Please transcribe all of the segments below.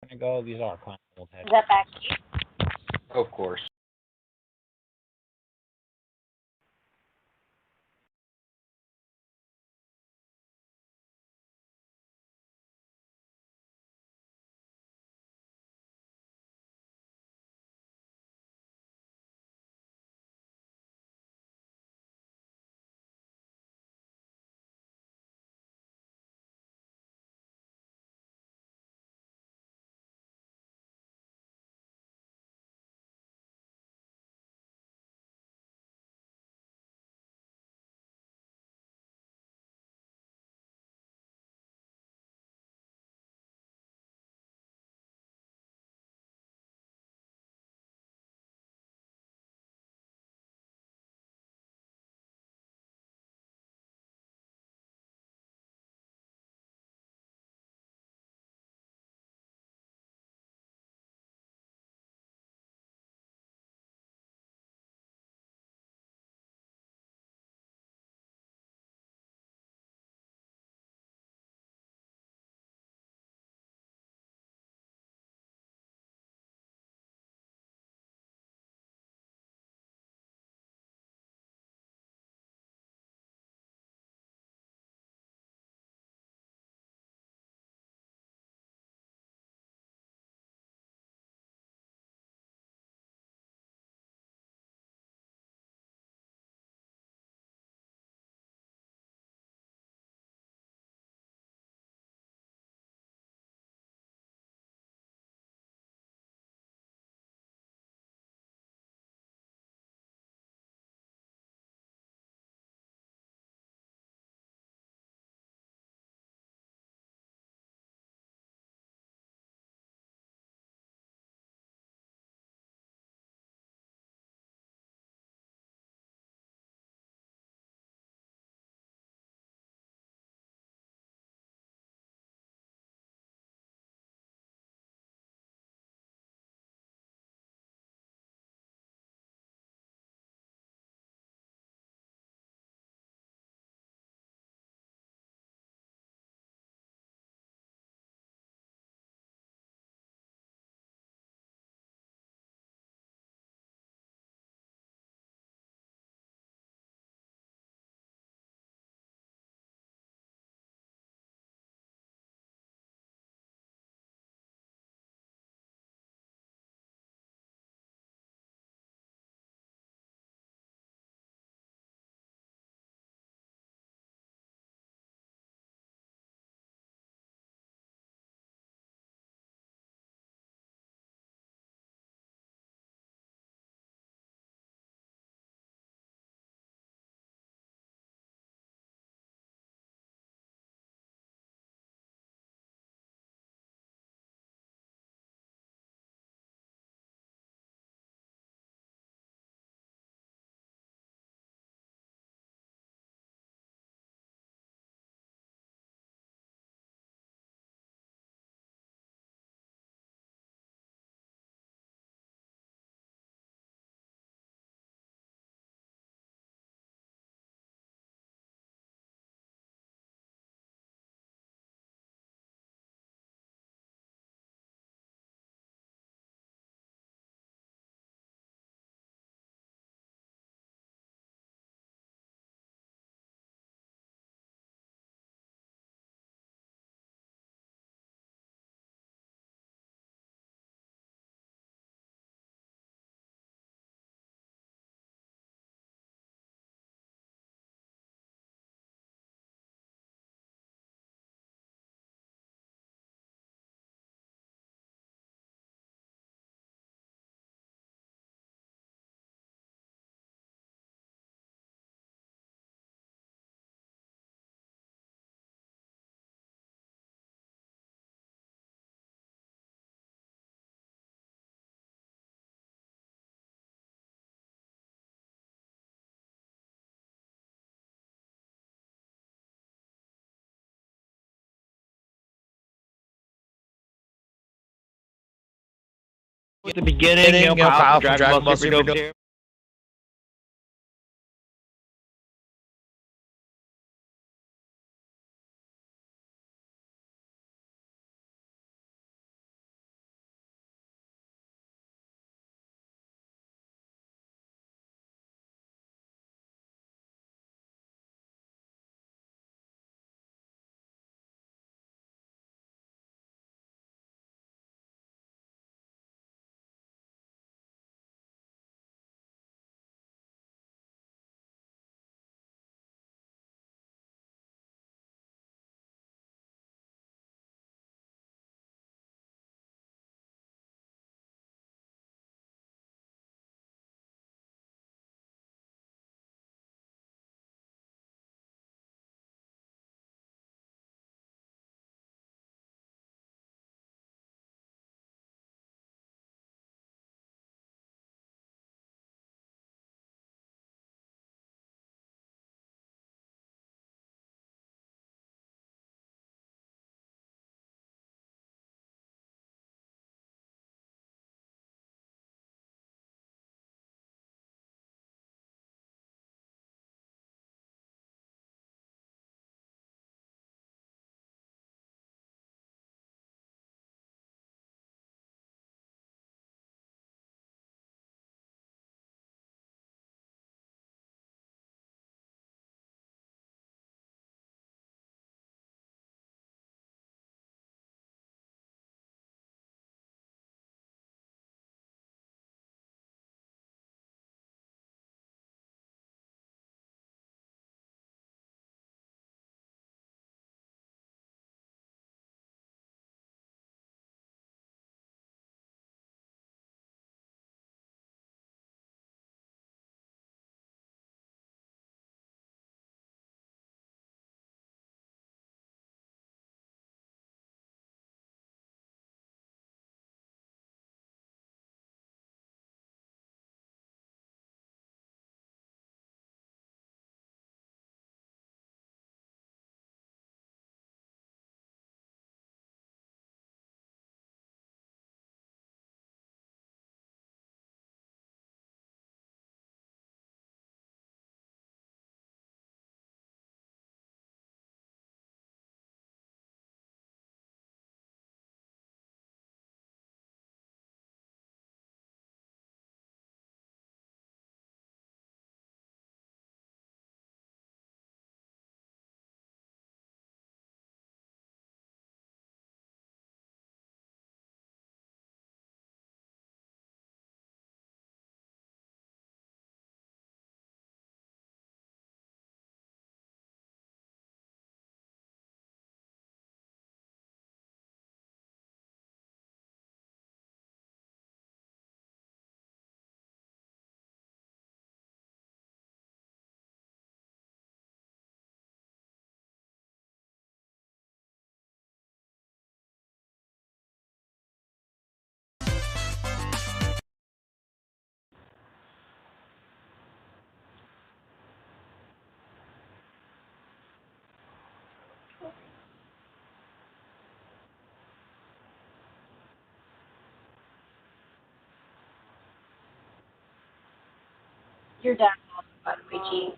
gonna go. These are kind of old Is heads. that back to you? Of course. At the beginning, Kyle from Dragon Ball Super here. Your dad also, by the way, G.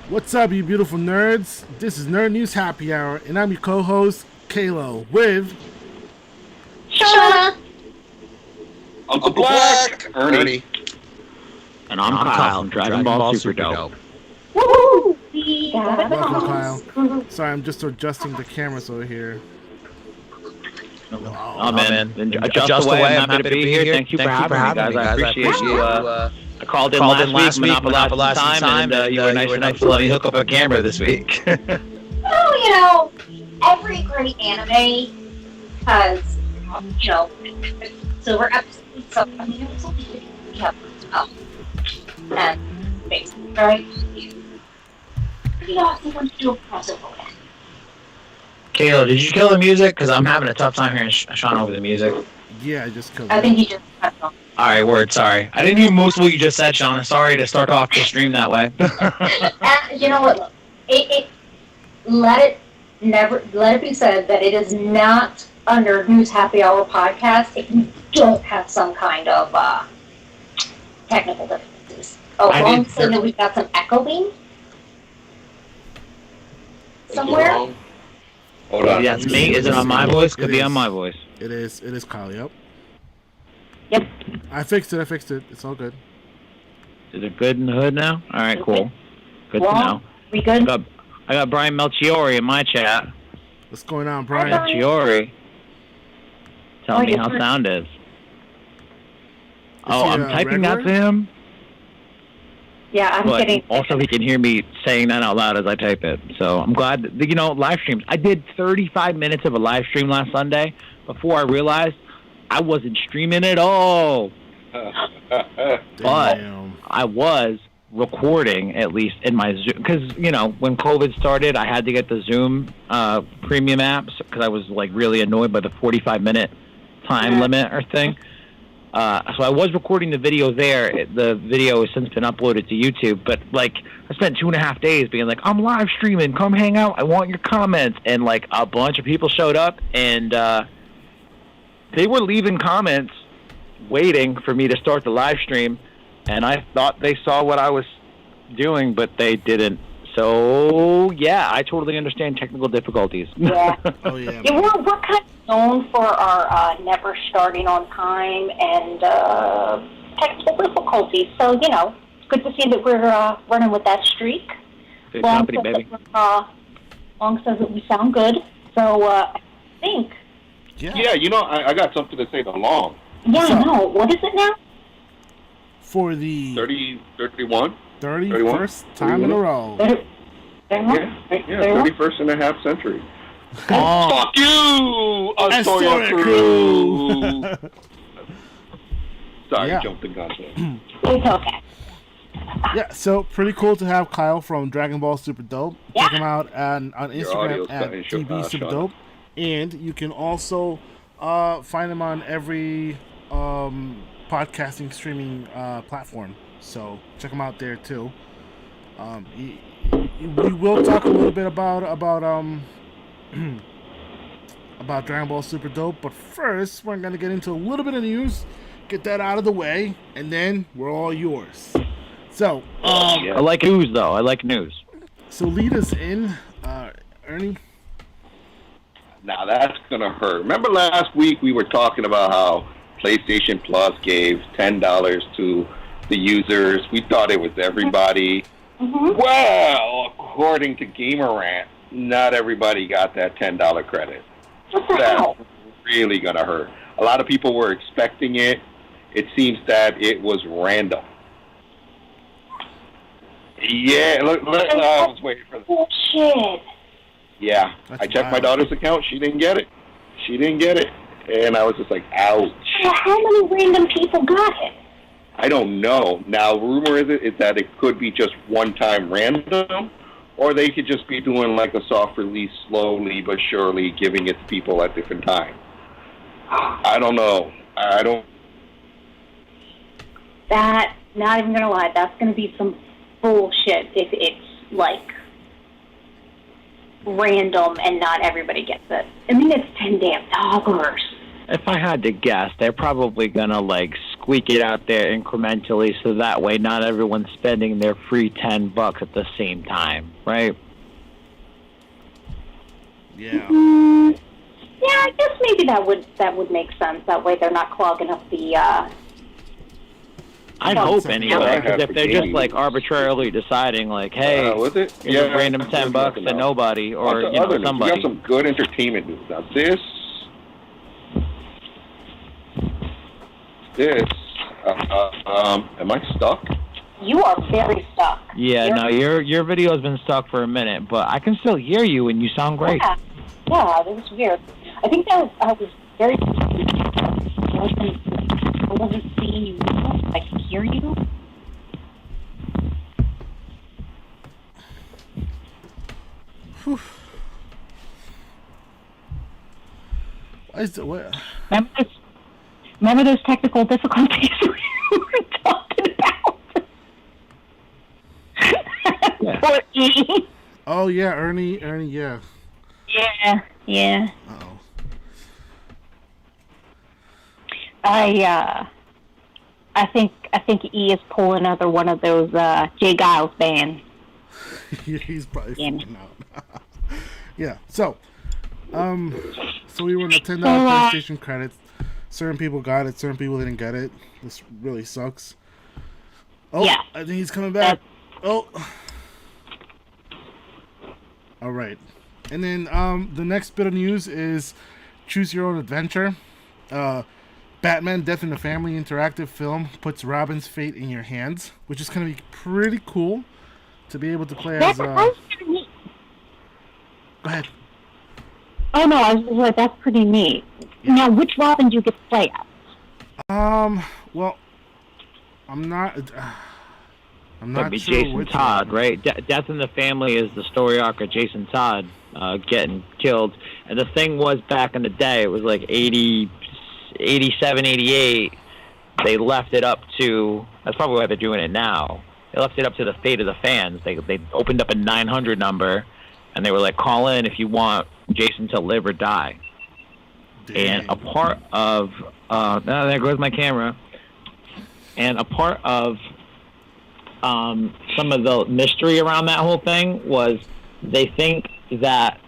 What's up, you beautiful nerds? This is Nerd News Happy Hour, and I'm your co-host, Kalo, with... Shauna! Uncle Black! Ernie. And I'm Kyle from Dragon Ball Super Dope. Woo! Welcome, Kyle. Sorry, I'm just adjusting the cameras over here. Oh, man. Adjust away. I'm happy to be here. Thank you for having me, guys. I appreciate you. I called in last week, monopolized some time, and you were nice enough to let me hook up a camera this week. Well, every great anime has, silver episodes, so we have, and basically, right? You also want to do a crossover with. Kayla, did you kill the music? Because I'm having a tough time hearing Sean over the music. Yeah, I just killed it. I think he just cut it off. Alright, word, sorry. I didn't hear most of what you just said, Sean. Sorry to start off the stream that way. You know what? Look, let it be said that it is not under News Happy Hour podcast if you don't have some kind of technical difficulties. Oh, wrong saying that we've got some echoing somewhere. Hold on. Yeah, it's me. Is it on my voice? Could be on my voice. It is Kyle, yep. Yep. I fixed it. It's all good. Is it good in the hood now? Alright, cool. Good to know. We good? I got Brian Melchiori in my chat. What's going on, Brian? Melchiori. Tell me how sound is. Oh, I'm typing that to him. Yeah, I'm kidding. Also, he can hear me saying that out loud as I type it. So I'm glad that, live streams. I did 35 minutes of a live stream last Sunday before I realized I wasn't streaming at all. But I was recording, at least in my Zoom. Because, when COVID started, I had to get the Zoom premium apps because I was, really annoyed by the 45-minute time limit or thing. So I was recording the video there. The video has since been uploaded to YouTube. But, I spent 2.5 days being like, I'm live streaming. Come hang out. I want your comments. And, a bunch of people showed up. And they were leaving comments waiting for me to start the live stream. And I thought they saw what I was doing, but they didn't. So, yeah, I totally understand technical difficulties. Yeah. Oh, yeah. Yeah, we're kind of known for our never starting on time and technical difficulties. So, it's good to see that we're running with that streak. Good company, baby. Long says that we sound good. So, I think. Yeah, I got something to say to Long. Yeah, no. What is it now? For the 31? 31st time in a row. Yeah, 31st and a half century. Oh. Fuck you, Astoria Astoria crew. Sorry, Yeah. jumped the gun there. It's okay. Yeah, so pretty cool to have Kyle from Dragon Ball Super Dope. Check him out on audio's Instagram at cutting DB short, Super Sean. Dope. And you can also find him on every podcasting streaming platform. So check him out there too. We will talk a little bit about about Dragon Ball Super Dope, but first we're gonna get into a little bit of news, get that out of the way, and then we're all yours. So, I like news, though. I like news. So lead us in, Ernie. Now that's gonna hurt. Remember last week we were talking about how PlayStation Plus gave $10 to the users. We thought it was everybody. Mm-hmm. Well, according to Gamerant, not everybody got that $10 credit. What the That's hell? really gonna hurt. A lot of people were expecting it. It seems that it was random. Yeah, look, I was waiting for the... Bullshit. Yeah, That's I checked my wild. daughter's account. She didn't get it. And I was just like, ouch. So how many random people got it? I don't know. Now, rumor is that it could be just one-time random, or they could just be doing like a soft release slowly but surely, giving it to people at different times. I don't know. That, not even gonna lie, that's gonna be some bullshit if it's like random and not everybody gets it. I mean, it's $10 damn. If I had to guess, they're probably gonna like squeak it out there incrementally, so that way not everyone's spending their free $10 at the same time, right? Yeah. Yeah, I guess maybe that would make sense. That way they're not clogging up the. I'd Well, hope it's a- anyway, because if they're just gaming. like arbitrarily deciding, like, hey, was it? here's a random $10 to nobody, or What's the you know other news? We somebody. got some good entertainment news. Now am I stuck? You are very stuck. Yeah, no, your video's been stuck for a minute, but I can still hear you and you sound great. Yeah, that was weird. I think I was very. I wasn't seeing you. I could hear you. Why is it, what? Remember those technical difficulties we were talking about? Poor E. Oh yeah, Ernie, yeah. Yeah. Uh-oh. I think E is pulling another one of those Jay Giles band. He's probably Yeah. freaking out. Yeah. So we were on the $10 PlayStation credits. Certain people got it. Certain people didn't get it. This really sucks. Oh, Yeah. I think he's coming back. Oh. All right. And then the next bit of news is Choose Your Own Adventure. Batman Death in the Family interactive film puts Robin's fate in your hands, which is going to be pretty cool to be able to play as... That's pretty neat. Go ahead. Oh no, I was just like, that's pretty neat. Now, which Robin do you get to play as? Well, I'm not That'd be sure Jason which Todd, one. right? Death in the Family is the story arc of Jason Todd getting killed. And the thing was, back in the day, it was like 87, 88, they left it up to, that's probably why they're doing it now, they left it up to the fate of the fans. They opened up a 900 number, and they were like, call in if you want Jason to live or die. Dang. And a part of, there goes my camera, and a part of some of the mystery around that whole thing was they think that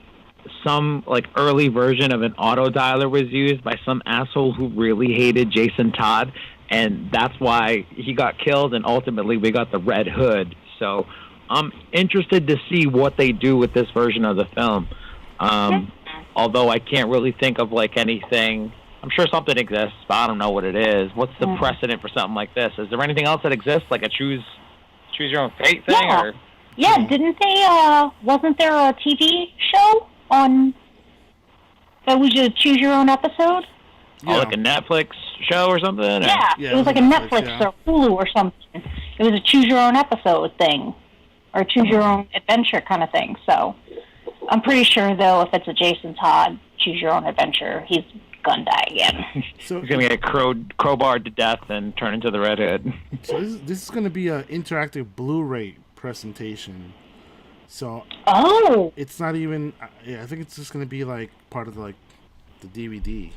some like early version of an auto dialer was used by some asshole who really hated Jason Todd, and that's why he got killed, and ultimately we got the Red Hood. So I'm interested to see what they do with this version of the film. Although I can't really think of like anything. I'm sure something exists, but I don't know what it is. What's the precedent for something like this? Is there anything else that exists, like a choose your own fate thing? Yeah. Or Yeah, didn't they, wasn't there a TV show on, that was a choose your own episode? Yeah. Oh, like a Netflix show or something? Or? Yeah, it was like a Netflix or Hulu or something. It was a choose your own episode thing, or choose your own adventure kind of thing. So I'm pretty sure, though, if it's a Jason Todd choose your own adventure, he's gonna die again. So he's gonna get crowbarred to death and turn into the Red Hood. So this is gonna be an interactive Blu-ray presentation. So it's not even. I think it's just gonna be like part of the DVD.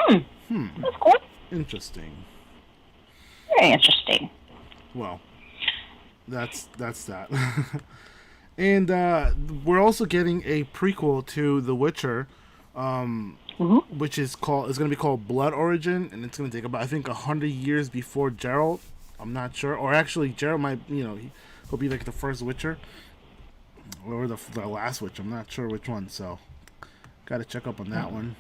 That's cool. Interesting. Very interesting. Well, that's that. And we're also getting a prequel to The Witcher, which is going to be called Blood Origin, and it's going to take about, I think, 100 years before Geralt. I'm not sure, or actually Geralt might, he'll be like the first Witcher, or the last Witcher. I'm not sure which one, so got to check up on that one.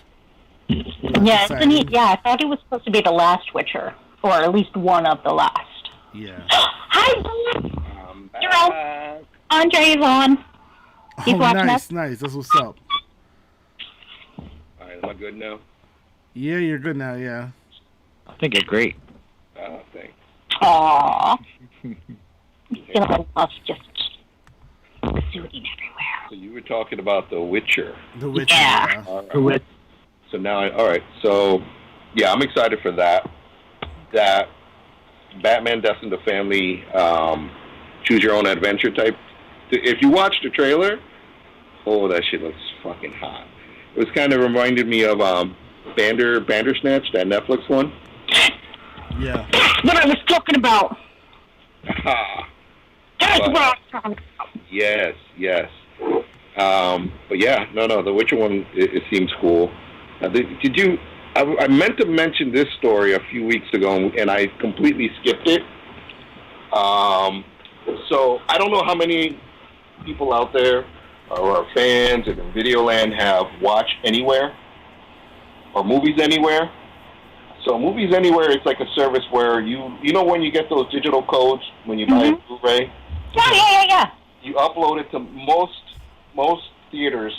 Yeah, I thought he was supposed to be the last Witcher, or at least one of the last. Yeah. Hi, Geralt. Andree's on. He's watching us. Nice. That's what's up. All right, am I good now? Yeah, you're good now. Yeah. I think you're great. Thanks. Aww. You feel the love just exuding everywhere. So you were talking about The Witcher. The Witcher. Yeah. All right. So now, all right. So, yeah, I'm excited for that. That Batman Death in the Family, choose your own adventure type. If you watch the trailer, that shit looks fucking hot. It was kind of reminded me of Bandersnatch, that Netflix one. Yeah. That's what I was talking about. That's what I was talking about. Yes. But yeah, no, the Witcher one, it seems cool. Did you? I meant to mention this story a few weeks ago, and I completely skipped it. So I don't know how many people out there or are fans in Videoland have Watch Anywhere or Movies Anywhere. So Movies Anywhere is like a service where you know when you get those digital codes when you buy a Blu-ray. Yeah. You upload it to most theaters,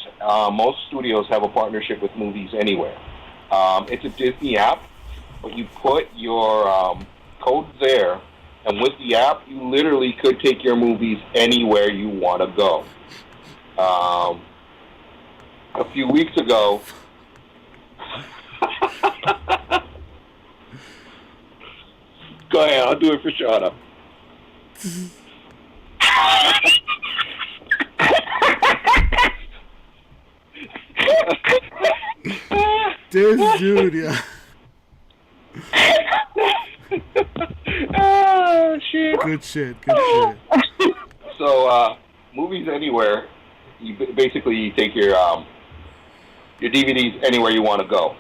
most studios have a partnership with Movies Anywhere. It's a Disney app, but you put your codes there, and with the app, you literally could take your movies anywhere you want to go. A few weeks ago, go ahead, I'll do it for Shauna. This dude, yeah. Oh, shit. Good shit. So, Movies Anywhere, you take your DVDs anywhere you want to go.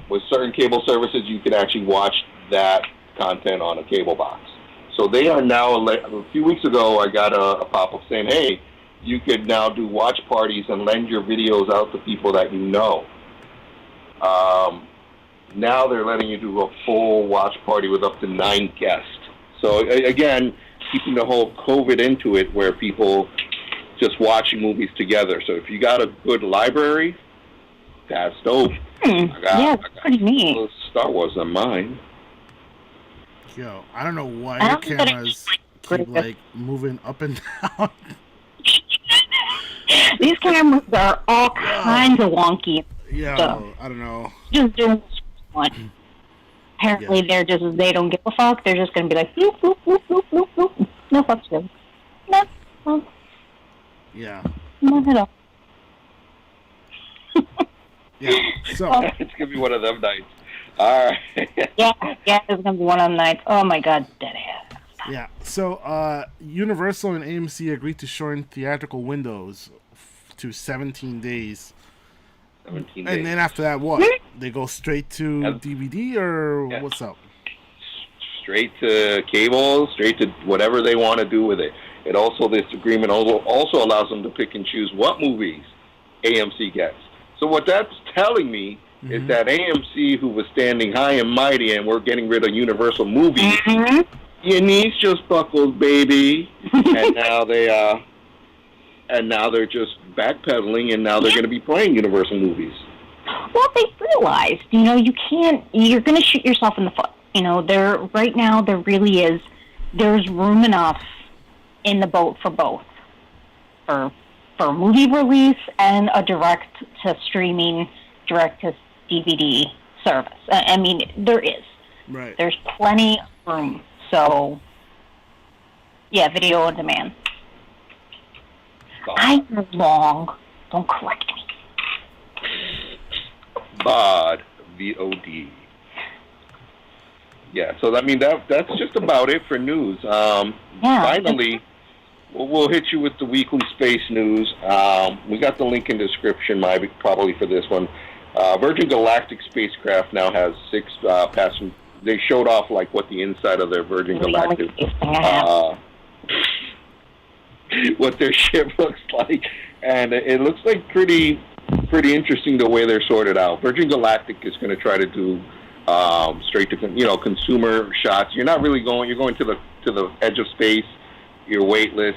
With certain cable services, you can actually watch that content on a cable box. So they are now, a few weeks ago, I got a pop-up saying, hey, you could now do watch parties and lend your videos out to people that you know. Now they're letting you do a full watch party with up to 9 guests. So again, keeping the whole COVID into it, where people just watching movies together. So if you got a good library, that's dope. That's pretty neat. Star Wars on mine. Yo, I don't know why your cameras keep moving up and down. These cameras are all kinds of wonky. Yeah, I don't know. Just doing what you want. Apparently, they don't give a fuck. They're just gonna be like, bloop, bloop, bloop, bloop, bloop, bloop. No fucks given. No. Yeah. Not at all. Yeah. So it's gonna be one of them nights. All right. yeah, it's gonna be one of them nights. Oh my god, deadass. Yeah. So Universal and AMC agreed to shorten theatrical windows to 17 days. 17 days. And then after that, what? They go straight to DVD or what's up? Straight to cable, straight to whatever they want to do with it. It also, this agreement also allows them to pick and choose what movies AMC gets. So what that's telling me is that AMC, who was standing high and mighty and we're getting rid of Universal movies, Your knees just buckled, baby. And now they're just backpedaling, and now they're going to be playing Universal movies. Well, they realized, you can't. You're going to shoot yourself in the foot. Right now there really is. There's room enough in the boat for both, for movie release and a direct to streaming, direct to DVD service. I mean, there is. Right. There's plenty of room. So, yeah, video on demand. I know long. Don't correct me. VOD, VOD. Yeah, so I mean that's just about it for news. Finally, we'll hit you with the weekly space news. We got the link in the description, probably for this one. Virgin Galactic spacecraft now has 6 passengers. They showed off like what the inside of their Virgin Galactic, what their ship looks like, and it looks like pretty interesting the way they're sorted out. Virgin Galactic is going to try to do straight to consumer shots. You're not really going. You're going to the edge of space. You're weightless,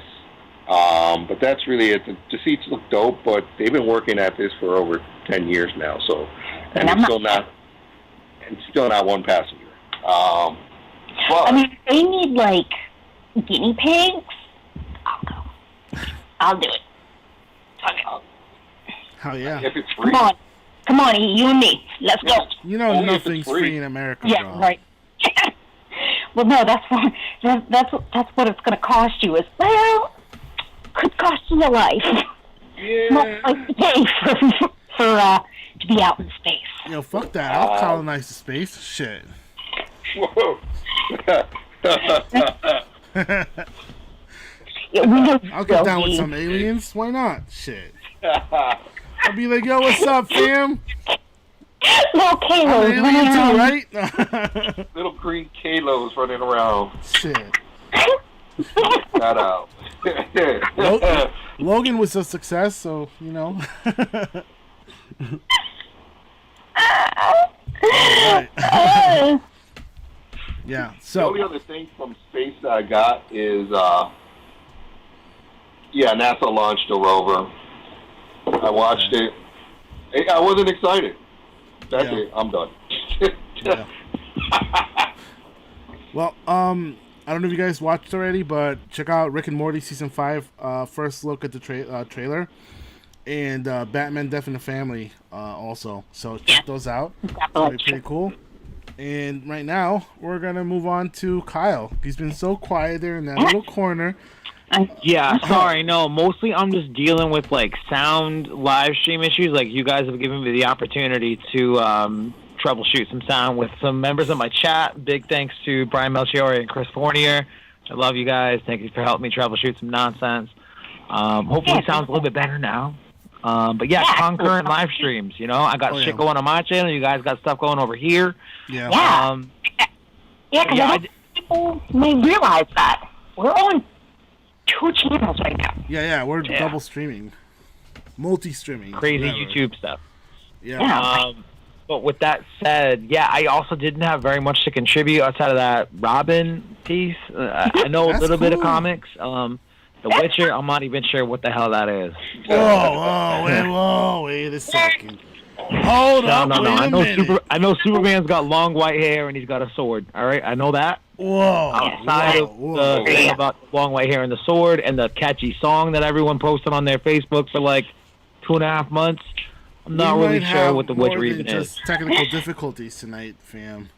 but that's really it. The seats look dope, but they've been working at this for over 10 years now. So, and it's still not one passenger. But, I mean, if they need like guinea pigs, I'll go. I'll do it. Okay. Hell yeah. If it's free. Come on, you and me. Let's go. Nothing's free in America. Yeah, bro. right. Well, no, that's what it's going to cost you. Could cost you your life. Yeah. Not like to pay for to be out in space. Fuck that. I'll colonize the space. Shit. Whoa. I'll get down with some aliens. Why not? Shit. I'll be like, yo, what's up, fam? Little I'm Kalos an running alien too, around. right? Little green Kalos running around. Shit. Shout out. Logan was a success, so, Right. Yeah, so. The only other thing from space that I got is, NASA launched a rover. I watched it. I wasn't excited. That's it. I'm done. Yeah. Well, I don't know if you guys watched already, but check out Rick and Morty season 5. First look at the trailer, and Batman: Death in the Family also. So check those out. It'll be pretty cool. And right now we're gonna move on to Kyle. He's been so quiet there in that little corner. Yeah, sorry, no. Mostly I'm just dealing with like sound live stream issues. Like you guys have given me the opportunity to troubleshoot some sound with some members of my chat. Big thanks to Brian Melchiori and Chris Fournier. I love you guys. Thank you for helping me troubleshoot some nonsense. Hopefully it sounds a little bit better now. But yeah, concurrent live streams. I got shit going on my channel. You guys got stuff going over here. Yeah. Because people may realize that we're on 2 channels right now. Yeah, we're double streaming, multi-streaming, crazy whatever. YouTube stuff. Yeah. But with that said, I also didn't have very much to contribute outside of that Robin piece. I know a little bit of comics. The Witcher, I'm not even sure what the hell that is. Whoa, wait a second. Hold up, No. I know Superman's got long white hair and he's got a sword. All right, I know that. Outside of the thing about the long white hair and the sword and the catchy song that everyone posted on their Facebook for like 2.5 months, I'm not really sure what the Witcher even is. Technical difficulties tonight, fam.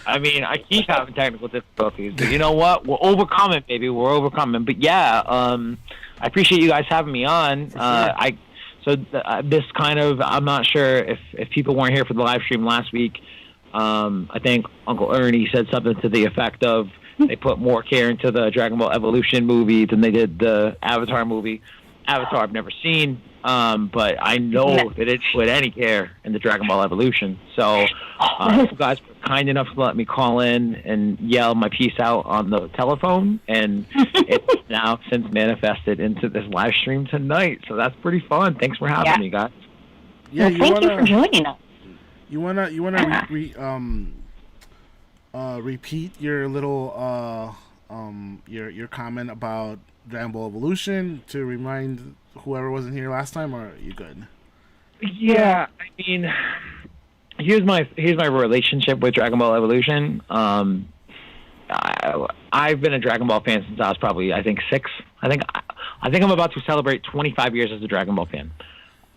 I mean, I keep having technical difficulties, but you know what? We're overcoming, baby. We're overcoming. But yeah, I appreciate you guys having me on. This kind of, I'm not sure if people weren't here for the live stream last week. I think Uncle Ernie said something to the effect of they put more care into the Dragon Ball Evolution movie than they did the Avatar movie. Avatar I've never seen, but I know that it put any care in the Dragon Ball Evolution. So you guys were kind enough to let me call in and yell my piece out on the telephone, and it's now since manifested into this live stream tonight. So that's pretty fun. Thanks for having me, guys. Yeah, thank you for joining us. You wanna repeat your little your comment about Dragon Ball Evolution to remind whoever wasn't here last time, or are you good? Yeah, I mean, here's my relationship with Dragon Ball Evolution. I've been a Dragon Ball fan since I was probably, I think, 6. I think I'm about to celebrate 25 years as a Dragon Ball fan.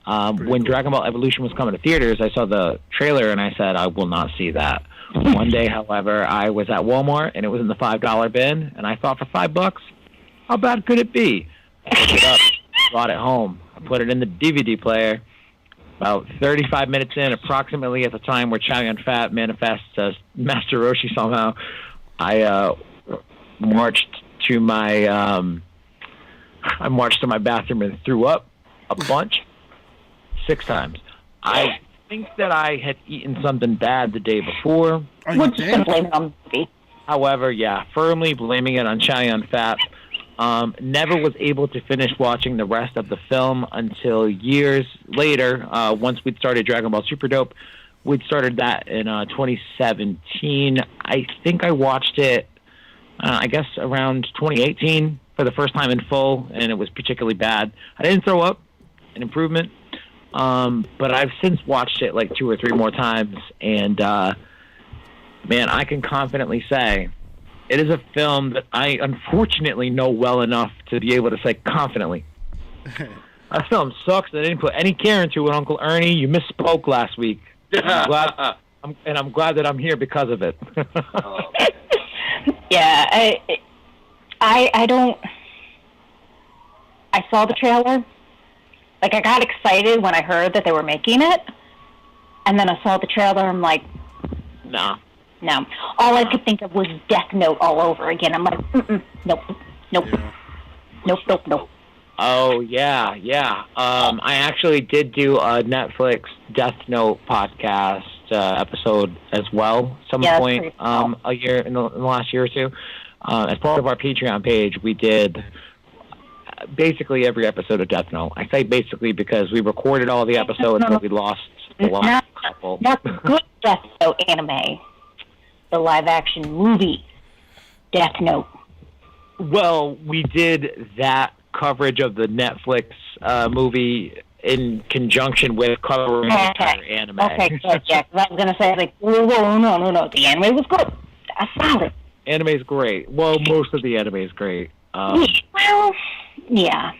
When cool. Dragon Ball Evolution was coming to theaters, I saw the trailer and I said, I will not see that. One day, however, I was at Walmart and it was in the $5 bin, and I thought, for $5, how bad could it be? I picked it up, brought it home, I put it in the DVD player. About 35 minutes in, approximately at the time where Chow Yun-Fat manifests as Master Roshi somehow, I marched to my bathroom and threw up a bunch 6 times. I think that I had eaten something bad the day before. We're just going to blame it on the movie. However, yeah, firmly blaming it on Chow Yun-Fat. Never was able to finish watching the rest of the film until years later, once we'd started Dragon Ball Super Dope. We'd started that in 2017. I think I watched it, I guess, around 2018 for the first time in full, and it was particularly bad. I didn't throw up, an improvement, but I've since watched it like 2 or 3 more times, and man, I can confidently say it is a film that I unfortunately know well enough to be able to say confidently. That film sucks. I didn't put any care into it, Uncle Ernie. You misspoke last week. I'm glad that I'm here because of it. Yeah, I don't. I saw the trailer. Like, I got excited when I heard that they were making it, and then I saw the trailer. I'm like, no. All I could think of was Death Note all over again. I'm like, nope. Oh, yeah. I actually did do a Netflix Death Note podcast episode as well, some point a year in the last year or two. As part of our Patreon page, we did basically every episode of Death Note. I say basically because we recorded all the episodes, but we lost the last couple. Not the good Death Note anime. The live-action movie, Death Note. Well, we did that coverage of the Netflix movie in conjunction with covering anime. Okay, good, yeah. 'Cause I was going to say, like, whoa, no. The anime was good. I found it. Anime's great. Well, most of the anime is great. Well, yeah.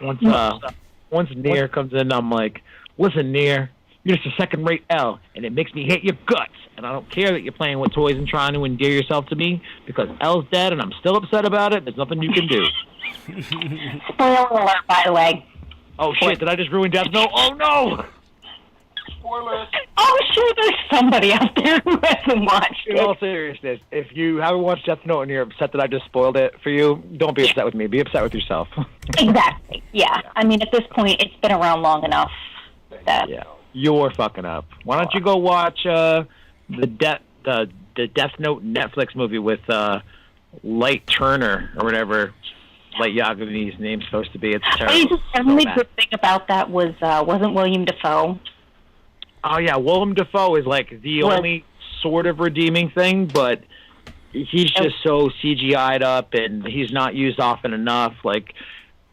Once Nier comes in, I'm like, listen, Nier, you're just a second-rate L, and it makes me hate your guts. And I don't care that you're playing with toys and trying to endear yourself to me, because L's dead, and I'm still upset about it. There's nothing you can do. Spoiler alert, by the way. Oh, shit, did I just ruin Death Note? Oh, no! Spoilers. Oh, sure, there's somebody out there who hasn't watched In all seriousness, if you haven't watched Death Note and you're upset that I just spoiled it for you, don't be upset with me. Be upset with yourself. Exactly, yeah. I mean, at this point, it's been around long enough that... Yeah. You're fucking up. Why don't you go watch the Death Note Netflix movie with Light Turner or whatever Light Yagami's name's supposed to be. It's terrible. The only good thing about that was wasn't William Dafoe. Oh yeah, Willem Dafoe is like the only sort of redeeming thing, but he's just so CGI'd up and he's not used often enough. Like,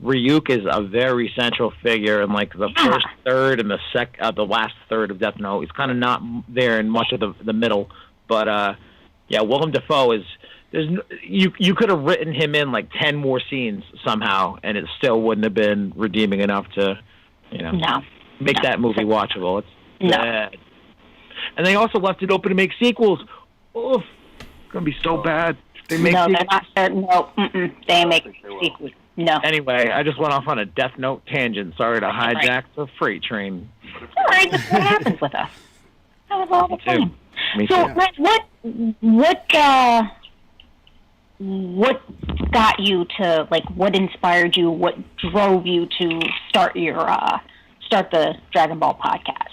Ryuk is a very central figure in like the first third and the last third of Death Note. He's kind of not there in much of the middle, but yeah, Willem Dafoe is. You could have written him in like 10 more scenes somehow, and it still wouldn't have been redeeming enough to, make that movie watchable. It's bad. And they also left it open to make sequels. Oof, it's gonna be so bad. They make they're not. They make sequels. No. Anyway, I just went off on a Death Note tangent. Sorry to hijack the freight train. All right, that's what happens with us. That was all the time. Me so, too. what got you to, like, what inspired you? What drove you to start the Dragon Ball podcast?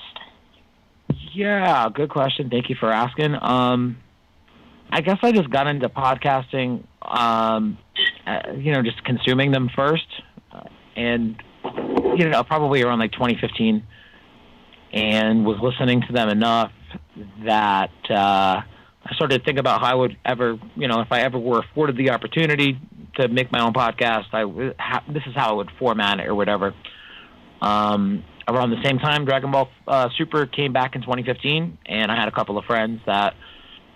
Yeah, good question. Thank you for asking. I guess I just got into podcasting, just consuming them first, and, probably around like 2015, and was listening to them enough that I I started to think about how I would ever, if I ever were afforded the opportunity to make my own podcast, this is how I would format it or whatever. Around the same time, Dragon Ball Super came back in 2015, and I had a couple of friends that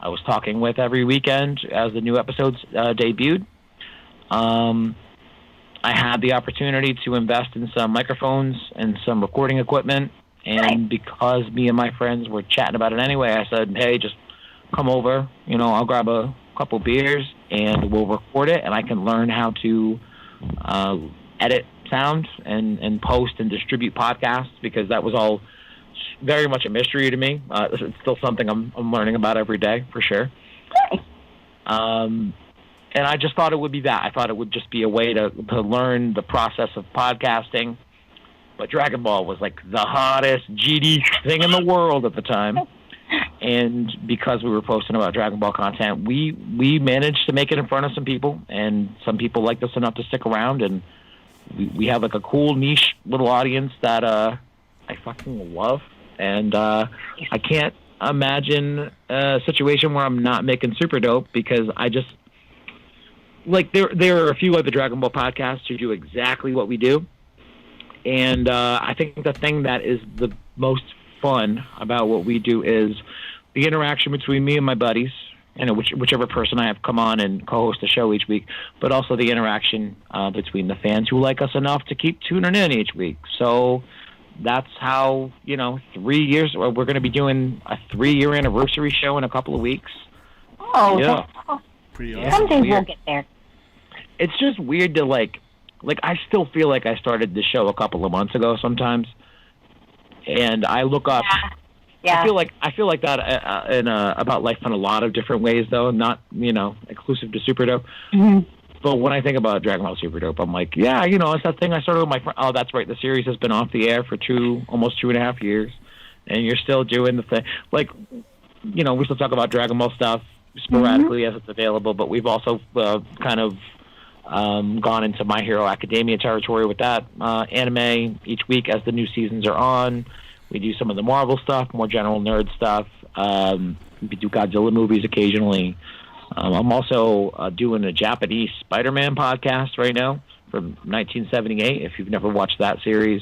I was talking with every weekend as the new episodes debuted. I had the opportunity to invest in some microphones and some recording equipment, and because me and my friends were chatting about it anyway, I said, hey, just come over, I'll grab a couple beers and we'll record it, and I can learn how to edit sound and post and distribute podcasts, because that was all very much a mystery to me. It's still something I'm learning about every day, for sure. And I just thought it would be that. I thought it would just be a way to learn the process of podcasting. But Dragon Ball was like the hottest GD thing in the world at the time. And because we were posting about Dragon Ball content, we managed to make it in front of some people, and some people liked us enough to stick around, and we have like a cool niche little audience that I fucking love. And I can't imagine a situation where I'm not making Super Dope, because I just there are a few other Dragon Ball podcasts who do exactly what we do. And I think the thing that is the most fun about what we do is the interaction between me and my buddies, whichever person I have come on and co-host the show each week, but also the interaction between the fans who like us enough to keep tuning in each week. So that's how, 3 years, we're going to be doing a 3-year anniversary show in a couple of weeks. Oh, yeah. Pretty Someday awesome. we'll get there. It's just weird to like I still feel like I started the show a couple of months ago sometimes, and I look up. Yeah. I feel like that about life in a lot of different ways, though, not exclusive to Super Dope. Mm-hmm. But when I think about Dragon Ball Super Dope, I'm like, yeah, it's that thing I started with my friend. Oh, that's right, the series has been off the air for almost 2.5 years, and you're still doing the thing. Like, we still talk about Dragon Ball stuff sporadically as it's available, but we've also kind of gone into My Hero Academia territory with that anime each week as the new seasons are on. We do some of the Marvel stuff, more general nerd stuff. We do Godzilla movies occasionally. I'm also doing a Japanese Spider-Man podcast right now from 1978. If you've never watched that series,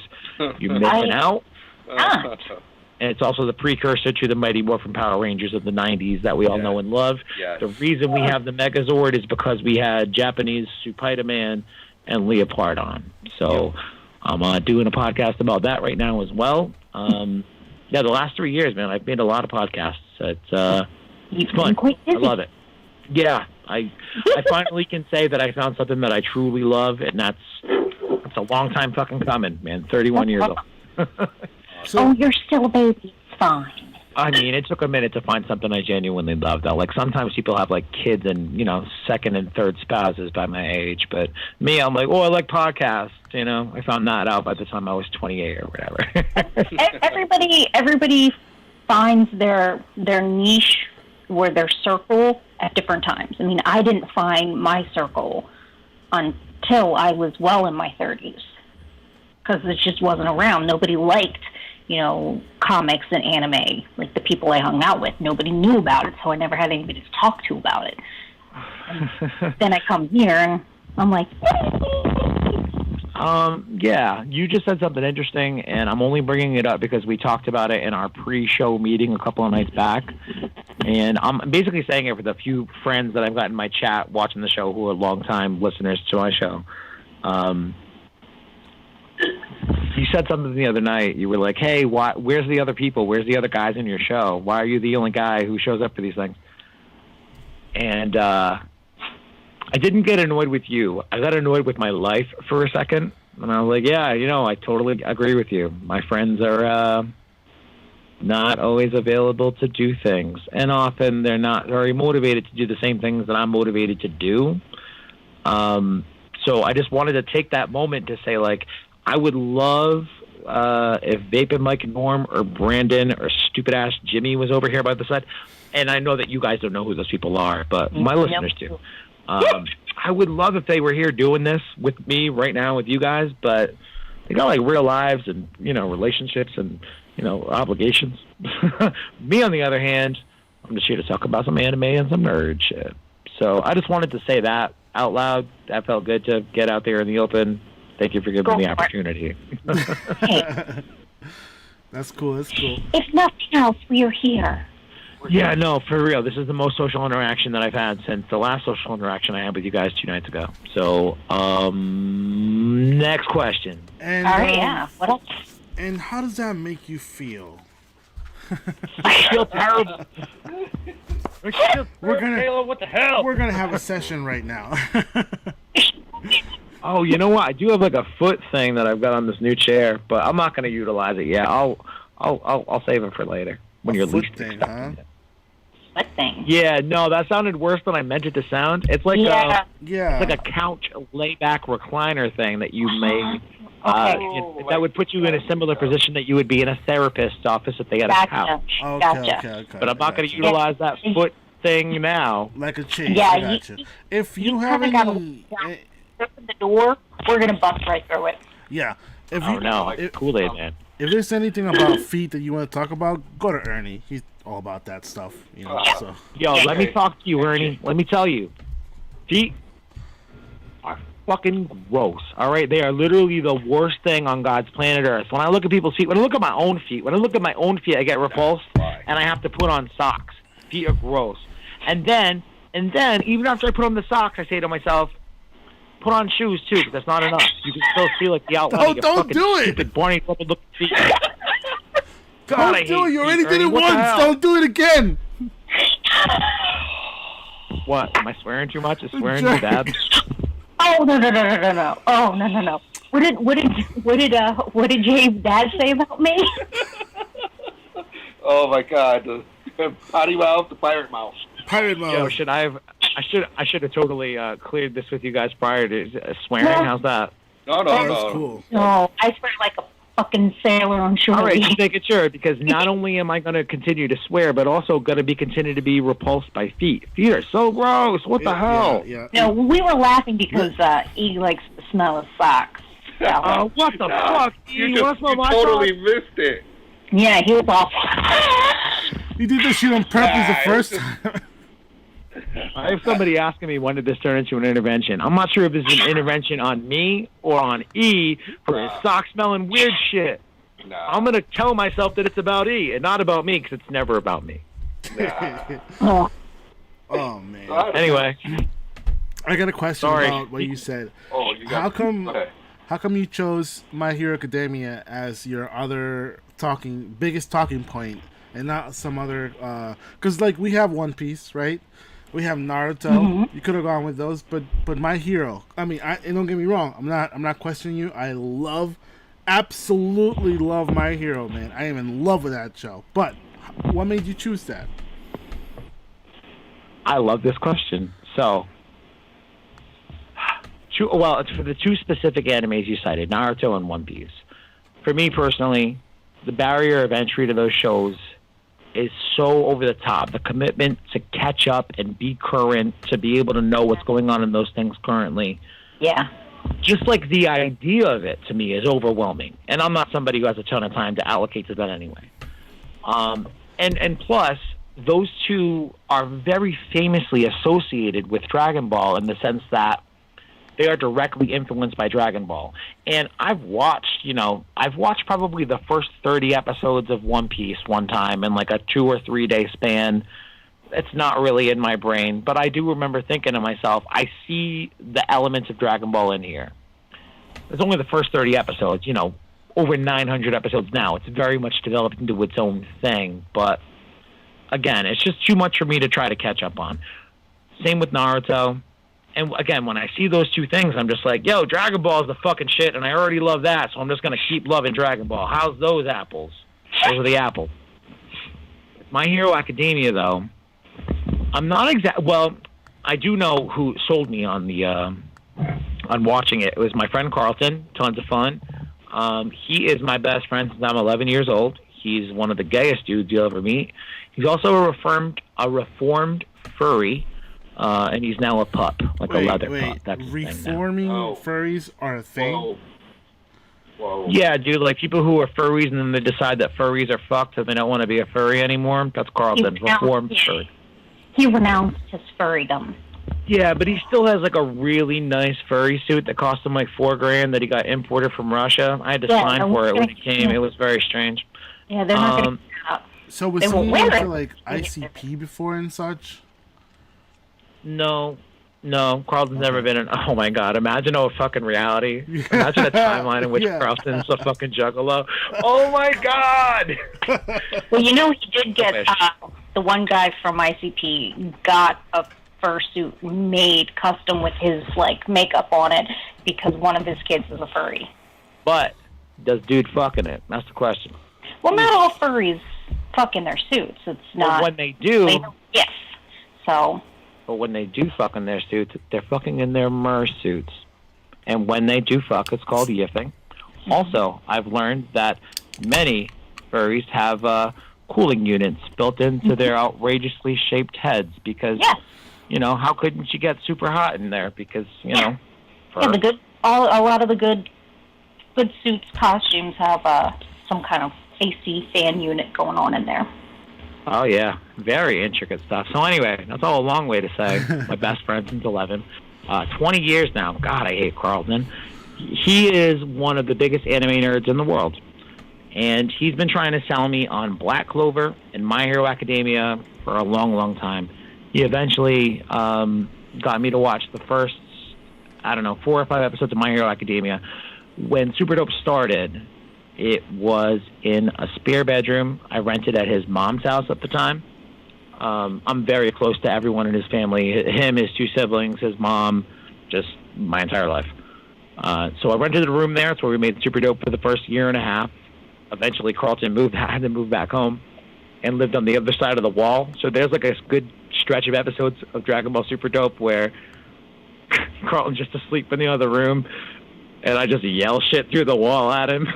you're missing out. And it's also the precursor to the Mighty Morphin Power Rangers of the 90s that we all know and love. Yes. The reason we have the Megazord is because we had Japanese Spider-Man and Leopard on. So I'm doing a podcast about that right now as well. The last 3 years, man, I've made a lot of podcasts. It's fun. I love it. Yeah, I finally can say that I found something that I truly love, and it's a long time fucking coming, man. 31 years old. So you're still a baby. It's fine. I mean, it took a minute to find something I genuinely loved. Though, like sometimes people have like kids and second and third spouses by my age, but me, I'm like, I like podcasts. I found that out by the time I was 28 or whatever. Everybody finds their niche or their circle at different times. I mean, I didn't find my circle until I was well in my 30s, because it just wasn't around. Nobody liked comics and anime, like the people I hung out with. Nobody knew about it, so I never had anybody to talk to about it. And then I come here, and I'm like, yeah, you just said something interesting, and I'm only bringing it up because we talked about it in our pre-show meeting a couple of nights back. And I'm basically saying it for the few friends that I've got in my chat watching the show who are longtime listeners to my show. You said something the other night. You were like, hey, where's the other people? Where's the other guys in your show? Why are you the only guy who shows up for these things? And I didn't get annoyed with you. I got annoyed with my life for a second. And I was like, yeah, I totally agree with you. My friends are not always available to do things. And often they're not very motivated to do the same things that I'm motivated to do. So I just wanted to take that moment to say, like, I would love if Vape and Mike and Norm or Brandon or stupid-ass Jimmy was over here by the side. And I know that you guys don't know who those people are, but my listeners do. I would love if they were here doing this with me right now with you guys, but they got, like, real lives and, relationships and, obligations. Me, on the other hand, I'm just here to talk about some anime and some nerd shit. So I just wanted to say that out loud. That felt good to get out there in the open. Thank you for giving me the opportunity. That's cool. That's cool. If nothing else, we are here. Yeah, no, for real. This is the most social interaction that I've had since the last social interaction I had with you guys 2 nights ago. So, next question. And, All right, yeah. What else? And how does that make you feel? I feel terrible. We're gonna, Taylor, what the hell? We're gonna have a session right now. Oh, you know what? I do have like a foot thing that I've got on this new chair, but I'm not going to utilize it yet. I'll save it for later when you're least thing, expecting it. What thing? Yeah, no, that sounded worse than I meant it to sound. It's like yeah. it's like a couch layback recliner thing that you made. Okay. That would put you in a similar position that you would be in a therapist's office if they had a couch. Okay. But I'm not going to utilize that foot thing now. Like a chair. Yeah, I gotcha. If you have any, open the door, we're gonna bust right through it. yeah. If Oh no, Kool-Aid man. If there's anything about feet that you want to talk about, go to Ernie. He's all about that stuff, you know. So. Yo, let me talk to you, Ernie. Let me tell you, feet are fucking gross. All right, they are literally the worst thing on God's planet Earth. When I look at people's feet, when I look at my own feet, I get repulsed, and I have to put on socks. Feet are gross. And then, even after I put on the socks, I say to myself, put on shoes too, because that's not enough. You can still see like the outline of your fucking stupid, boring, looking feet. God, Don't do it. You already did it once. Don't do it again. What? Am I swearing too much? Is swearing too bad? Oh no! Oh no! What did James' dad say about me? Oh my God! The potty mouth, the pirate mouth. Pirate mouth. Yo, I should have totally cleared this with you guys prior to swearing. No. How's that? No. That's cool. No, I swear like a fucking sailor on shore. All right, just make it sure, because not only am I going to continue to swear, but also going to continue to be repulsed by feet. Feet are so gross. What the hell? Yeah. No, we were laughing because he likes the smell of socks. So. What the fuck? You want to smell my totally socks? missed it. Yeah, he was awful. You did this shit on purpose the first time. I have somebody asking me when did this turn into an intervention. I'm not sure if this is an intervention on me or on E for his sock smelling weird shit. No. I'm going to tell myself that it's about E and not about me, because it's never about me. Oh man. Anyway. I got a question Sorry. about what you said. Oh, you got How come you chose My Hero Academia as your other biggest talking point and not some other? Because like we have One Piece, right? We have Naruto. Mm-hmm. You could have gone with those, but My Hero. I mean, and don't get me wrong. I'm not questioning you. I absolutely love My Hero, man. I am in love with that show. But what made you choose that? I love this question. So, it's for the two specific animes you cited, Naruto and One Piece. For me personally, the barrier of entry to those shows is so over the top. The commitment to catch up and be current, to be able to know what's going on in those things currently. Yeah. Just like the idea of it, to me, is overwhelming. And I'm not somebody who has a ton of time to allocate to that anyway. And plus, those two are very famously associated with Dragon Ball in the sense that they are directly influenced by Dragon Ball. And I've watched probably the first 30 episodes of One Piece one time in like a 2 or 3 day span. It's not really in my brain, but I do remember thinking to myself, I see the elements of Dragon Ball in here. It's only the first 30 episodes, over 900 episodes now. It's very much developed into its own thing, but again, it's just too much for me to try to catch up on. Same with Naruto. And again, when I see those two things, I'm just like, yo, Dragon Ball is the fucking shit, and I already love that, so I'm just going to keep loving Dragon Ball. How's those apples? Those are the apples. My Hero Academia, though, I'm not well, I do know who sold me on the on watching it. It was my friend Carlton. Tons of fun. He is my best friend since I'm 11 years old. He's one of the gayest dudes you'll ever meet. He's also a reformed furry. And he's now a pup, like a leather pup. That's reforming furries are a thing? Whoa. Yeah, dude, like people who are furries and then they decide that furries are fucked and they don't want to be a furry anymore. That's Carlton, reformed furry. He renounced his furrydom. Yeah, but he still has like a really nice furry suit that cost him like $4,000 that he got imported from Russia. I had to sign for it when it came. It was very strange. Yeah, they're not going to. So was he into like ICP before and such? No, Carlton's never been in. Oh my God! Imagine a fucking reality. Imagine a timeline in which Carlton's a fucking juggalo. Oh my God! Well, you know, he did get the one guy from ICP got a fursuit made custom with his like makeup on it because one of his kids is a furry. But does dude fucking it? That's the question. Well, not all furries fuck in their suits. It's not. Well, when they do, yes. So. But when they do fuck in their suits, they're fucking in their suits. And when they do fuck, it's called yiffing. Also, I've learned that many furries have cooling units built into their outrageously shaped heads because, you know, how couldn't you get super hot in there? Because, you know, a lot of the good suits, costumes have some kind of AC fan unit going on in there. Oh, yeah. Very intricate stuff. So anyway, that's all a long way to say. My best friend since 11. 20 years now. God, I hate Carlton. He is one of the biggest anime nerds in the world. And he's been trying to sell me on Black Clover and My Hero Academia for a long, long time. He eventually got me to watch the first, 4 or 5 episodes of My Hero Academia. When Super Dope started, it was in a spare bedroom I rented at his mom's house at the time. I'm very close to everyone in his family, him, his 2 siblings, his mom, just my entire life. So I rented a room there. That's where we made Super Dope for the first year and a half. Eventually, Carlton had to move back home and lived on the other side of the wall. So there's like a good stretch of episodes of Dragon Ball Super Dope where Carlton's just asleep in the other room, and I just yell shit through the wall at him.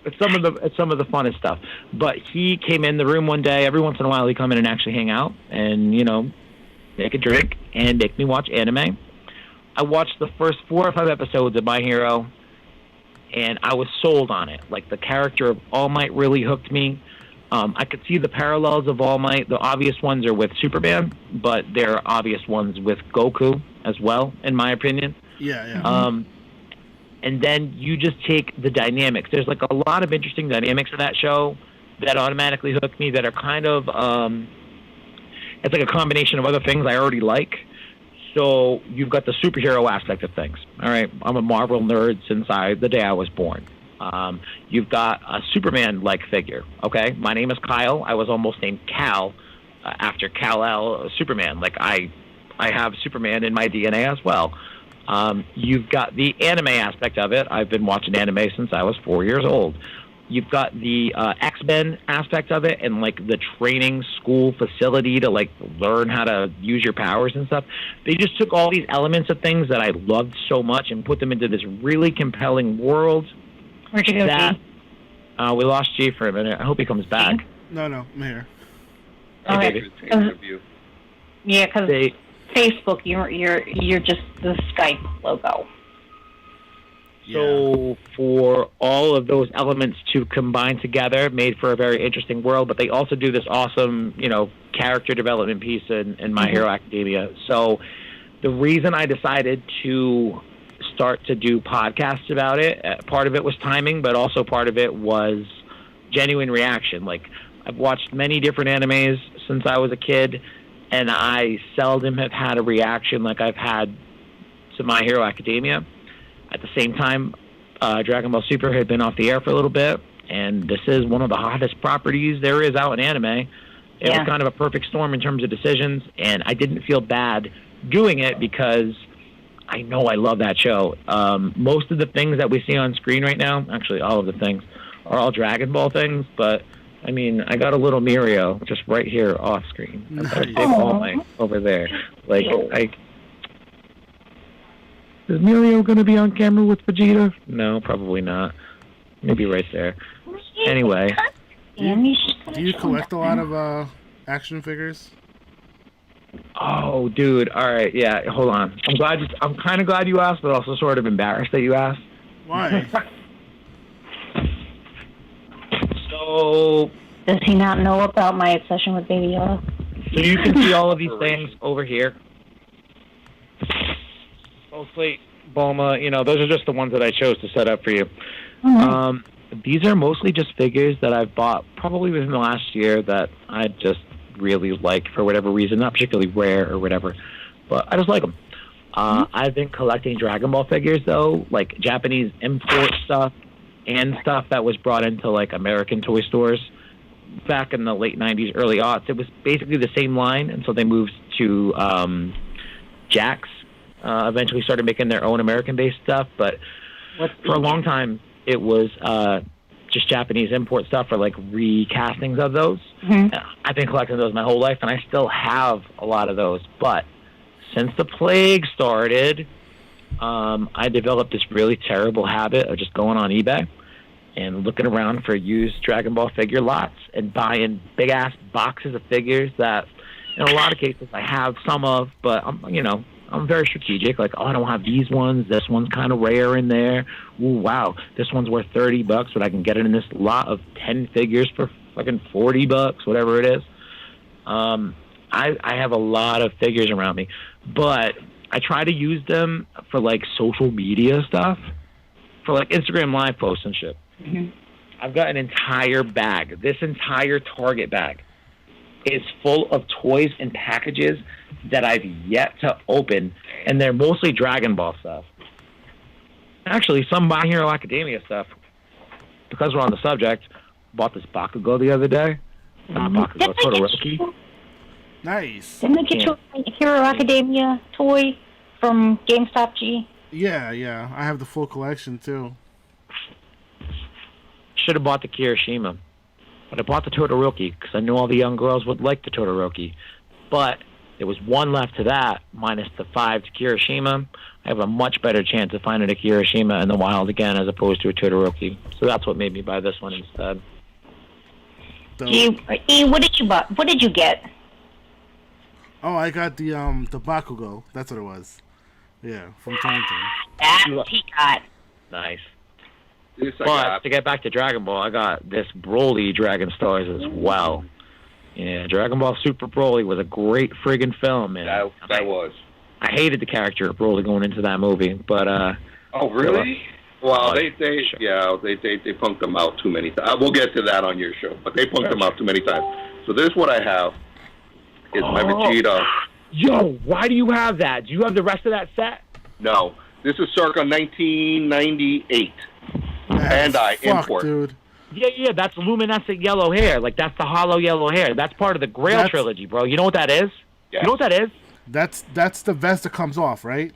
It's some of the funnest stuff. But he came in the room one day. Every once in a while, he'd come in and actually hang out and, you know, make a drink and make me watch anime. I watched the first 4 or 5 episodes of My Hero, and I was sold on it. Like, the character of All Might really hooked me. I could see the parallels of All Might. The obvious ones are with Superman, but there are obvious ones with Goku as well, in my opinion. Yeah. And then you just take the dynamics. There's like a lot of interesting dynamics in that show that automatically hook me that are kind of, it's like a combination of other things I already like. So you've got the superhero aspect of things. All right, I'm a Marvel nerd since the day I was born. You've got a Superman-like figure. Okay, my name is Kyle. I was almost named Cal after Kal-El, Superman. Like I have Superman in my DNA as well. You've got the anime aspect of it. I've been watching anime since I was 4 years old. You've got the X-Men aspect of it and like the training school facility to like learn how to use your powers and stuff. They just took all these elements of things that I loved so much and put them into this really compelling world. Where'd you go, G? We lost G for a minute. I hope he comes back. No, I'm here. Hey, baby. Yeah, because Facebook, you're just the Skype logo. So for all of those elements to combine together, made for a very interesting world, but they also do this awesome, you know, character development piece in My Hero Academia. So the reason I decided to start to do podcasts about it, part of it was timing, but also part of it was genuine reaction. Like, I've watched many different animes since I was a kid, and I seldom have had a reaction like I've had to My Hero Academia. At the same time, Dragon Ball Super had been off the air for a little bit, and this is one of the hottest properties there is out in anime. It was kind of a perfect storm in terms of decisions, and I didn't feel bad doing it because I know I love that show. Most of the things that we see on screen right now, actually all of the things, are all Dragon Ball things, but I mean, I got a little Mirio just right here off screen. I've got a big All Might over there. Is Mirio going to be on camera with Vegeta? No, probably not. Maybe right there. Anyway. Do you collect a lot of action figures? Oh, dude. All right. Yeah, hold on. I'm kind of glad you asked, but also sort of embarrassed that you asked. Why? So Does he not know about my obsession with Baby Yoda? So you can see all of these things over here. Mostly Bulma, those are just the ones that I chose to set up for you. These are mostly just figures that I've bought probably within the last year that I just really like for whatever reason, not particularly rare or whatever, but I just like them. I've been collecting Dragon Ball figures, though, like Japanese import stuff and stuff that was brought into, like, American toy stores back in the late 90s, early aughts. It was basically the same line, and so they moved to Jax. Eventually started making their own American-based stuff, but for a long time, it was just Japanese import stuff or, like, recastings of those. I've been collecting those my whole life, and I still have a lot of those, but since the plague started, I developed this really terrible habit of just going on eBay and looking around for used Dragon Ball figure lots and buying big-ass boxes of figures that, in a lot of cases, I have some of, but, I'm very strategic. Like, I don't have these ones. This one's kind of rare in there. Ooh, wow, this one's worth $30, but I can get it in this lot of 10 figures for fucking $40, whatever it is. I have a lot of figures around me, but I try to use them for, like, social media stuff, for, like, Instagram Live posts and shit. I've got an entire bag. This entire Target bag is full of toys and packages that I've yet to open, and they're mostly Dragon Ball stuff. Actually, some My Hero Academia stuff. Because we're on the subject, bought this Bakugo the other day. Not Bakugo, Todoroki. Nice. Didn't they get you a Hero Academia toy from GameStop G? Yeah. I have the full collection, too. Should have bought the Kirishima. But I bought the Todoroki because I knew all the young girls would like the Todoroki. But there was one left to that, minus the 5 to Kirishima. I have a much better chance of finding a Kirishima in the wild again as opposed to a Todoroki. So that's what made me buy this one instead. What did you buy? What did you get? Oh, I got the Bakugo. That's what it was. Yeah, from Taunton. That he got. Nice. This I But got. to get back to Dragon Ball, I got this Broly Dragon Stars as well. Yeah, Dragon Ball Super Broly was a great friggin' film, man. That was. I hated the character of Broly going into that movie, but Oh, really? Well, they sure. punked him out too many times. We'll get to that on your show, but they punked him out too many times. So this is what I have. Is my Vegeta. Yo, why do you have that? Do you have the rest of that set? No, this is circa 1998. Bandai import. Dude. Yeah, that's luminescent yellow hair. Like, that's the hollow yellow hair. That's part of the Grail trilogy, bro. You know what that is? Yeah. You know what that is? That's the vest that comes off, right?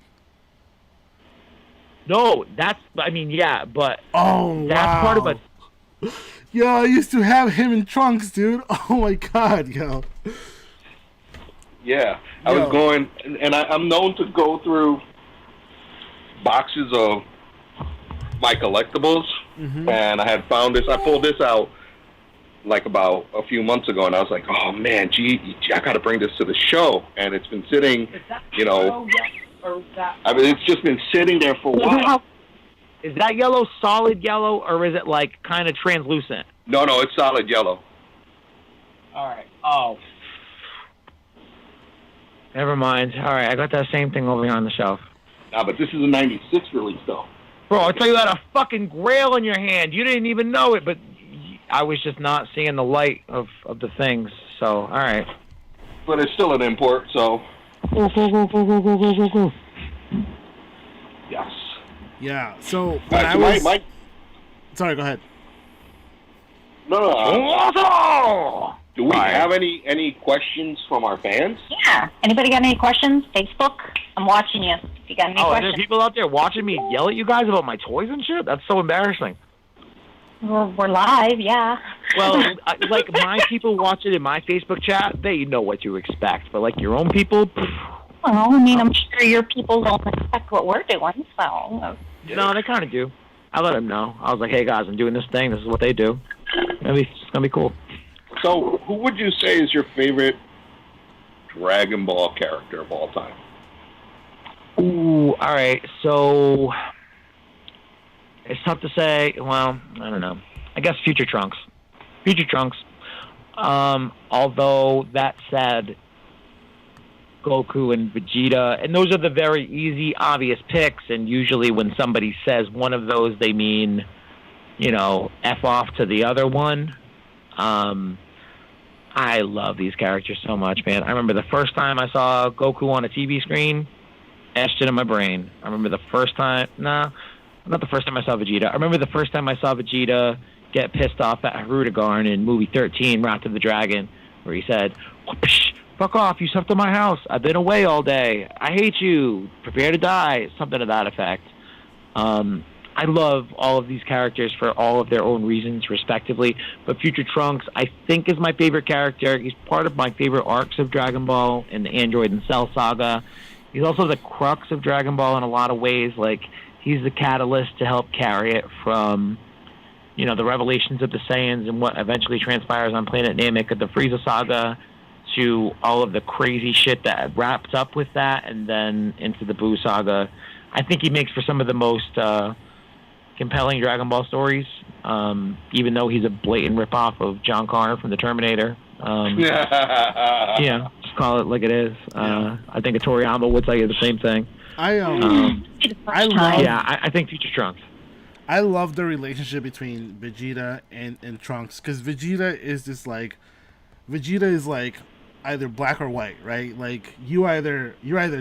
No, yeah, but Oh, that's wow. part of a... Yo, I used to have him in Trunks, dude. Oh, my God, yo. Yeah, I was going, and I'm known to go through boxes of my collectibles, and I had found this. I pulled this out like about a few months ago, and I was like, oh man, I got to bring this to the show. And it's been sitting, it's just been sitting there for a while. Is that yellow solid yellow, or is it like kind of translucent? No, it's solid yellow. All right. Oh. Never mind. All right, I got that same thing over here on the shelf. Nah, but this is a 96 release, though. Bro, I tell you, had a fucking Grail in your hand. You didn't even know it, but I was just not seeing the light of the things. So, all right. But it's still an import, so. Go. Yes. Yeah, so Sorry, go ahead. No. Do we have any questions from our fans? Yeah. Anybody got any questions? Facebook? I'm watching you. If you got any Are questions? there people out there watching me yell at you guys about my toys and shit? That's so embarrassing. Well, we're live, yeah. Well, like my people watch it in my Facebook chat, they know what to expect. But like your own people, Well, I mean, I'm sure your people don't expect what we're doing, so. No, they kind of do. I let them know. I was like, hey guys, I'm doing this thing. This is what they do. Maybe it's gonna be cool. So, who would you say is your favorite Dragon Ball character of all time? Ooh, all right. So It's tough to say. Well, I don't know. I guess Future Trunks. Future Trunks. Although that said, Goku and Vegeta, and those are the very easy, obvious picks. And usually, when somebody says one of those, they mean, F off to the other one. I love these characters so much, man. I remember the first time I saw Goku on a TV screen, etched it in my brain. I remember the first time, not the first time I saw Vegeta. I remember the first time I saw Vegeta get pissed off at Hirudegarn in movie 13, Wrath of the Dragon, where he said, "Fuck off, you stepped in my house. I've been away all day. I hate you. Prepare to die." Something to that effect. I love all of these characters for all of their own reasons, respectively. But Future Trunks, I think, is my favorite character. He's part of my favorite arcs of Dragon Ball in the Android and Cell saga. He's also the crux of Dragon Ball in a lot of ways. Like, he's the catalyst to help carry it from, the revelations of the Saiyans and what eventually transpires on Planet Namek of the Frieza saga to all of the crazy shit that wraps up with that and then into the Buu saga. I think he makes for some of the most compelling Dragon Ball stories, even though he's a blatant ripoff of John Connor from the Terminator. Just call it like it is. I think a Toriyama would tell you the same thing. I think Future Trunks. I love the relationship between Vegeta and Trunks, because Vegeta is like either black or white, right? Like you either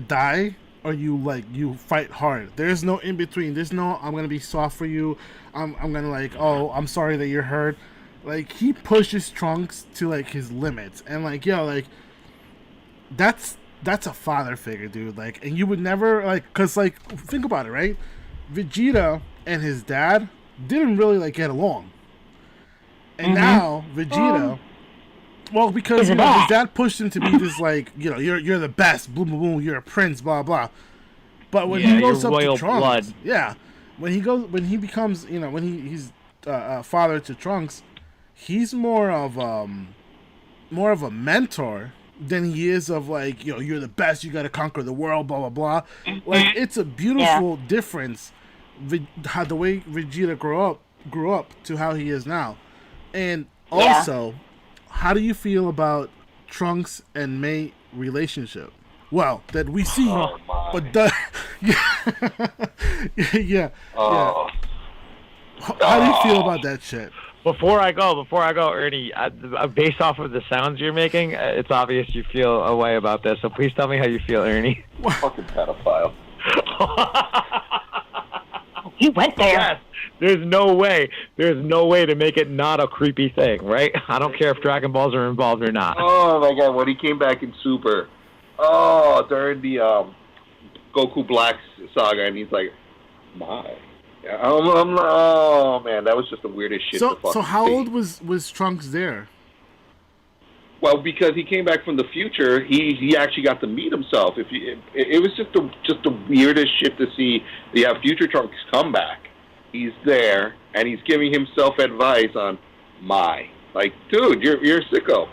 die or you fight hard. There's no in between. There's no I'm gonna be soft for you. I'm gonna I'm sorry that you're hurt. Like, he pushes Trunks to his limits, and that's a father figure, dude. And you would never cause think about it, right? Vegeta and his dad didn't really get along, and now Vegeta. Well, because his dad pushed him to be this you're the best, boom boom boom, you're a prince, blah blah. But when he goes up to Trunks, when he becomes when he's father to Trunks, he's more of a mentor than he is of you're the best, you got to conquer the world, blah blah blah. It's a beautiful difference, how the way Vegeta grew up to how he is now, and also. How do you feel about Trunks and May relationship? Well, that we see, but How do you feel about that shit? Before I go, Ernie, based off of the sounds you're making, it's obvious you feel a way about this. So please tell me how you feel, Ernie. Fucking pedophile. You went there. Yes. There's no way to make it not a creepy thing, right? I don't care if Dragon Balls are involved or not. Oh my god, when he came back in Super, during the Goku Black saga, and he's like, my. Oh man, that was just the weirdest shit. So how old was Trunks there? Well, because he came back from the future, he actually got to meet himself. It was just the weirdest shit to see. You have Future Trunks come back. He's there, and he's giving himself advice on dude, you're a sicko.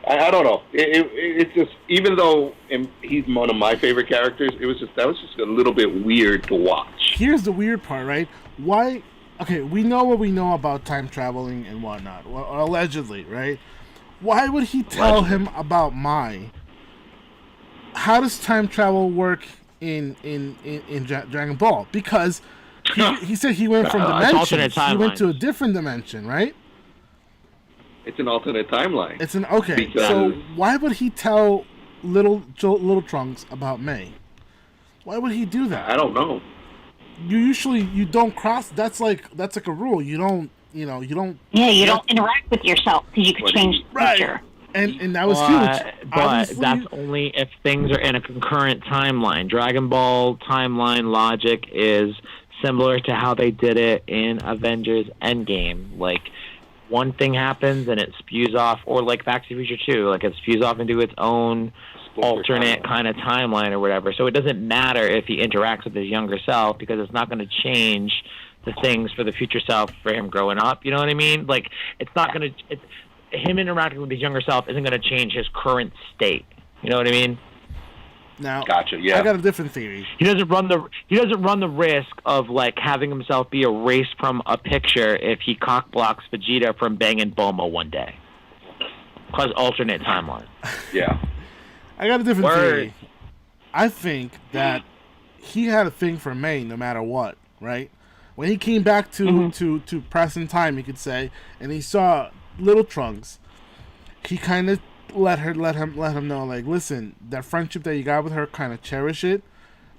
I don't know. It's just, even though he's one of my favorite characters, that was just a little bit weird to watch. Here's the weird part, right? Why? Okay, we know what we know about time traveling and whatnot, allegedly, right? Why would he tell him about Mai? How does time travel work in Dragon Ball? Because he said he went from dimensions. He went to a different dimension, right? It's an alternate timeline. So why would he tell little Trunks about May? Why would he do that? I don't know. You don't cross. That's like a rule. You don't. Yeah, you don't interact with yourself because you could change the future. And that was huge. But that's only if things are in a concurrent timeline. Dragon Ball timeline logic is similar to how they did it in Avengers Endgame. One thing happens and it spews off, or Back to the Future 2, it spews off into its own alternate kind of timeline or whatever. So it doesn't matter if he interacts with his younger self, because it's not going to change the things for the future self for him growing up. You know what I mean? It's not going to... Him interacting with his younger self isn't going to change his current state. You know what I mean? Now, Gotcha. Yeah. I got a different theory. He doesn't run the risk of like having himself be erased from a picture if he cock blocks Vegeta from banging Bulma one day. Cause alternate timeline. Yeah. I got a different Word. theory. I think that he had a thing for May no matter what, right? When he came back to present time, you could say, and he saw Little Trunks, he kind of let him know, like, listen, that friendship that you got with her, kind of cherish it,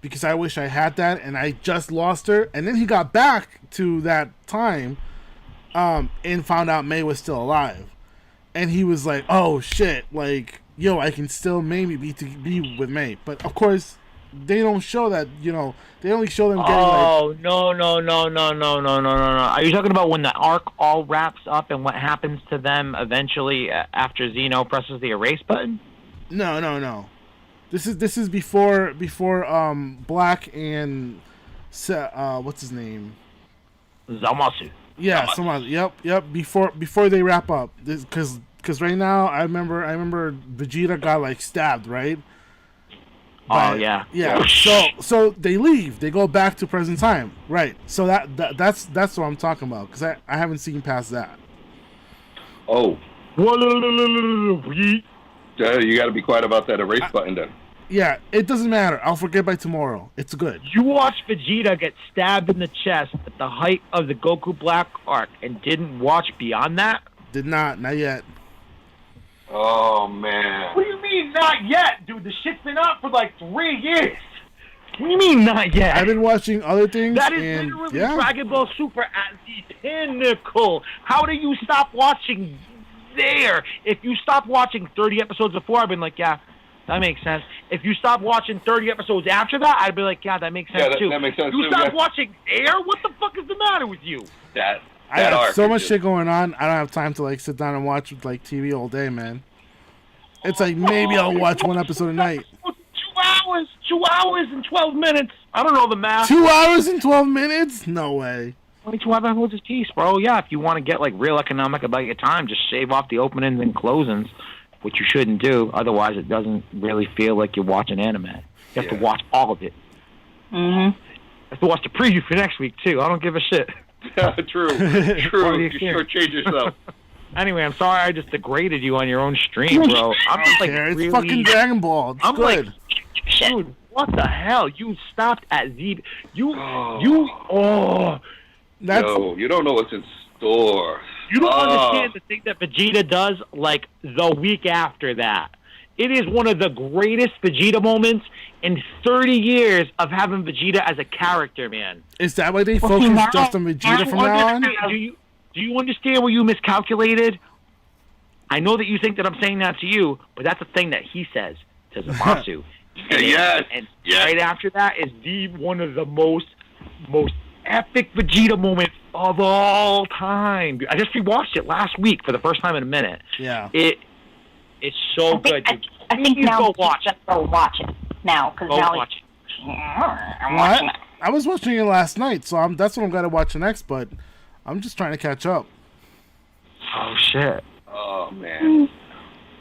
because I wish I had that, and I just lost her. And then he got back to that time, and found out May was still alive, and he was like, oh shit, like, yo, I can still maybe be with May. But of course, they don't show that, they only show them getting No. Are you talking about when the arc all wraps up and what happens to them eventually after Zeno presses the erase button? No. This is before Black and what's his name? Zamasu. Yeah, someone. Yep. Before they wrap up, because right now I remember Vegeta got like stabbed, right? Yeah. So they leave. They go back to present time, right? So that's what I'm talking about, because I haven't seen past that. Oh. You got to be quiet about that erase button then. Yeah, it doesn't matter. I'll forget by tomorrow. It's good. You watched Vegeta get stabbed in the chest at the height of the Goku Black arc and didn't watch beyond that? Did not yet. Oh, man. What do you mean, not yet, dude? The shit's been out for like 3 years. What do you mean, not yet? I've been watching other things. That is and, literally yeah. Dragon Ball Super at the pinnacle. How do you stop watching there? If you stop watching 30 episodes before, I've been like, yeah, that makes sense. If you stop watching 30 episodes after that, I'd be like, yeah, that makes sense too. That makes sense you too. Stop watching there? What the fuck is the matter with you? I have so much shit going on. I don't have time to like sit down and watch like TV all day, man. It's like maybe I'll watch one episode a night. 2 hours and 12 minutes. I don't know the math. 2 hours and 12 minutes? No way. 22 episodes a piece, bro. Yeah, if you want to get like real economic about your time, just shave off the openings and closings, which you shouldn't do. Otherwise, it doesn't really feel like you're watching anime. You have to watch all of it. Mm-hmm. I have to watch the preview for next week too. I don't give a shit. True. You sure change yourself. Anyway, I'm sorry I just degraded you on your own stream, bro. I'm just like, It's really, fucking Dragon Ball. It's good. Like, dude, what the hell? You stopped at Z. You you don't know what's in store. You don't understand the thing that Vegeta does, like, the week after that. It is one of the greatest Vegeta moments in 30 years of having Vegeta as a character, man. Is that why they focus just on Vegeta from now on? Do you understand where you miscalculated? I know that you think that I'm saying that to you, but that's the thing that he says to Zamasu. Yes. And right after that is one of the most epic Vegeta moments of all time. I just rewatched it last week for the first time in a minute. Yeah. It's so good. I think now go watch it. Go watch it now, because now watch it. I'm watching it. I was watching it last night, so that's what I'm gonna watch next. But I'm just trying to catch up. Oh shit! Oh man!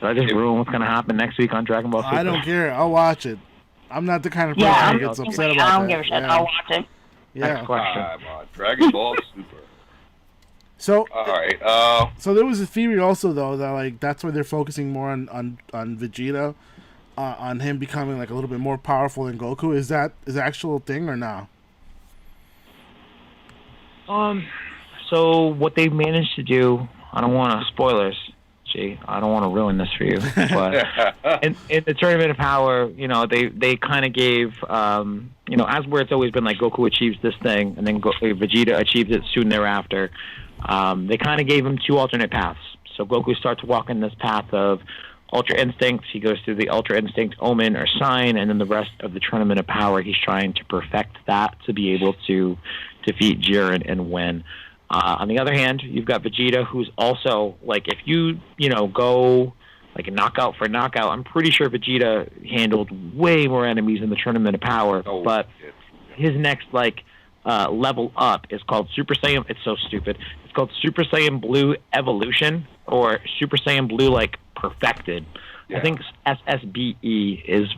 Did I just ruin what's gonna happen next week on Dragon Ball Super? I don't care. I'll watch it. I'm not the kind of person who gets upset about that. I don't give a shit. Yeah. I'll watch it. Yeah. Next question. Dragon Ball Super. So, all right. So there was a theory also though that like that's why they're focusing more on Vegeta, on him becoming like a little bit more powerful than Goku. Is that actual thing or not? So what they've managed to do, I don't want to spoilers. Gee, I don't want to ruin this for you. But in the Tournament of Power, they kind of gave, as where it's always been like Goku achieves this thing and then Vegeta achieves it soon thereafter. They kind of gave him two alternate paths. So Goku starts walking this path of Ultra Instinct. He goes through the Ultra Instinct Omen or Sign, and then the rest of the Tournament of Power, he's trying to perfect that to be able to defeat Jiren and win. On the other hand, you've got Vegeta, who's also, like, if you go, like, knockout for knockout, I'm pretty sure Vegeta handled way more enemies in the Tournament of Power, but his next, like, level up is called Super Saiyan. It's so stupid. It's called Super Saiyan Blue Evolution, or Super Saiyan Blue, like, Perfected. I think SSBE is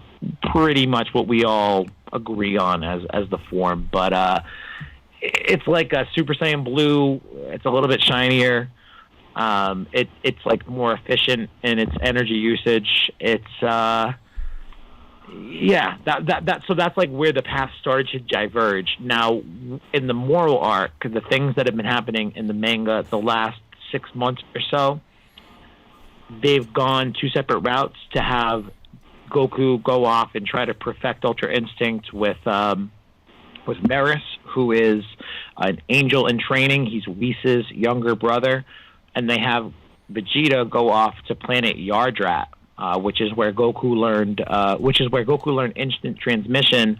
pretty much what we all agree on as the form. But it's like a Super Saiyan Blue. It's a little bit shinier. It's like more efficient in its energy usage. It's so that's like where the path started to diverge. Now, in the moral arc, the things that have been happening in the manga the last 6 months or so, they've gone two separate routes to have Goku go off and try to perfect Ultra Instinct with Meris, who is an angel in training. He's Whis' younger brother. And they have Vegeta go off to planet Yardrat, which is where Goku learned instant transmission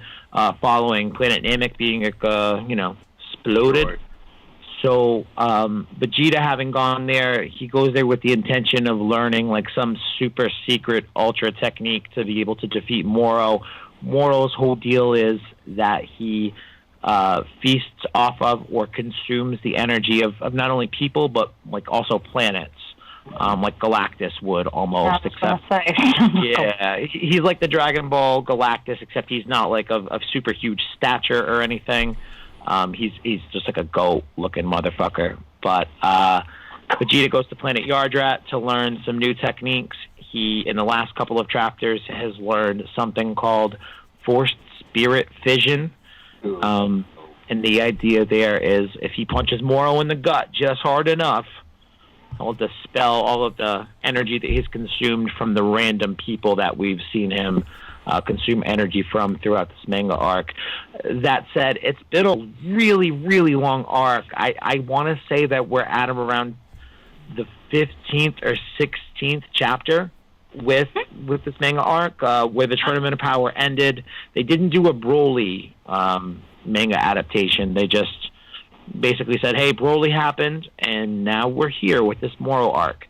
following Planet Namek being exploded. Right. So Vegeta, having gone there, he goes there with the intention of learning like some super secret ultra technique to be able to defeat Moro. Moro's whole deal is that he feasts off of or consumes the energy of not only people but like also planets, like Galactus would almost. He's like the Dragon Ball Galactus, except he's not like of super huge stature or anything. He's just like a goat looking motherfucker. But Vegeta goes to planet Yardrat to learn some new techniques. He, in the last couple of chapters, has learned something called forced spirit fission. And the idea there is if he punches Moro in the gut just hard enough, he'll dispel all of the energy that he's consumed from the random people that we've seen him consume energy from throughout this manga arc. That said, it's been a really, really long arc. I want to say that we're at around the 15th or 16th chapter with this manga arc, where the Tournament of Power ended. They didn't do a Broly manga adaptation. They just basically said, hey, Broly happened, and now we're here with this moral arc.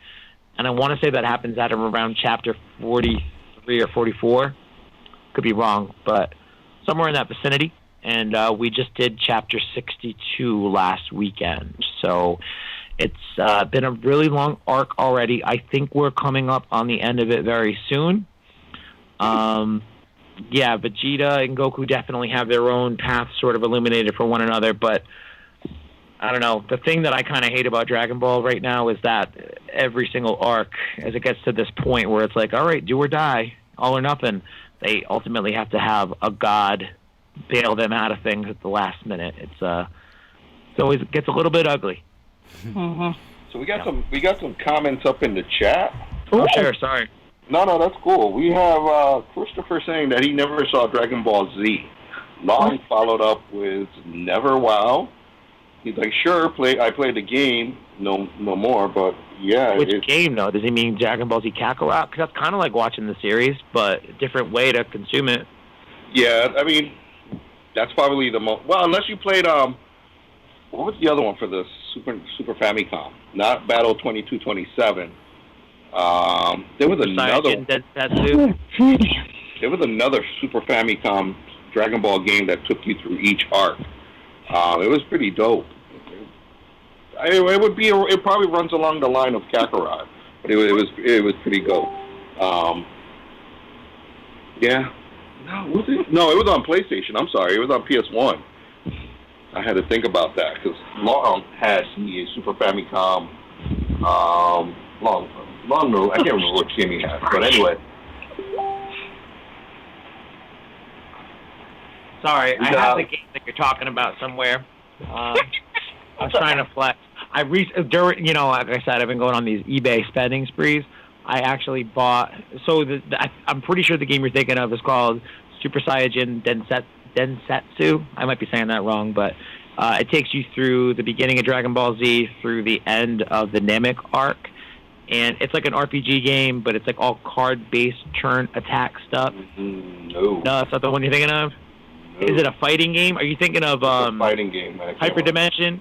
And I want to say that happens at around chapter 43 or 44. Could be wrong, but somewhere in that vicinity. And we just did chapter 62 last weekend. So it's been a really long arc already. I think we're coming up on the end of it very soon. Vegeta and Goku definitely have their own paths sort of illuminated for one another, but I don't know. The thing that I kind of hate about Dragon Ball right now is that every single arc, as it gets to this point where it's like, all right, do or die, all or nothing, they ultimately have to have a god bail them out of things at the last minute. It always gets a little bit ugly. Mm-hmm. So we got some comments up in the chat. Oh, sure. Sorry. No, that's cool. We have Christopher saying that he never saw Dragon Ball Z. Long followed up with never WoW. He's like, sure, I played the game, no more, but yeah. Which game, though? Does he mean Dragon Ball Z Kakarot? Because that's kind of like watching the series, but a different way to consume it. Yeah, I mean, that's probably the most... Well, unless you played, what was the other one for the Super Famicom? Not Battle 2227. There was another... There was another Super Famicom Dragon Ball game that took you through each arc. It was pretty dope. It probably runs along the line of Kakarot, but it was pretty dope. Yeah. No, was it? No, it was on PlayStation. I'm sorry, it was on PS1. I had to think about that because Long had the Super Famicom. Long. I can't remember what game he had, but anyway. Sorry, I have the game that you're talking about somewhere. I was trying to flex. Like I said, I've been going on these eBay spending sprees. I actually bought. So I'm pretty sure the game you're thinking of is called Super Saiyajin Densetsu. I might be saying that wrong, but it takes you through the beginning of Dragon Ball Z through the end of the Namek arc. And it's like an RPG game, but it's like all card-based turn attack stuff. No, that's not the one you're thinking of? No. Is it a fighting game? Are you thinking of a fighting game? Hyperdimension?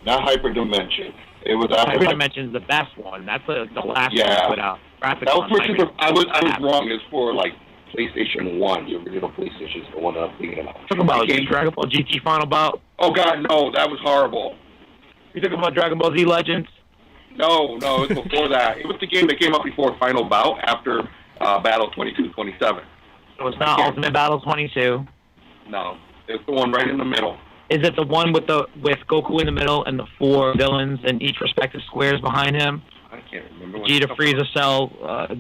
Not Hyperdimension. It was Hyperdimension's the best one. That's the last one I put out. That was I was wrong. It's for like PlayStation 1. The original PlayStation is the one that I'm thinking about. Talking about Dragon Ball GT Final Bout? Oh God, no, that was horrible. You talking about Dragon Ball Z Legends? No, it was before that. It was the game that came out before Final Bout after Battle 22-27. So it's not Ultimate Battle 22. No, it's the one right in the middle. Is it the one with Goku in the middle and the 4 villains in each respective squares behind him? I can't remember. Vegeta, Frieza, Cell.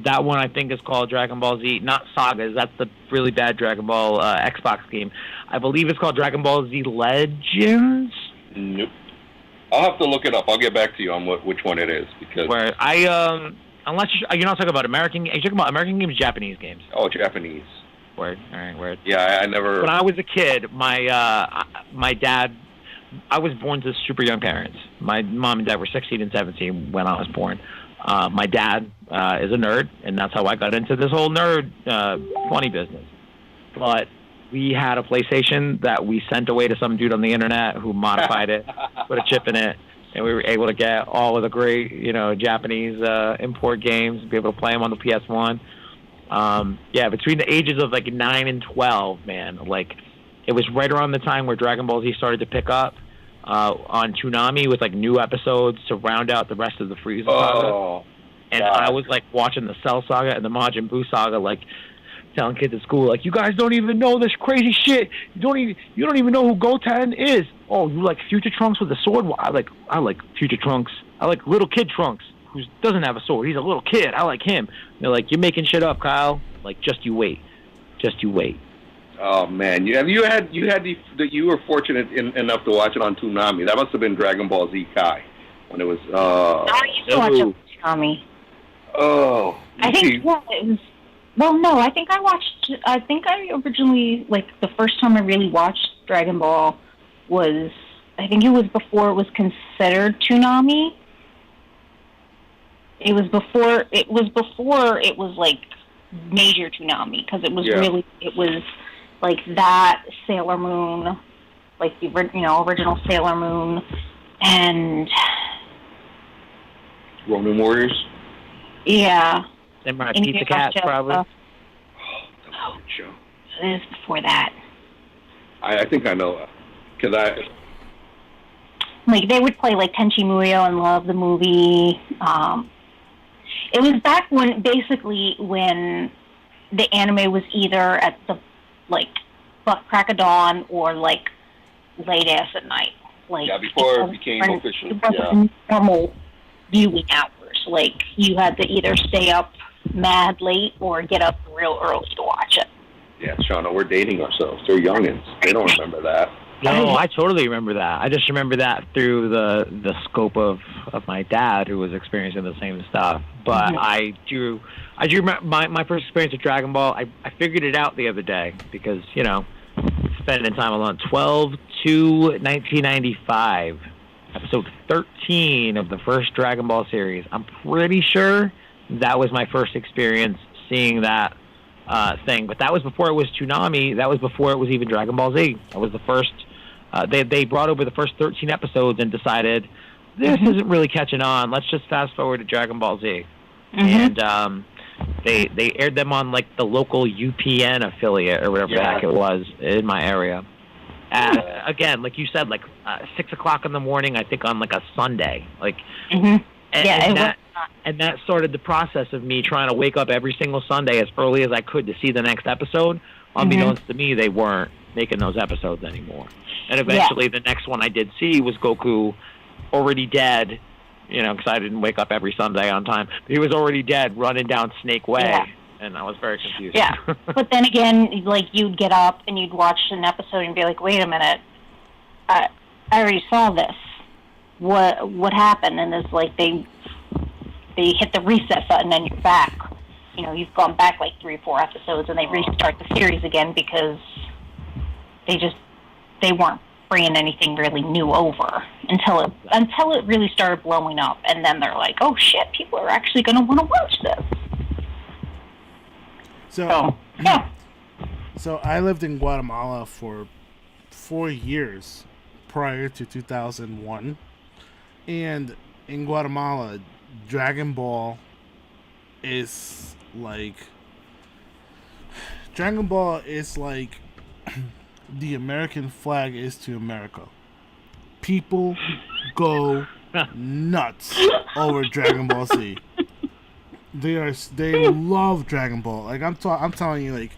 That one I think is called Dragon Ball Z. Not Sagas. That's the really bad Dragon Ball Xbox game. I believe it's called Dragon Ball Z Legends. Nope. I'll have to look it up. I'll get back to you on which one it is because. Where unless you're not talking about American. Are you talking about American games, Japanese games? Oh, Japanese. Word. All right, word. Yeah, I never. When I was a kid, my dad. I was born to super young parents. My mom and dad were 16 and 17 when I was born. My dad is a nerd, and that's how I got into this whole nerd funny business. But we had a PlayStation that we sent away to some dude on the internet who modified it, put a chip in it, and we were able to get all of the great, Japanese import games, be able to play them on the PS1. Between the ages of like 9 and 12, man, like it was right around the time where Dragon Ball Z started to pick up on Toonami with like new episodes to round out the rest of the Frieza saga. And God. I was like watching the Cell saga and the Majin Buu saga, like telling kids at school, like, you guys don't even know this crazy shit. You don't even know who Goten is. Oh, you like Future Trunks with a sword? Well, I like Future Trunks. I like little kid Trunks who doesn't have a sword. He's a little kid. I like him. And they're like, you're making shit up, Kyle. Like, just you wait. Oh man, you were fortunate enough to watch it on Toonami. That must have been Dragon Ball Z Kai when it was. I used to watch it on Toonami. Oh, I think it was. Well, no, I think I originally, like, the first time I really watched Dragon Ball was, I think it was before it was considered Toonami. It was before it was like major Toonami, because it was like that, Sailor Moon, like the original Sailor Moon, and Ronin Warriors. Yeah. Samurai Pizza Cats, probably. Oh, that was a good show. It is before that. I think I know, because like, they would play like Tenchi Muyo and Love the movie. It was back when the anime was either at the butt crack of dawn or like late ass at night. Like, before it became official. It wasn't normal viewing hours. Like, you had to either stay up mad late or get up real early to watch it. Yeah, Shauna, we're dating ourselves. They're youngins. They don't remember that. No, I totally remember that. I just remember that through the scope of my dad, who was experiencing the same stuff. But mm-hmm. I do remember my first experience with Dragon Ball. I figured it out the other day because, spending time alone. 12/2/1995, episode 13 of the first Dragon Ball series. I'm pretty sure that was my first experience seeing that thing. But that was before it was Toonami. That was before it was even Dragon Ball Z. That was the first. They brought over the first 13 episodes and decided, this mm-hmm. isn't really catching on. Let's just fast forward to Dragon Ball Z. Mm-hmm. And they aired them on like the local UPN affiliate or whatever the heck it was in my area. Again, like you said, like 6 o'clock in the morning, I think on like a Sunday. Like, mm-hmm. and that started the process of me trying to wake up every single Sunday as early as I could to see the next episode. Unbeknownst mm-hmm. to me, they weren't making those episodes anymore. And eventually the next one I did see was Goku already dead, because I didn't wake up every Sunday on time. But he was already dead running down Snake Way. Yeah. And I was very confused. Yeah. But then again, like, you'd get up and you'd watch an episode and be like, wait a minute, I already saw this. What happened? And it's like they hit the reset button and you're back. You've gone back like 3 or 4 episodes and they restart the series again because they weren't bringing anything really new over until it really started blowing up. And then they're like, oh shit, people are actually going to want to watch this. So I lived in Guatemala for 4 years prior to 2001. And in Guatemala, Dragon Ball is like the American flag is to America. People go nuts over Dragon Ball Z. They love Dragon Ball. Like I'm telling you,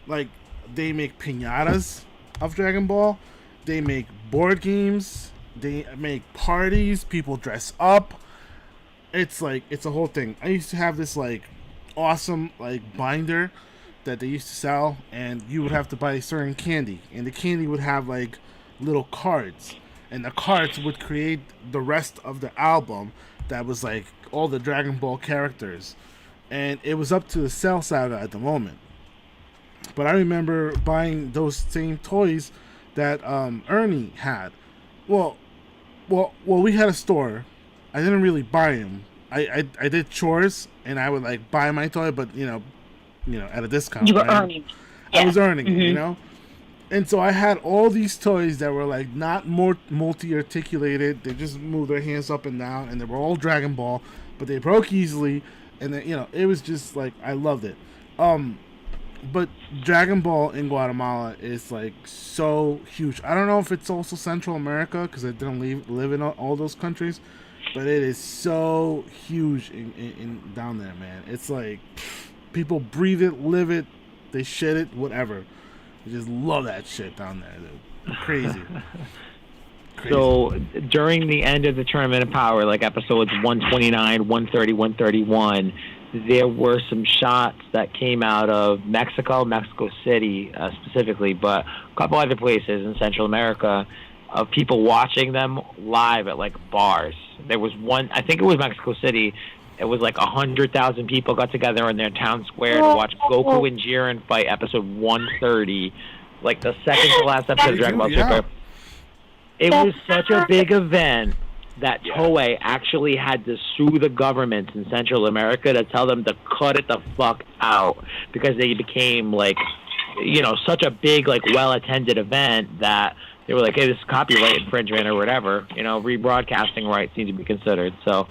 like they make piñatas of Dragon Ball. They make board games. They make parties. People dress up. It's a whole thing. I used to have this like awesome like binder that they used to sell, and you would have to buy certain candy, and the candy would have like little cards, and the cards would create the rest of the album that was like all the Dragon Ball characters, and it was up to the Cell Saga at the moment. But I remember buying those same toys that Ernie had. Well, we had a store. I didn't really buy them. I did chores, and I would like buy my toy, but you know, at a discount. You were right? earning. Yeah. I was earning, Mm-hmm. you know. And so I had all these toys that were like not more multi-articulated. They just moved their hands up and down, and they were all Dragon Ball, but they broke easily. And then it was just like I loved it. But Dragon Ball in Guatemala is like so huge. I don't know if it's also Central America because I didn't live in all those countries, but it is so huge in down there, man. It's like people breathe it, live it, they shit it, whatever. They just love that shit down there, dude. Crazy. So during the end of the Tournament of Power, like episodes 129, 130, 131, there were some shots that came out of Mexico City specifically, but a couple other places in Central America of people watching them live at like bars. There was one, I think it was Mexico City. It was like 100,000 people got together in their town square to watch Goku and Jiren fight episode 130, like the second to last episode of Dragon Ball Super. It was such a big event that Toei actually had to sue the governments in Central America to tell them to cut it the fuck out because they became like, such a big, like, well-attended event that they were like, hey, this is copyright infringement or whatever. Rebroadcasting rights need to be considered. So,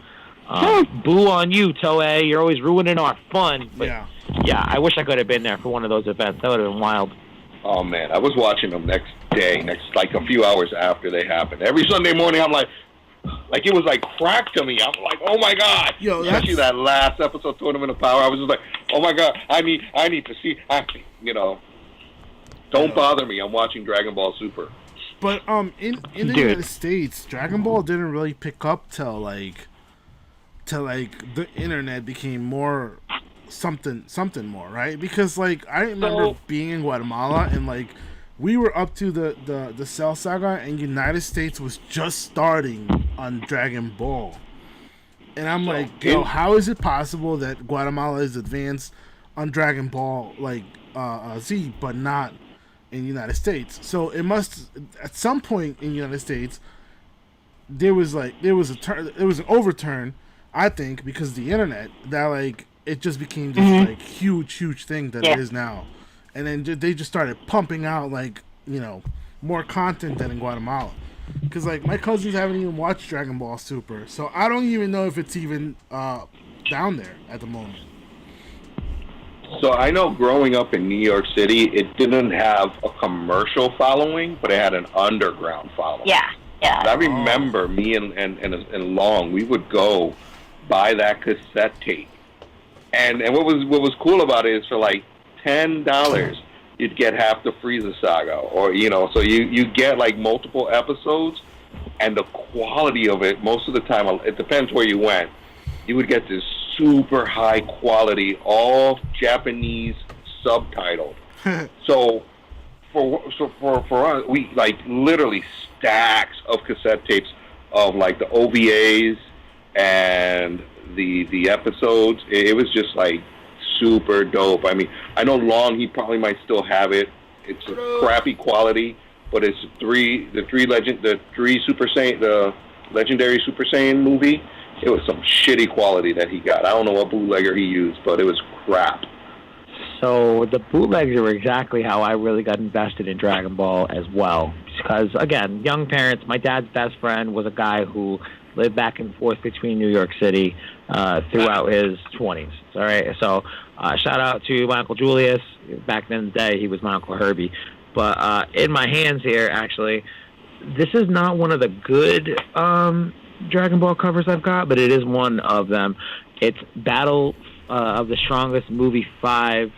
boo on you, Toei. You're always ruining our fun. But, yeah, I wish I could have been there for one of those events. That would have been wild. Oh, man. I was watching them like a few hours after they happened. Every Sunday morning, I'm like it was like crack to me. I'm like, oh my God. Especially that last episode, Tournament of Power. I was just like, oh my God, I need to see, don't bother me. I'm watching Dragon Ball Super. But in the United States, Dragon Ball didn't really pick up till the internet became more something more, right? Because like I remember being in Guatemala and like we were up to the Cell Saga, and United States was just starting on Dragon Ball. And I'm like, how is it possible that Guatemala is advanced on Dragon Ball like Z, but not in the United States? So it must, at some point in the United States, there was an overturn, I think, because of the internet, that like it just became this like huge thing that it is now. And then they just started pumping out like more content than in Guatemala, because like my cousins haven't even watched Dragon Ball Super, so I don't even know if it's even down there at the moment. So I know growing up in New York City, it didn't have a commercial following, but it had an underground following. Yeah. I remember me and Long, we would go buy that cassette tape, and what was cool about it is for like $10 you'd get half the Frieza saga, or so you get like multiple episodes, and the quality of it most of the time, it depends where you went, you would get this super high quality, all Japanese subtitled. So for us, we like literally stacks of cassette tapes of like the OVAs and the episodes. It was just like super dope. I mean, I know Long, he probably might still have it. It's a crappy quality, but it's the legendary Super Saiyan movie. It was some shitty quality that he got. I don't know what bootlegger he used, but it was crap. So the bootlegs are exactly how I really got invested in Dragon Ball as well. Because, again, young parents, my dad's best friend was a guy who lived back and forth between New York City throughout his 20s. All right, so shout out to my Uncle Julius. Back in the day, he was my Uncle Herbie. But in my hands here, actually, this is not one of the good Dragon Ball covers I've got, but it is one of them. It's Battle of the Strongest Movie 5.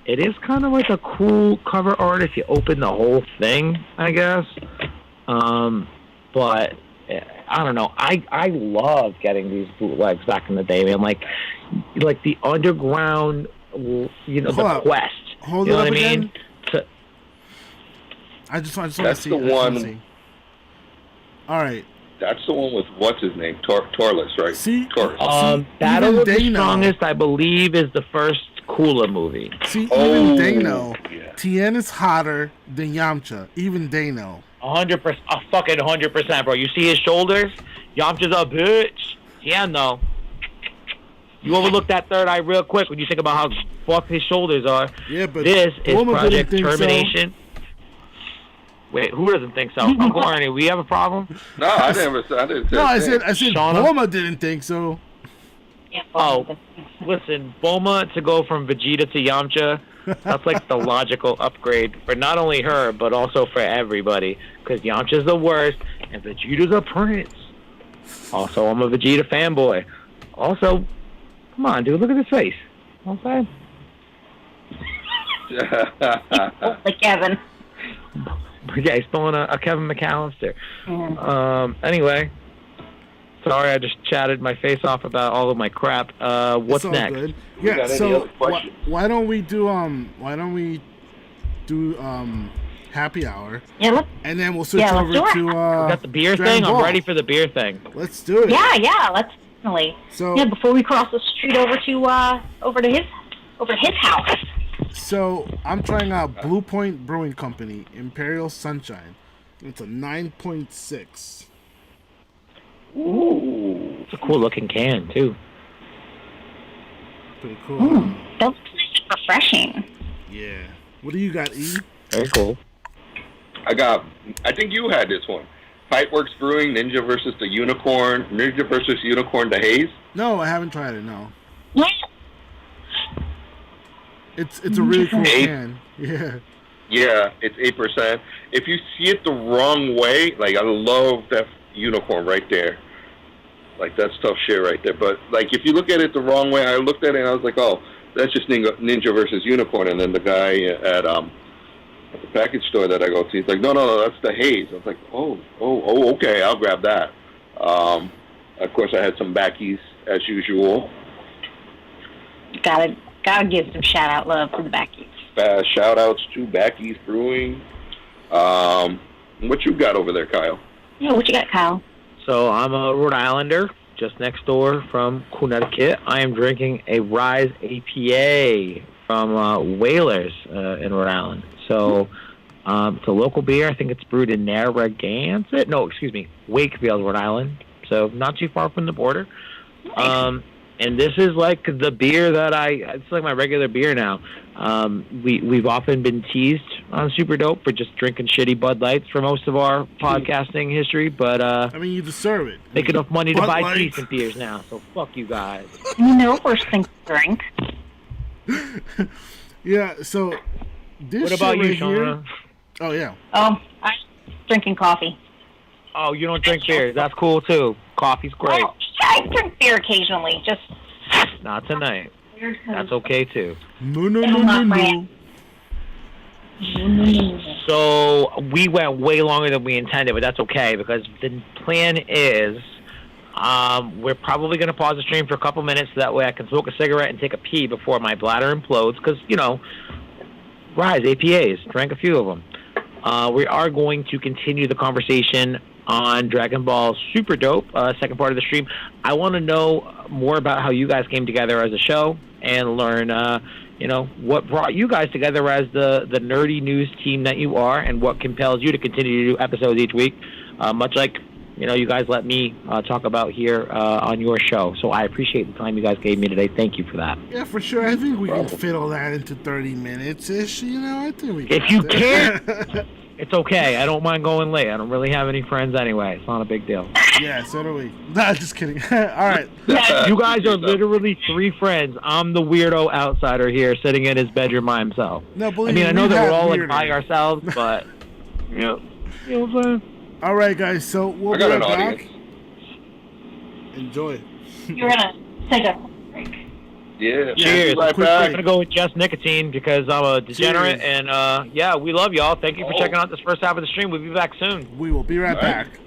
It is kind of like a cool cover art if you open the whole thing, I guess. But I don't know. I love getting these bootlegs back in the day, man. Like the underground, the quest. Hold you know it what up I mean? again. I just want to see. That's the one. All right. That's the one with what's his name, Torless, right? See, Battle of the Strongest, I believe, is the first Cooler movie. See, even they know Tien is hotter than Yamcha. Even they know. 100%, fucking 100%, bro. You see his shoulders? Yamcha's a bitch. Tien, though. You overlook that third eye real quick when you think about how fucked his shoulders are. Yeah, but this is Bulma Project didn't think Termination. So. Wait, who doesn't think so? Uncle Ernie, we have a problem? No, I didn't say. No, I said Shauna? Bulma didn't think so. Oh, listen, Bulma to go from Vegeta to Yamcha, that's like the logical upgrade for not only her, but also for everybody. Because Yamcha's the worst, and Vegeta's a prince. Also, I'm a Vegeta fanboy. Also, come on, dude, look at his face. Okay? Like Kevin. Yeah, he's throwing a Kevin McAllister. Anyway, sorry, I just chatted my face off about all of my crap. What's next? Good. Yeah, so why don't we do happy hour? Yeah, and then we'll switch over to we got the beer thing. Ball. I'm ready for the beer thing. Let's do it. Yeah, let's definitely. So before we cross the street over to his house. So I'm trying out Blue Point Brewing Company Imperial Sunshine. It's a 9.6. Ooh, it's a cool looking can too. Pretty cool. That looks nice and refreshing. Yeah. What do you got, E? Very cool. I think you had this one. Pipeworks Brewing, Ninja versus Unicorn the Haze. No, I haven't tried it. No. Yeah. It's a really cool can. Yeah. Yeah, it's 8%. If you see it the wrong way, like I love that unicorn right there. Like that's tough shit right there. But like if you look at it the wrong way, I looked at it and I was like, oh, that's just Ninja versus Unicorn. And then the guy at the package store that I go to, he's like, no, that's the Haze. I was like, oh, okay, I'll grab that. Of course, I had some backies as usual. Gotta give some shout out love to the backies. Shout outs to Backy's Brewing. What you got over there, Kyle? Yeah, what you got, Kyle? So I'm a Rhode Islander, just next door from Connecticut. I am drinking a Rise APA from Whalers in Rhode Island. So it's a local beer. I think it's brewed in Narragansett. No, excuse me, Wakefield, Rhode Island. So not too far from the border. Nice. And this is like the beer that it's like my regular beer now. We've often been teased on Super Dope for just drinking shitty Bud Lights for most of our podcasting history, but I mean, you deserve it. Make enough money to Bud buy Lights. decent beers now, so fuck you guys. Worst thing to drink. Yeah, so this What about shit you, right Shauna? here. Oh yeah. I'm drinking coffee. Oh, you don't drink beers. That's cool too. Coffee's great. I drink beer occasionally, just Not tonight. That's okay too. No. So we went way longer than we intended, but that's okay because the plan is we're probably going to pause the stream for a couple minutes so that way I can smoke a cigarette and take a pee before my bladder implodes because, Rise, APAs, drank a few of them. We are going to continue the conversation on Dragon Ball Super Dope, second part of the stream. I want to know more about how you guys came together as a show and learn, what brought you guys together as the nerdy news team that you are and what compels you to continue to do episodes each week, much like, you guys let me talk about here on your show. So I appreciate the time you guys gave me today. Thank you for that. Yeah, for sure. I think we can fit all that into 30 minutes-ish. I think we can. If you can't... It's okay. I don't mind going late. I don't really have any friends anyway. It's not a big deal. Yeah, so do we. Nah, just kidding. All right. You guys are literally three friends. I'm the weirdo outsider here sitting in his bedroom by himself. No, believe me, I know that we're all weirder. by ourselves, but you know what I'm saying? All right, guys. So we'll I got be an right back. audience. Enjoy. You're gonna take a break. Yeah. Cheers. Right Quick back. I'm gonna go with just nicotine because I'm a degenerate, Cheers. and yeah, we love y'all. Thank you for checking out this first half of the stream. We'll be back soon. We will be right All right. back.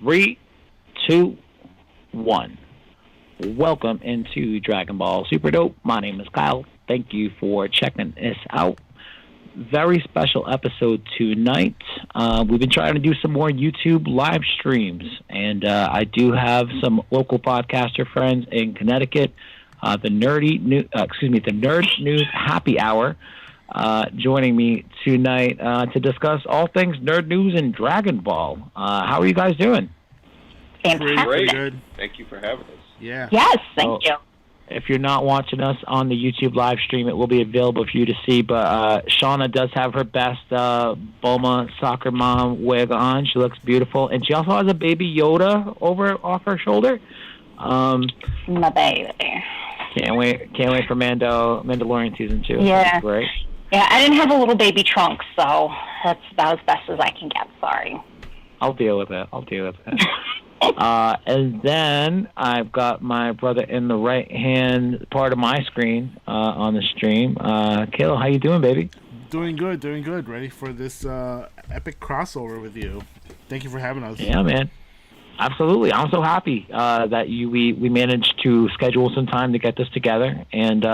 3, 2, 1. Welcome into Dragon Ball Super Dope. My name is Kyle. Thank you for checking this out. Very special episode tonight. We've been trying to do some more YouTube live streams, and I do have some local podcaster friends in Connecticut. The Nerd News Happy Hour, joining me tonight to discuss all things nerd news and Dragon Ball. How are you guys doing? Fantastic. Great. Good. Thank you for having us. Yeah. Yes, thank you. If you're not watching us on the YouTube live stream, it will be available for you to see. But Shauna does have her best Bulma soccer mom wig on. She looks beautiful, and she also has a baby Yoda off her shoulder. My baby. Can't wait for Mandalorian season 2. Yeah. That's great. Yeah, I didn't have a little baby trunk, so that's about as best as I can get. Sorry. I'll deal with it. And then I've got my brother in the right-hand part of my screen on the stream. Kayla, how you doing, baby? Doing good. Ready for this epic crossover with you. Thank you for having us. Yeah, man. Absolutely. I'm so happy that we managed to schedule some time to get this together. And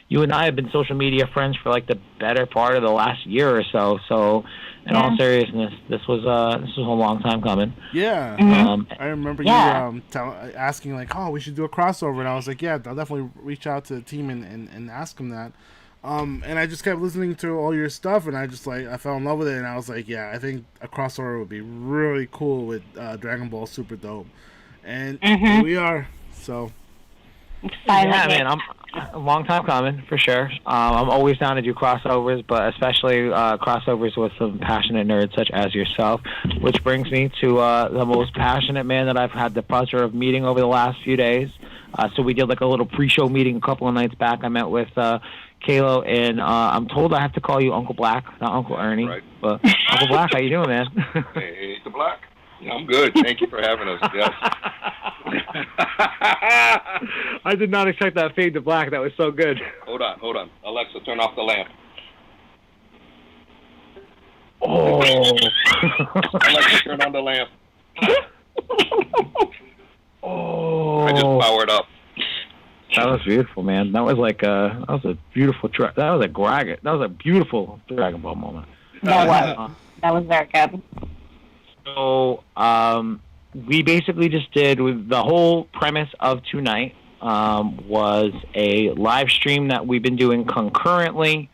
you and I have been social media friends for like the better part of the last year or so. So, in all seriousness, this was a long time coming. Yeah. Mm-hmm. I remember you asking like, "Oh, we should do a crossover," and I was like, "Yeah, I'll definitely reach out to the team and ask them that." And I just kept listening to all your stuff, and I fell in love with it, and I was like, yeah, I think a crossover would be really cool with Dragon Ball Super Dope. And here we are, so. Yeah, man, I'm a long time coming, for sure. I'm always down to do crossovers, but especially crossovers with some passionate nerds such as yourself, which brings me to the most passionate man that I've had the pleasure of meeting over the last few days. So we did like a little pre-show meeting a couple of nights back. I met with Kalo, and I'm told I have to call you Uncle Black, not Uncle Ernie. Right. But Uncle Black, how you doing, man? Hey, the Black. Yeah, I'm good. Thank you for having us. Yes. I did not expect that fade to black. That was so good. Hold on. Alexa, turn off the lamp. Oh. Alexa, turn on the lamp. Oh. I just powered up. That was beautiful, man. That was like that was a beautiful track. That was a beautiful Dragon Ball moment. That was very good. So we basically just did with the whole premise of tonight was a live stream that we've been doing concurrently.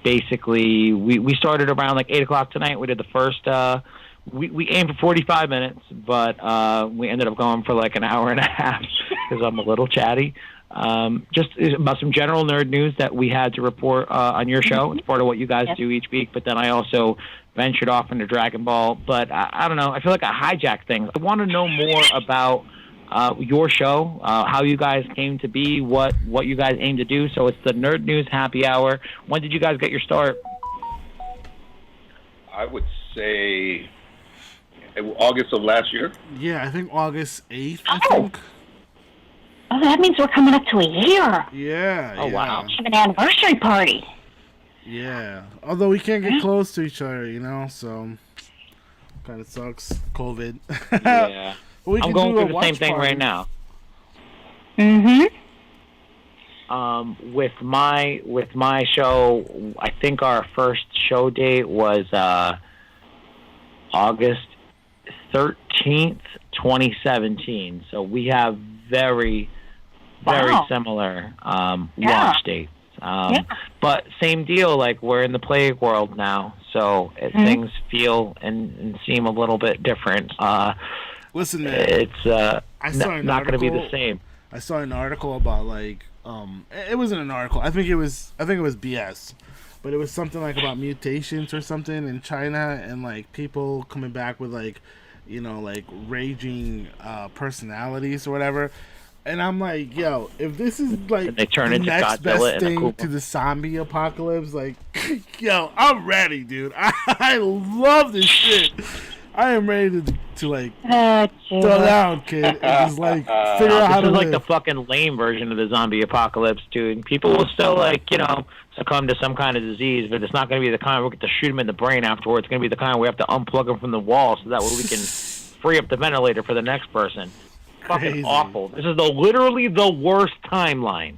Basically, we started around like 8 o'clock tonight. We did the first. We aimed for 45 minutes, but we ended up going for like an hour and a half because I'm a little chatty. Just about some general nerd news that we had to report on your show. It's part of what you guys do each week, but then I also ventured off into Dragon Ball. But I don't know. I feel like I hijacked things. I want to know more about your show, how you guys came to be, what you guys aim to do. So it's the Nerd News Happy Hour. When did you guys get your start? I would say August of last year. Yeah, I think August 8th, I think. Oh, that means we're coming up to a year. Yeah. Oh, wow. We have an anniversary party. Yeah. Although we can't get close to each other, so kind of sucks. COVID. Yeah. I'm going through the same thing right now. Mm-hmm. With my show, I think our first show date was August 13th, 2017. So we have very similar launch dates. But same deal, like we're in the plague world now, so things feel and seem a little bit different. Listen, man, it's not going to be the same. I saw an article about like it wasn't an article. I think it was BS, but it was something like about mutations or something in China and like people coming back with like like raging personalities or whatever. And I'm like, yo, if this is like they turn the into next Godzilla best thing to the zombie apocalypse, like, yo, I'm ready, dude. I love this shit. I am ready to like throw down, kid, and just like figure out how to live. This is like the fucking lame version of the zombie apocalypse, dude. People will still like succumb to some kind of disease, but it's not going to be the kind we get to shoot them in the brain afterwards. It's going to be the kind we have to unplug them from the wall so that way we can free up the ventilator for the next person. Fucking Crazy. awful. This is literally the worst timeline.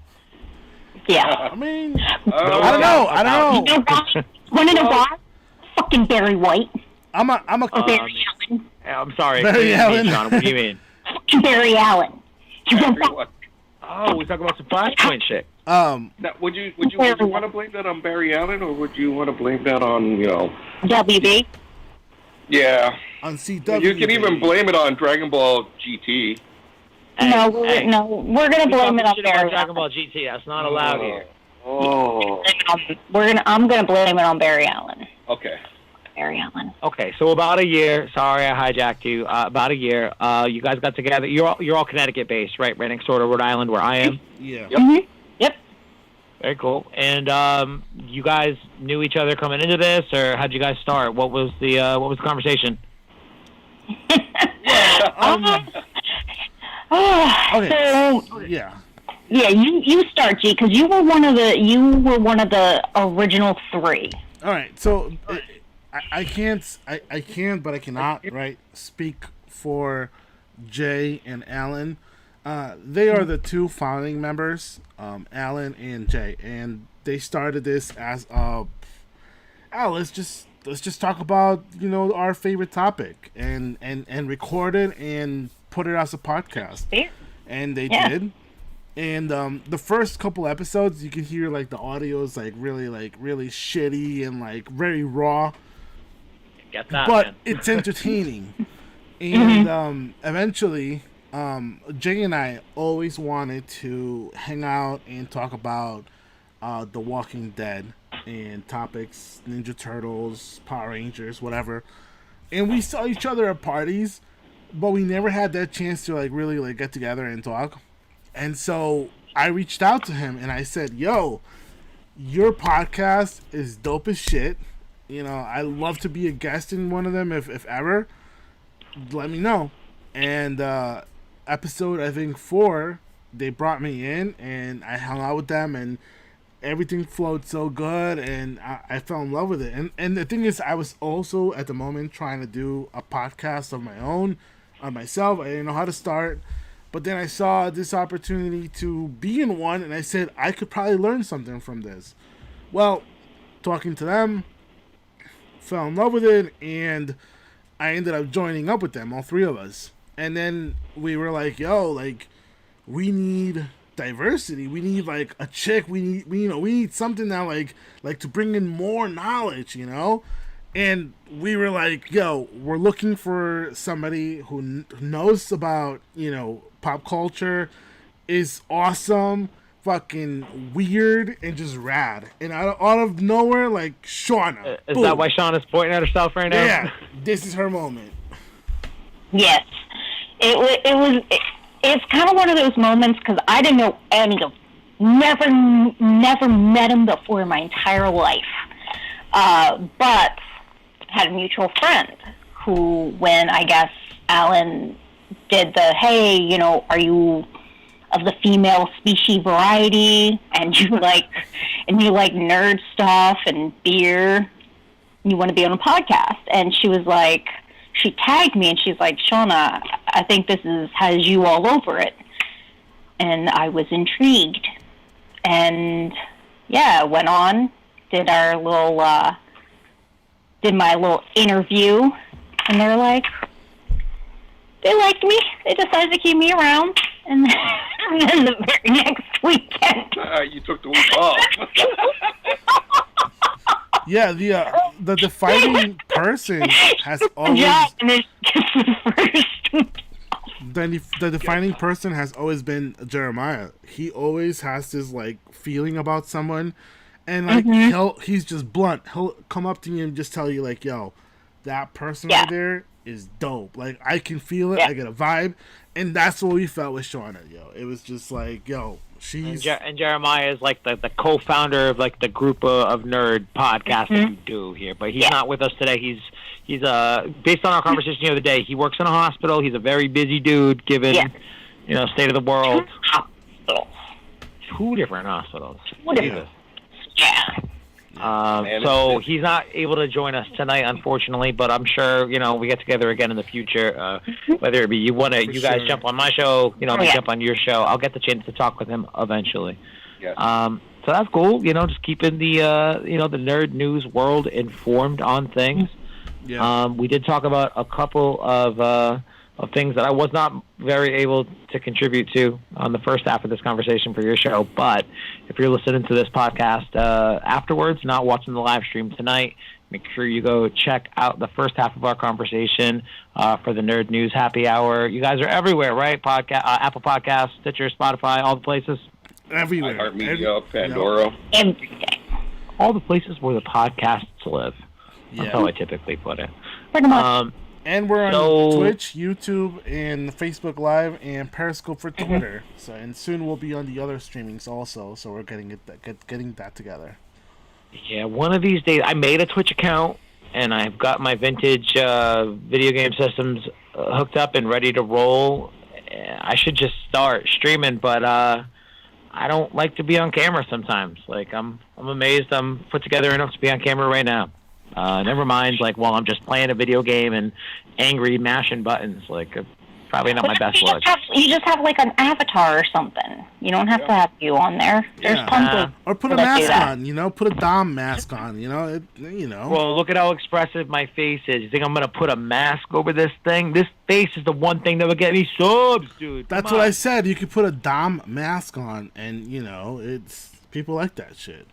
Yeah. I mean, I I don't know. I don't know. You know what? Want to know why? Fucking Barry White. I'm a. Barry Allen. I'm sorry. Barry What do you Allen. mean, Sean? What do you mean? Fucking Barry Allen. You want that? What? Oh, we talking about some Flashpoint shit. Um, Now, would you want to blame that on Barry Allen, or would you want to blame that on WB? Yeah, on CW. you can even blame it on Dragon Ball GT. No, we're gonna blame it on Barry Dragon Ball Allen. GT. That's not allowed here. Oh, I'm gonna blame it on Barry Allen. okay. Barry Allen. Okay, so about a year. Sorry, I hijacked you. About a year. You guys got together. You're all Connecticut based, right? Right next door to Rhode Island, where I am. Yeah. Yep. Very cool. And you guys knew each other coming into this, or how'd you guys start? What was the conversation? Okay. So Yeah. yeah, you start, G, because you were one of the original three. All right. So I can't, but I cannot, right, speak for Jay and Alan. They are the two founding members, Alan and Jay, and they started this as let's just talk about our favorite topic and record it and put it as a podcast. Yeah. And they Yeah. did. And the first couple episodes, you can hear like the audio is really shitty and like very raw, Get that, but man. it's entertaining. And eventually, Jay and I always wanted to hang out and talk about The Walking Dead and topics, Ninja Turtles, Power Rangers, whatever. And we saw each other at parties, but we never had that chance to like really like get together and talk. And so I reached out to him and I said, "Yo, your podcast is dope as shit. I'd love to be a guest in one of them if ever. Let me know." And episode, I think 4, they brought me in and I hung out with them and everything flowed so good and I fell in love with it. And the thing is, I was also at the moment trying to do a podcast of my own on myself. I didn't know how to start. But then I saw this opportunity to be in one, and I said, I could probably learn something from this. Well, talking to them, fell in love with it, and I ended up joining up with them, all three of us. And then we were like, yo, like, we need diversity. We need, like, a chick. We need something that, like to bring in more knowledge, And we were like, yo, we're looking for somebody who knows about, pop culture, is awesome, fucking weird, and just rad. And out of nowhere, like, Shauna. Is boom. that why Shauna's pointing at herself right now? Yeah, this is her moment. Yes. It's kind of one of those moments because I didn't know any of them. Never met him before in my entire life. But had a mutual friend who, when I guess Alan did the, hey, are you of the female species variety, and you like nerd stuff and beer, you want to be on a podcast? And she was like, she tagged me and she's like, Shauna, I think this has you all over it. And I was intrigued. And yeah, went on, did my little interview, and they're like, they liked me. They decided to keep me around. And then the very next weekend. You took the week off. Yeah, the defining person has always the defining person has always been Jeremiah. He always has this like feeling about someone, and like he's just blunt. He'll come up to you and just tell you like, "Yo, that person right there is dope. Like I can feel it. I get a vibe." And that's what we felt with Shauna. Yo, it was just like, yo, she's and Jeremiah is like the co-founder of like the group of nerd podcasts that we do here, but he's not with us today. He's based on our conversation the other day. He works in a hospital. He's a very busy dude, given state of the world. 2 hospitals. 2 different hospitals. What is it? Yeah. So he's not able to join us tonight, unfortunately. But I'm sure we get together again in the future. Whether it be you guys jump on my show, me jump on your show. I'll get the chance to talk with him eventually. Yes. So that's cool. Just keeping the the nerd news world informed on things. Yeah. We did talk about a couple of things that I was not very able to contribute to on the first half of this conversation for your show. But if you're listening to this podcast afterwards, not watching the live stream tonight, make sure you go check out the first half of our conversation for the Nerd News Happy Hour. You guys are everywhere, right? Apple Podcasts, Stitcher, Spotify, all the places. Everywhere. iHeartMedia, Pandora. All the places where the podcasts live. That's how I typically put it. Pretty much. And we're on Twitch, YouTube, and Facebook Live, and Periscope for Twitter. And soon we'll be on the other streamings also. So we're getting that together. Yeah, one of these days I made a Twitch account, and I've got my vintage video game systems hooked up and ready to roll. I should just start streaming, but I don't like to be on camera sometimes. Like I'm amazed I'm put together enough to be on camera right now. Never mind, while I'm just playing a video game and angry mashing buttons. Probably not my best look. You just have an avatar or something. You don't have to have you on there. There's tons of or put a mask on. Put a Dom mask on. Well, look at how expressive my face is. You think I'm gonna put a mask over this thing? This face is the one thing that would get me subs, dude. That's what I said. You could put a Dom mask on, and it's people like that shit.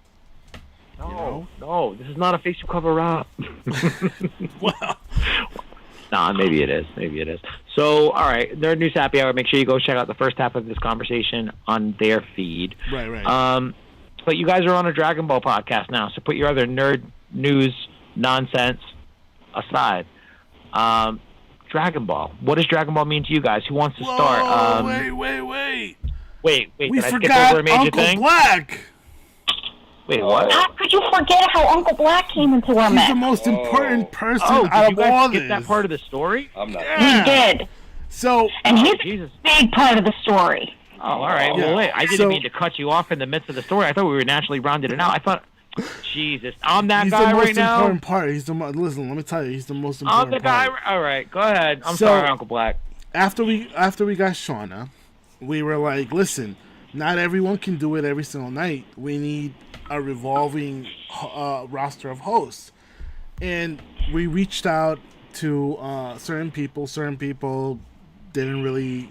No, this is not a face you cover up. Well, nah, maybe it is. So, all right, Nerd News Happy Hour. Make sure you go check out the first half of this conversation on their feed. Right. But you guys are on a Dragon Ball podcast now, so put your other nerd news nonsense aside. Dragon Ball. What does Dragon Ball mean to you guys? Who wants to start? Wait. Wait. We did I skip forgot over a major Uncle thing? Black. Wait, what? How could you forget how Uncle Black came into our mess? He's the most important person did out you of all guys this. skip that part of the story? I'm not. He did. So, and he's Jesus. a big part of the story. Oh, all right. Well, wait. I didn't mean to cut you off in the midst of the story. I thought we were naturally rounded it out. I thought, Jesus, I'm that guy right now. He's the most important part. Listen, let me tell you, he's the most important part. I'm the guy. All right, go ahead. I'm sorry, Uncle Black. After we got Shauna, we were like, listen, not everyone can do it every single night. We need a revolving roster of hosts, and we reached out to certain people. Certain people didn't really,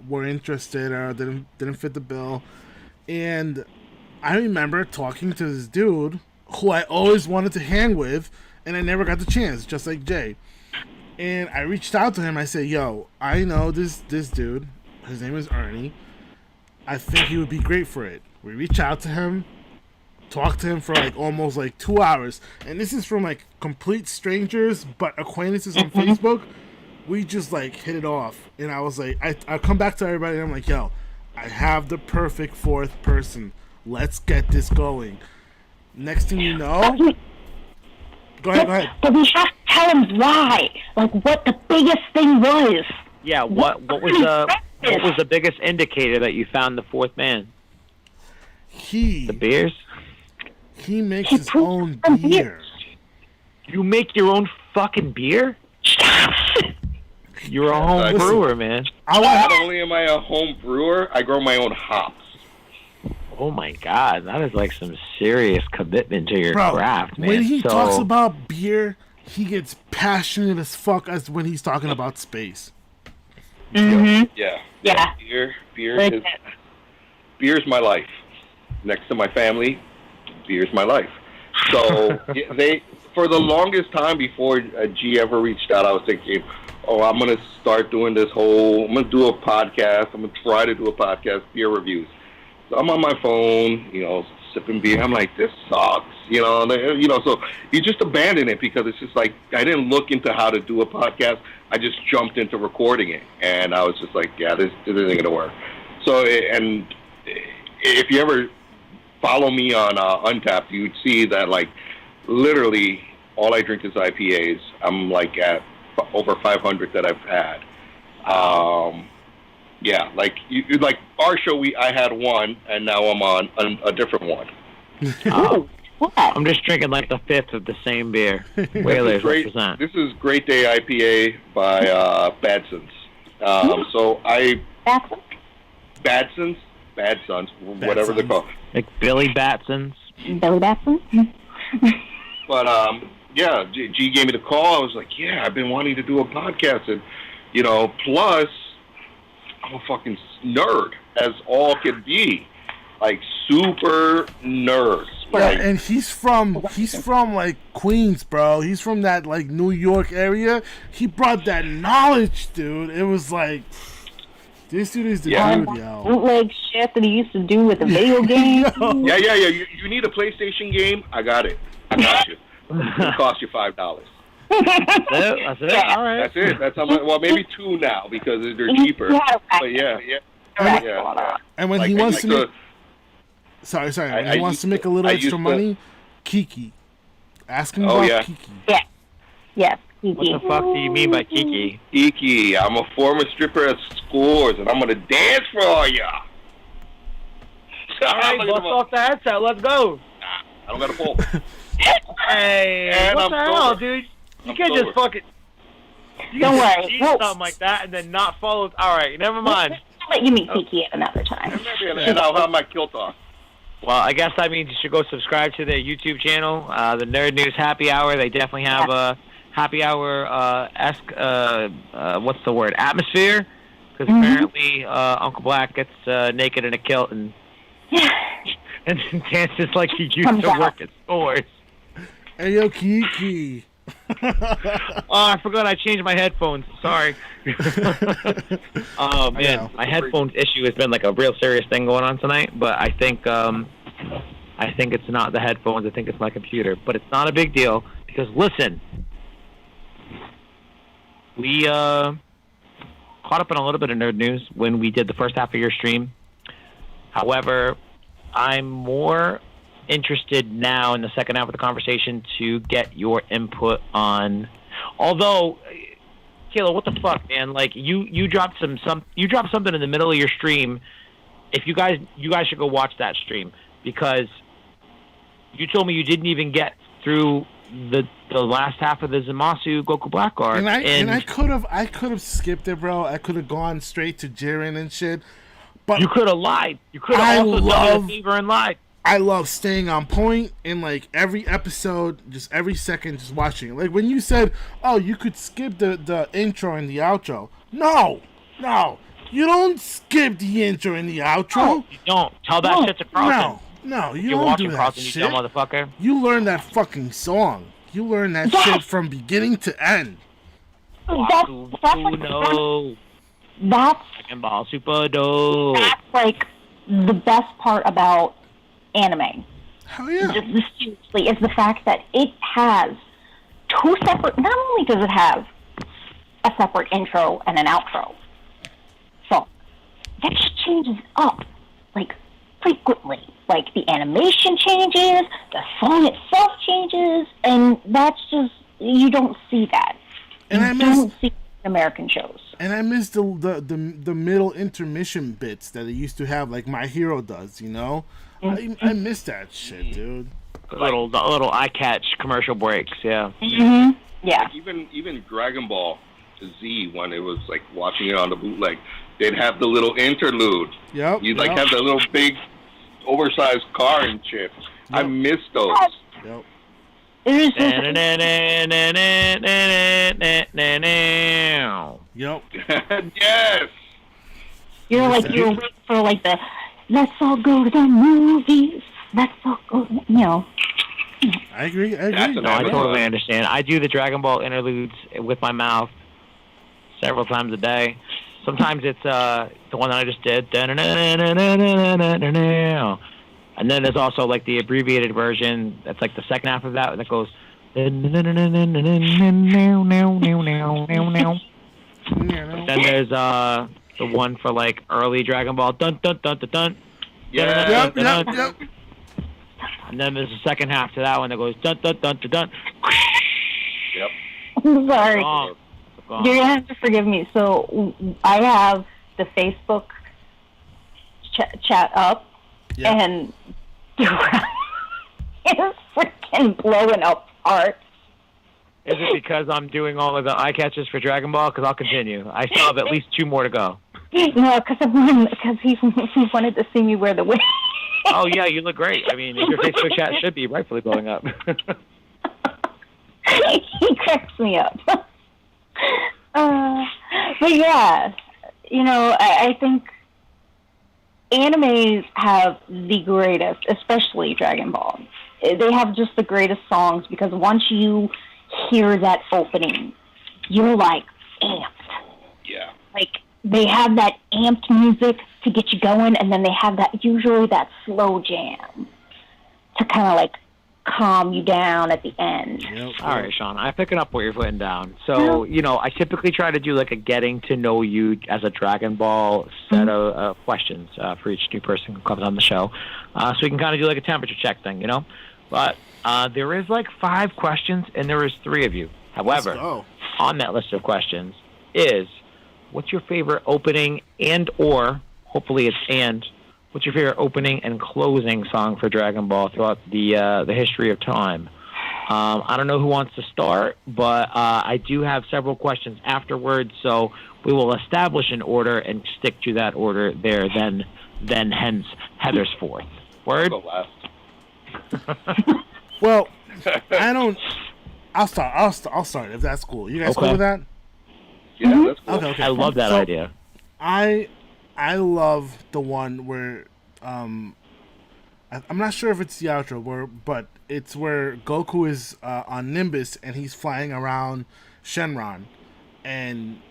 were interested or didn't fit the bill. And I remember talking to this dude who I always wanted to hang with, and I never got the chance, just like Jay. And I reached out to him. I said, "Yo, I know this dude. His name is Ernie. I think he would be great for it." We reach out to him. Talked to him for almost 2 hours, and this is from complete strangers but acquaintances on Facebook. We just hit it off, and I was like, I come back to everybody, and I'm like, yo, I have the perfect fourth person. Let's get this going. Next thing you know, go ahead. But we have to tell him why, what the biggest thing was. Yeah, what was the biggest indicator that you found the fourth man? The beers. He makes his own beer. You make your own fucking beer? You're a home brewer, man. Not only am I a home brewer, I grow my own hops. Oh my God, that is some serious commitment to your craft, man. When he talks about beer, he gets passionate as fuck as when he's talking about space. Mm-hmm. Yeah. Beer is my life. Next to my family, beer's my life. So they, for the longest time before G ever reached out, I was thinking, I'm going to start doing I'm going to do a podcast. I'm going to try to do a podcast, beer reviews. So I'm on my phone, sipping beer. I'm like, this sucks, so you just abandon it because it's just I didn't look into how to do a podcast. I just jumped into recording it. And I was just like, yeah, this isn't going to work. So, and if you ever follow me on Untapped, you would see that literally all I drink is IPAs. I'm at over 500 that I've had. Our show, I had one, and now I'm on a different one. What? I'm just drinking like the fifth of the same beer. Whalers represent. This is Great Day IPA by Badsons. Badsons, whatever they're called. Like Billy Batson's. Billy Batson? But yeah, G gave me the call. I was like, yeah, I've been wanting to do a podcast, and plus I'm a fucking nerd as all can be, like super nerd. Yeah, and he's from like Queens, bro. He's from that like New York area. He brought that knowledge, dude. It was like, this dude is the dude, yo. Bootleg shit that he used to do with the video game. Yeah. You need a PlayStation game? I got it. I got you. It'll cost you $5. That's it. All right. That's it. That's how much. Well, maybe $2 now because they're cheaper. But yeah. And when he wants to make, sorry. When he wants to make a little extra money, Kiki. Ask him about Kiki. Yes. Kiki. What the fuck do you mean by Kiki? Kiki, I'm a former stripper at Scores, and I'm gonna dance for all y'all. All right, bust off the headset. Let's go. I don't got a pole. Hey, and what I'm the hell, sober. dude? You I'm can't sober. just fucking. You Don't can worry. see something like that and then not follow. All right, never mind. I'll let you meet Kiki at another time. And I'll have my kilt off. Well, I guess that means you should go subscribe to their YouTube channel, the Nerd News Happy Hour. They definitely have a happy hour-esque, what's the word, atmosphere. Because apparently Uncle Black gets naked in a kilt and dances like he used to work at Stores. Hey, yo, Kiki. Oh, I forgot I changed my headphones. Sorry. Oh, man. My headphones issue has been like a real serious thing going on tonight, but I think it's not the headphones. I think it's my computer. But it's not a big deal because, listen, we caught up in a little bit of nerd news when we did the first half of your stream. However, I'm more interested now in the second half of the conversation to get your input on. Although, Kayla, what the fuck, man? Like you dropped you dropped something in the middle of your stream. If you guys should go watch that stream because you told me you didn't even get through the last half of the Zamasu Goku Black arc. And I could have skipped it, bro. I could have gone straight to Jiren and shit. But you could have lied. You could have also done me a favor and lied. I love staying on point in like every episode, just every second, just watching it. Like when you said, "Oh, you could skip the intro and the outro." No, you don't skip the intro and the outro. No, you don't. Tell that shit to Carlton. No, you You're don't watching do that Carlton, shit. you dumb motherfucker. You learn that fucking song. You learn that shit from beginning to end. That's super dope. That's like the best part about anime. Hell yeah. Seriously, is the fact that it has two separate. Not only does it have a separate intro and an outro, so that just changes up like frequently. Like the animation changes, the song itself changes, and that's just you don't see that. And you don't see American shows. And I miss the middle intermission bits that it used to have, like My Hero does. You know, I miss that shit, dude. The little eye catch commercial breaks, yeah. Mm-hmm. Yeah. Like even Dragon Ball Z, when it was like watching it on the bootleg, they'd have the little interlude. Yep. You'd like have the little big, oversized car and shit. Yep. I miss those. Yep. Yep. Yes. You're waiting for like the let's all go to the movies. Let's all go. I agree. No, I totally understand. I do the Dragon Ball interludes with my mouth several times a day. Sometimes it's the one that I just did. And then there's also like the abbreviated version. That's like the second half of that that goes. Then there's the one for like early Dragon Ball. Dun dun dun dun dun. Yep. And then there's a second half to that one that goes dun dun dun dun dun. Yep. I'm sorry. You're gonna have to forgive me. So I have the Facebook chat up, and is freaking blowing apart. Is it because I'm doing all of the eye catches for Dragon Ball? Because I'll continue. I still have at least 2 more to go. No, because he wanted to see me wear the wig. Oh, yeah, you look great. I mean, your Facebook chat should be rightfully blowing up. He cracks me up. But yeah, I think animes have the greatest, especially Dragon Ball. They have just the greatest songs because once you hear that opening, you're like amped. Yeah. Like they have that amped music to get you going, and then they have usually that slow jam to kind of like calm you down at the end. Yep. All right, Sean, I'm picking up what you're putting down. So, I typically try to do like a getting to know you as a Dragon Ball set of questions for each new person who comes on the show. So we can kind of do like a temperature check thing, But there is like 5 questions, and there is 3 of you. However, on that list of questions is, what's your favorite opening or, hopefully it's what's your favorite opening and closing song for Dragon Ball throughout the history of time? I don't know who wants to start, but I do have several questions afterwards, so we will establish an order and stick to that order there, then hence Heather's fourth. Word? Go last. Well, I'll start if that's cool. You guys cool with that? Yeah, that's cool. Okay. I love that idea. I love the one where I'm not sure if it's the outro but it's where Goku is on Nimbus and he's flying around Shenron, and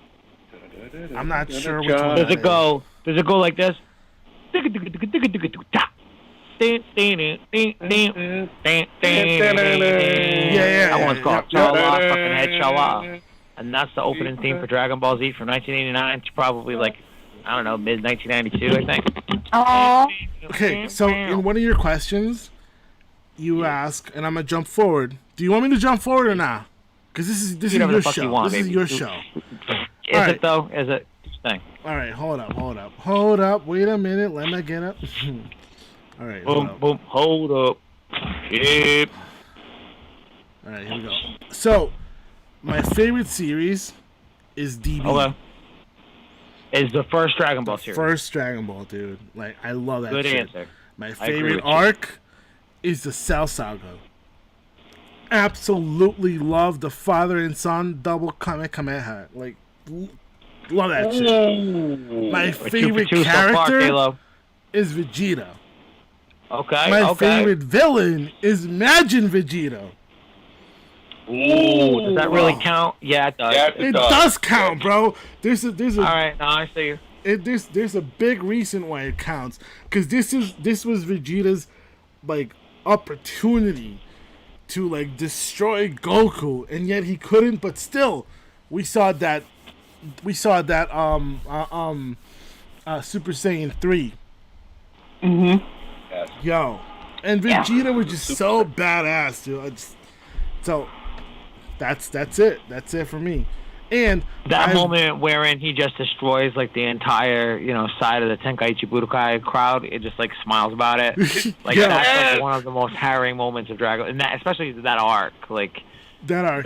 I'm not sure which one. Does it go like this? Yeah. That one's called Chala, fucking head Chala. And that's the opening theme for Dragon Ball Z from 1989 to probably like, I don't know, mid 1992, I think. Oh. Okay, so in one of your questions, you ask, and I'm gonna jump forward. Do you want me to jump forward or not? Because this is your show. This is your show. Is it though? Is it? Thing. All right, hold up. Wait a minute. Let me get up. All right. Boom. Hold up. Yep. All right, here we go. So, my favorite series is DB. Okay. Is the first Dragon Ball series. First Dragon Ball, dude. Like, I love that. Good shit. answer. My favorite arc is the Cell Saga. Absolutely love the father and son double Kamehameha. Like, love that shit. My favorite character is Vegeta. Okay. My favorite villain is Majin Vegeta. Ooh, does that really count? Yeah, it does. Yeah, It does count, bro. There's a. All right, now I see you. There's a big reason why it counts, because this was Vegeta's like opportunity to like destroy Goku, and yet he couldn't. But still, we saw that Super Saiyan 3. Mm-hmm. Yes. Yo, and Vegeta was just so badass, dude. So that's it. That's it for me. And that moment wherein he just destroys like the entire side of the Tenkaichi Budokai crowd, it just like smiles about it. Like that's like one of the most harrowing moments of Dragon, and that, especially that arc. Like that arc,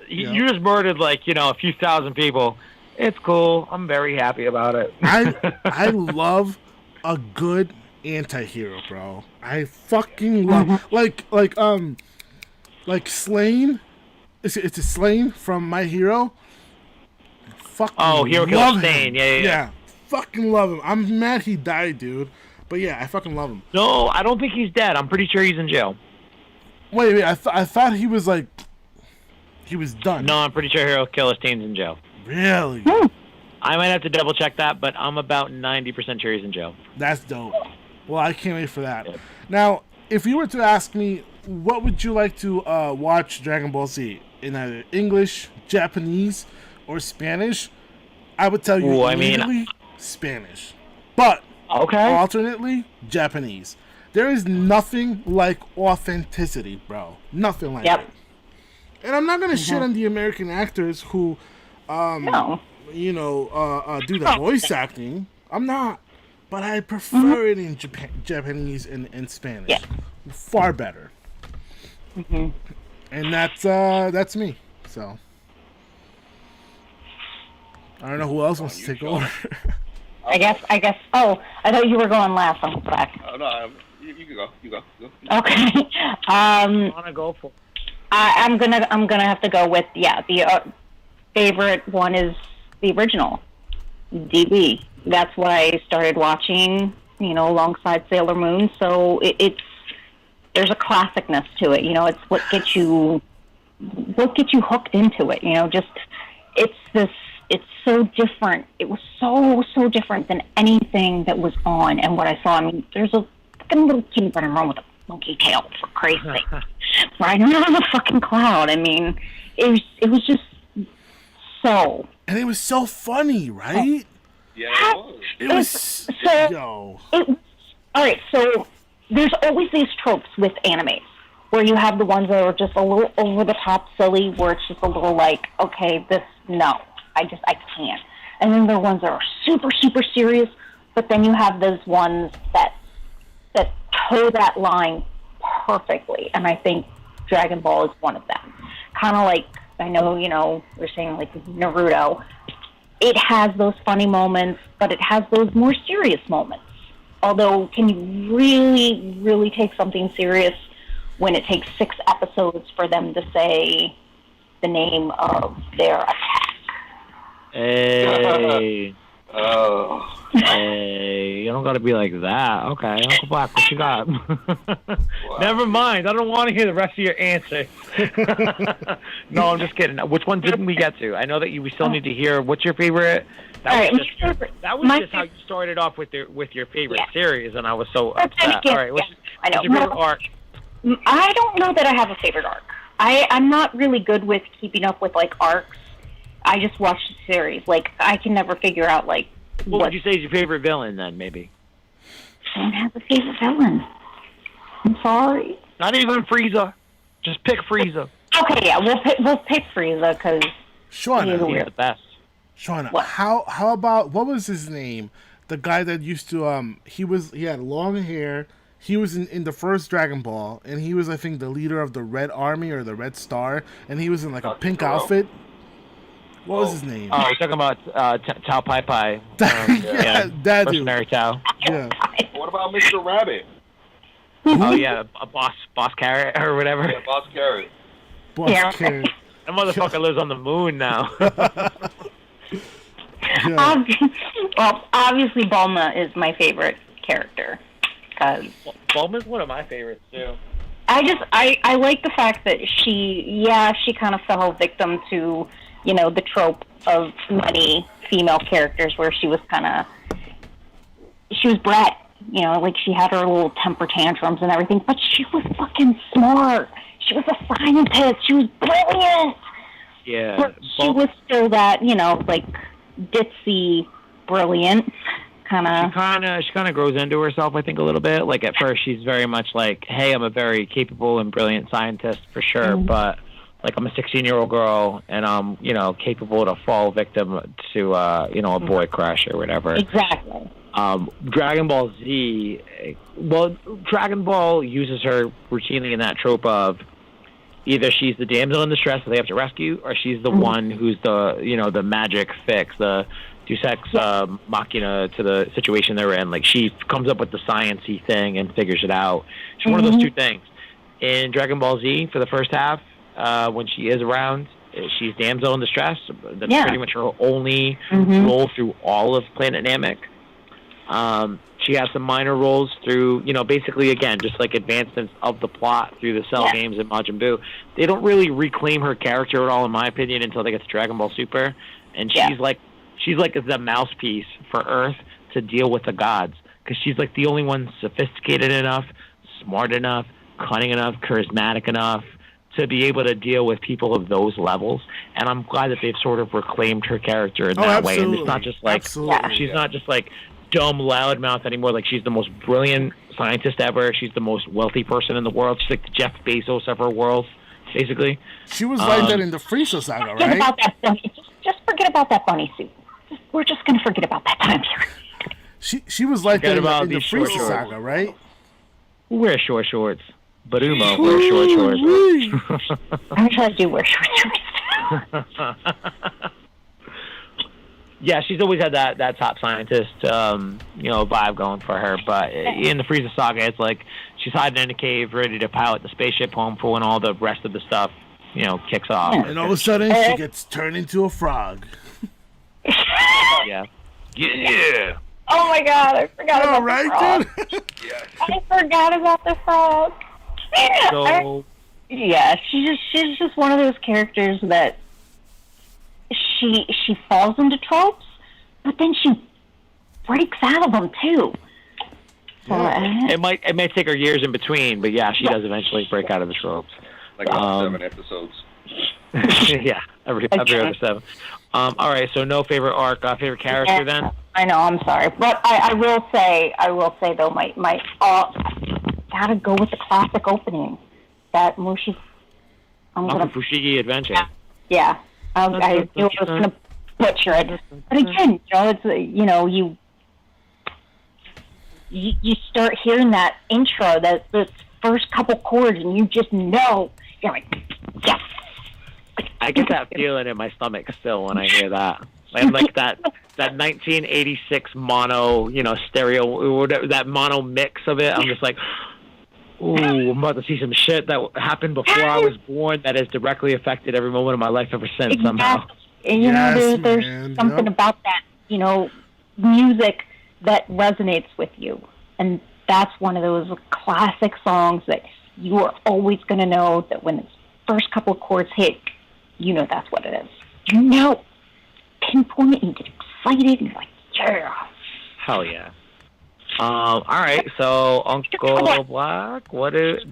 you just murdered like a few thousand people. It's cool. I'm very happy about it. I love a good anti-hero, bro. I fucking love like Slain. It's a Slain from My Hero. Fucking Hero Killer Stain. Yeah. Fucking love him. I'm mad he died, dude. But yeah, I fucking love him. No, I don't think he's dead. I'm pretty sure he's in jail. Wait. I thought he was like he was done. No, I'm pretty sure Hero Killer Stain's in jail. Really? I might have to double check that, but I'm about 90% sure he's in jail. That's dope. Well, I can't wait for that. Yep. Now, if you were to ask me, what would you like to watch Dragon Ball Z in either English, Japanese, or Spanish? I would tell you immediately Spanish, but alternately Japanese. There is nothing like authenticity, bro. Nothing like it. And I'm not gonna shit on the American actors who, do the voice acting. I'm not. But I prefer it in Japanese and Spanish. Yeah. Far better. Mm-hmm. And that's me. So I don't know who else wants to take over. I guess. Oh, I thought you were going last, Uncle Black. Oh no, you can go. You go. Okay. I want to go for. I'm gonna have to go with the favorite one is the original DB. That's what I started watching, alongside Sailor Moon. So there's a classicness to it. It's what gets you hooked into it. It's so different. It was so different than anything that was on. And what I saw, there's a fucking little kid running around with a monkey tail, for Christ's sake, riding around a fucking cloud. It was just so. And it was so funny, right? Yeah, it was. It was so. Yo. All right, so there's always these tropes with animes where you have the ones that are just a little over the top silly, where it's just a little like, okay, I can't. And then there are ones that are super, super serious, but then you have those ones that toe that line perfectly. And I think Dragon Ball is one of them. Kind of like, I know, we're saying like Naruto. It has those funny moments, but it has those more serious moments. Although, can you really, really take something serious when it takes 6 episodes for them to say the name of their attack? Hey. Oh. Hey, you don't got to be like that. Okay, Uncle Black, what you got? Never mind. I don't want to hear the rest of your answer. No, I'm just kidding. Which one didn't we get to? I know that we still need to hear. What's your favorite? That was just how you started off with your favorite series, and I was so upset. All right, what's your favorite arc? I don't know that I have a favorite arc. I'm not really good with keeping up with like arcs. I just watch the series. Like, I can never figure out like. What would you say is your favorite villain then? Maybe. I don't have a favorite villain. I'm sorry. Not even Frieza. Just pick Frieza. Okay, yeah, we'll pick Frieza because Shauna, he's the best. Shauna, how about what was his name? The guy that used to he had long hair. He was in the first Dragon Ball, and he was, I think, the leader of the Red Army or the Red Star, and he was in like a pink outfit. What was his name? Oh, we're talking about Tao Pai Pai. That dude. Mercenary Tao. Yeah. What about Mr. Rabbit? Oh yeah, a boss carrot or whatever. Yeah, Boss Carrot. Boss Carrot. That motherfucker lives on the moon now. Yeah. Well, obviously Bulma is my favorite character. Bulma's one of my favorites too. I like the fact that she kind of fell victim to, the trope of many female characters where she was brat, like she had her little temper tantrums and everything, but she was fucking smart. She was a scientist. She was brilliant. Yeah. But she was still that, like ditzy, brilliant kind of. She kind of grows into herself, I think, a little bit. Like at first, she's very much like, "Hey, I'm a very capable and brilliant scientist for sure," but like I'm a 16-year-old girl, and I'm capable to fall victim to a boy crush or whatever. Exactly. Dragon Ball Z. Well, Dragon Ball uses her routinely in that trope of either she's the damsel in distress that they have to rescue, or she's the one who's the magic fix, the Deus Ex Machina to the situation they're in. Like she comes up with the sciencey thing and figures it out. She's one of those two things. In Dragon Ball Z, for the first half, when she is around, she's damsel in distress. That's pretty much her only role through all of Planet Namek. She has some minor roles through, basically, again, just like advancements of the plot through the Cell games and Majin Buu. They don't really reclaim her character at all, in my opinion, until they get to Dragon Ball Super. And she's like the mouthpiece for Earth to deal with the gods, because she's like the only one sophisticated enough, smart enough, cunning enough, charismatic enough to be able to deal with people of those levels. And I'm glad that they've sort of reclaimed her character in that way. And it's not just like she's not just like dumb loudmouth anymore. Like she's the most brilliant scientist ever. She's the most wealthy person in the world. She's like the Jeff Bezos of her world, basically. She was like that in the Frieza saga, right? About that bunny. Just forget about that bunny suit. We're just going to forget about that time period. She was like that in the Frieza saga, right? Who wears short shorts? Barumo wear short shorts. I'm trying to do wear short shorts. Yeah, she's always had that top scientist, vibe going for her. But in the Frieza saga, it's like she's hiding in a cave, ready to pilot the spaceship home for when all the rest of the stuff, kicks off. And all of a sudden, she gets turned into a frog. Yeah. Yeah. Oh my God, I forgot about the frog. Yeah. I forgot about the frog. So. She's just one of those characters that she falls into tropes, but then she breaks out of them too. So, it might take her years in between, but yeah, she does eventually break out of the tropes. Like about 7 episodes. Yeah, every other 7. All right, so no favorite arc, favorite character then? I know, I'm sorry, but I will say though, my gotta go with the classic opening, that Mushi. Fushigi Adventure. Yeah, I knew I was gonna butcher it, but again, it's you start hearing that intro, that the first couple chords, and you just know you're like, yes. I get that feeling in my stomach still when I hear that. And like that 1986 mono, stereo, or whatever, that mono mix of it. I'm just like, ooh, I'm about to see some shit that happened before I was born that has directly affected every moment of my life ever since somehow. And there's something about that, music that resonates with you. And that's one of those classic songs that you are always going to know that when the first couple of chords hit, that's what it is. Pinpoint it and get excited and you're like, yeah. Hell yeah. All right, so Uncle Black,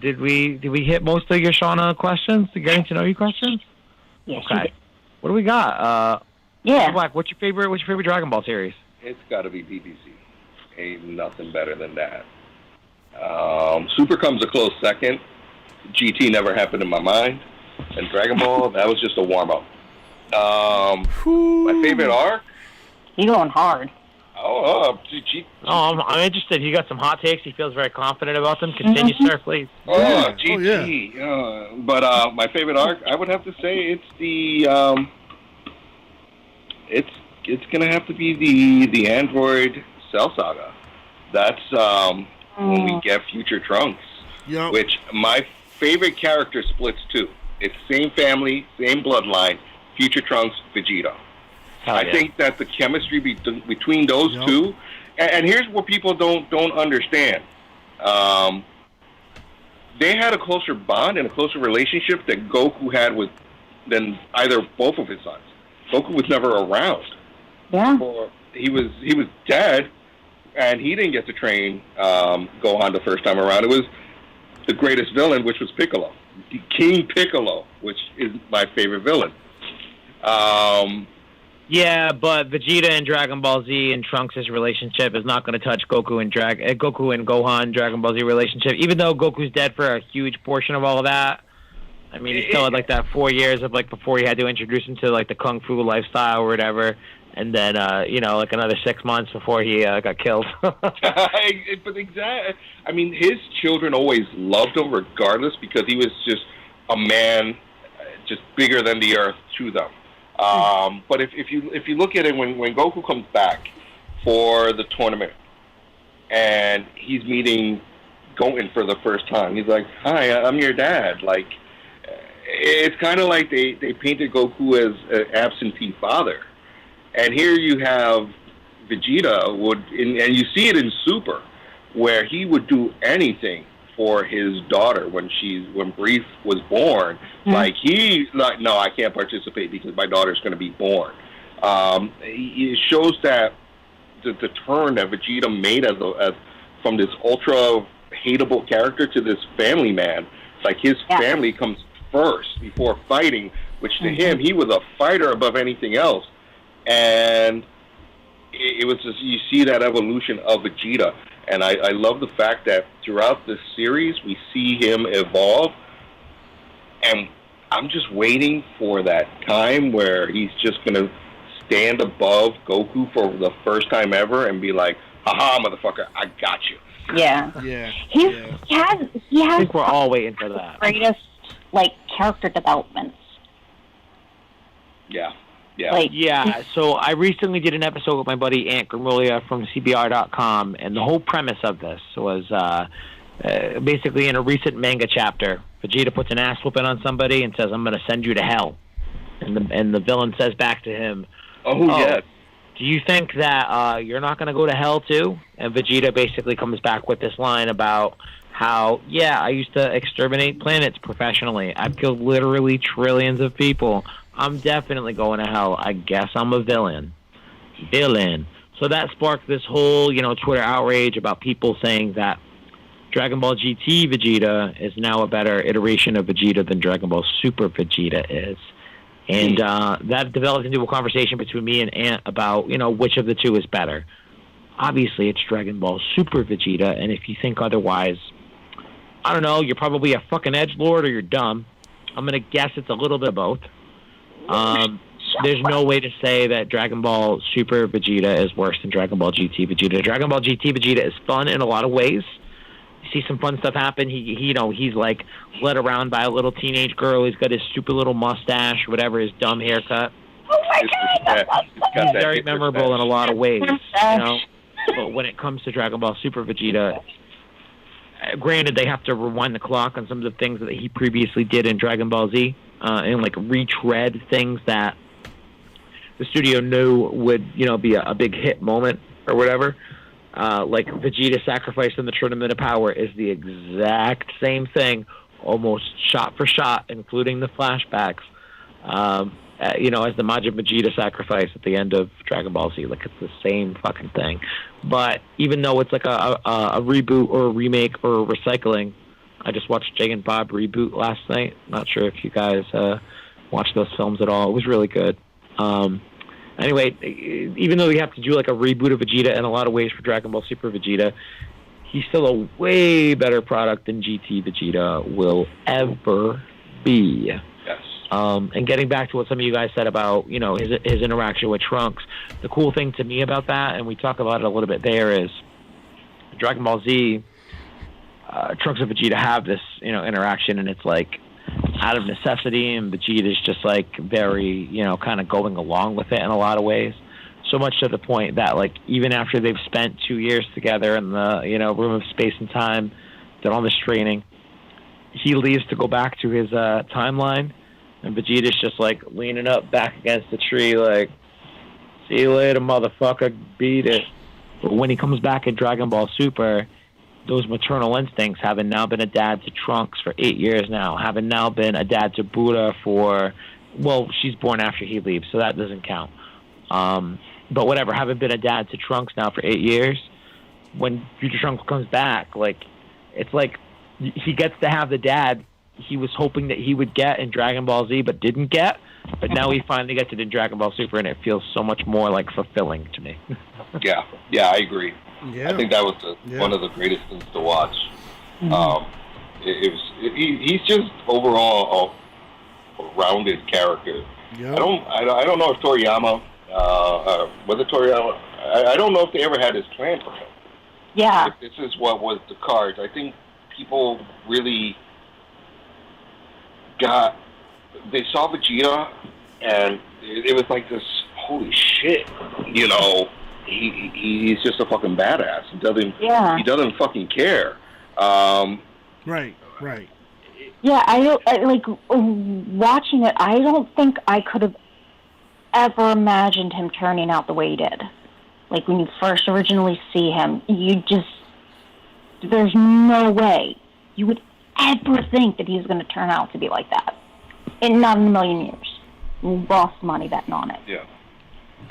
did we hit most of your Shauna questions, the getting to know you questions? Yes. Okay. What do we got? Yeah. Uncle Black, what's your favorite Dragon Ball series? It's got to be BBC. Ain't nothing better than that. Super comes a close second. GT never happened in my mind. And Dragon Ball, that was just a warm-up. My favorite arc? You're going hard. I'm interested. He got some hot takes. He feels very confident about them. Continue, sir, please. GT. But my favorite arc, I would have to say it's the... It's going to have to be the Android Cell Saga. That's when we get Future Trunks. Yep. Which my favorite character splits too. It's same family, same bloodline, Future Trunks, Vegeta. I think that the chemistry between those two, and here's what people don't understand. They had a closer bond and a closer relationship that Goku had than either both of his sons. Goku was never around. Yeah. He was dead, and he didn't get to train Gohan the first time around. It was the greatest villain, which was Piccolo. King Piccolo, which is my favorite villain. Yeah, but Vegeta and Dragon Ball Z and Trunks' relationship is not going to touch Goku and Gohan Dragon Ball Z relationship. Even though Goku's dead for a huge portion of all of that, I mean, he still had like that 4 years of before he had to introduce him to the kung fu lifestyle or whatever, and then another 6 months before he got killed. But exactly, I mean, his children always loved him regardless because he was just a man, just bigger than the earth to them. But if you look at it, when Goku comes back for the tournament and he's meeting Goten for the first time, he's like, "Hi, I'm your dad." It's kind of like they painted Goku as an absentee father, and here you have Vegeta and you see it in Super, where he would do anything for his daughter when Brief was born. Mm-hmm. No, I can't participate because my daughter's going to be born. It shows that the turn that Vegeta made as from this ultra hateable character to this family man. His family comes first before fighting, which to him, he was a fighter above anything else. And it was just, you see that evolution of Vegeta. And I love the fact that throughout the series, we see him evolve. And I'm just waiting for that time where he's just going to stand above Goku for the first time ever and be like, "Haha, motherfucker, I got you." Yeah. Yeah. He Yeah. he I has think we're all waiting for that. greatest like character developments. Yeah. Yeah. Like Yeah, so I recently did an episode with my buddy Ant Grimullia from CBR.com, and the whole premise of this was basically in a recent manga chapter, Vegeta puts an ass whooping on somebody and says, "I'm going to send you to hell," and the villain says back to him, Oh, yes. "Do you think that you're not going to go to hell too?" And Vegeta basically comes back with this line about how, yeah, I used to exterminate planets professionally. I've killed literally trillions of people. I'm definitely going to hell. I guess I'm a villain. So that sparked this whole, Twitter outrage about people saying that Dragon Ball GT Vegeta is now a better iteration of Vegeta than Dragon Ball Super Vegeta is. And that developed into a conversation between me and Ant about, which of the two is better. Obviously, it's Dragon Ball Super Vegeta, and if you think otherwise, I don't know, you're probably a fucking edgelord or you're dumb. I'm going to guess it's a little bit of both. There's no way to say that Dragon Ball Super Vegeta is worse than Dragon Ball GT Vegeta. Dragon Ball GT Vegeta is fun in a lot of ways. You see some fun stuff happen. He's like led around by a little teenage girl. He's got his stupid little mustache, whatever, his dumb haircut. oh my god, He's very memorable in a lot of ways. But when it comes to Dragon Ball Super Vegeta, granted, they have to rewind the clock on some of the things that he previously did in Dragon Ball Z, and like retread things that the studio knew would, be a big hit moment or whatever. Like Vegeta sacrifice in the Tournament of Power is the exact same thing, almost shot for shot, including the flashbacks. As the Majin Vegeta sacrifice at the end of Dragon Ball Z. Like, it's the same fucking thing. But even though it's like a reboot or a remake or a recycling, I just watched Jay and Bob Reboot last night. Not sure if you guys watched those films at all. It was really good. Anyway, even though we have to do like a reboot of Vegeta in a lot of ways for Dragon Ball Super Vegeta, he's still a way better product than GT Vegeta will ever be. Yes. And getting back to what some of you guys said about, his interaction with Trunks, the cool thing to me about that, and we talk about it a little bit there, is Dragon Ball Z, Trunks and Vegeta have this, interaction, and it's like out of necessity, and Vegeta's just like very, kind of going along with it in a lot of ways. So much to the point that, like, even after they've spent 2 years together in the, room of space and time, done all this training, he leaves to go back to his timeline, and Vegeta's just like leaning up back against the tree, like, "See you later, motherfucker, beat it." But when he comes back in Dragon Ball Super, those maternal instincts, having now been a dad to Trunks for 8 years now, having now been a dad to Buddha for, well, she's born after he leaves, so that doesn't count. But whatever, having been a dad to Trunks now for 8 years, when Future Trunks comes back, like, it's like he gets to have the dad he was hoping that he would get in Dragon Ball Z but didn't get, but now he finally gets it in Dragon Ball Super, and it feels so much more like fulfilling to me. Yeah, I agree. Yeah. I think that was one of the greatest things to watch. He's just overall a rounded character. Yep. I don't know if Toriyama was it Toriyama. I don't know if they ever had his plan for him. yeah. If this is what was the cards. I think people really they saw Vegeta, and it was like this, holy shit, he's just a fucking badass. He doesn't fucking care. Right. Yeah, I like watching it. I don't think I could have ever imagined him turning out the way he did. Like, when you first originally see him, there's no way you would ever think that he's going to turn out to be like that. And not in a million years. We lost money betting on it. Yeah.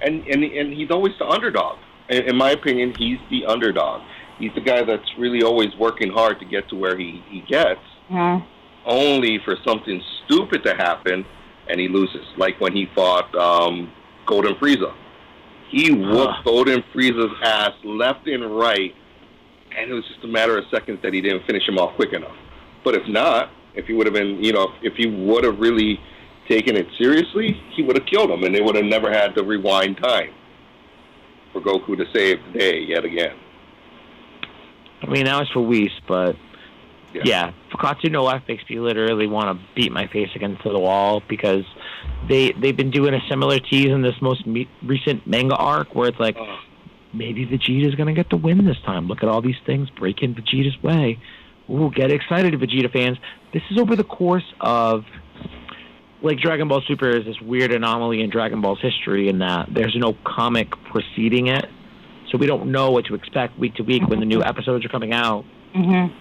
And he's always the underdog. In my opinion, he's the underdog. He's the guy that's really always working hard to get to where he gets, only for something stupid to happen, and he loses. Like when he fought Golden Frieza. He whooped Golden Frieza's ass left and right, and it was just a matter of seconds that he didn't finish him off quick enough. But if not, if he would have been, if he would have really taken it seriously, he would have killed him, and they would have never had to rewind time for Goku to save the day yet again. I mean, that was for Whis, but yeah, Fakatsu no F makes me literally want to beat my face against the wall because they've been doing a similar tease in this most recent manga arc where it's like, maybe Vegeta's going to get the win this time. Look at all these things breaking Vegeta's way. Ooh, get excited, Vegeta fans. This is over the course of, like, Dragon Ball Super is this weird anomaly in Dragon Ball's history in that there's no comic preceding it. So we don't know what to expect week to week when the new episodes are coming out. Mm-hmm.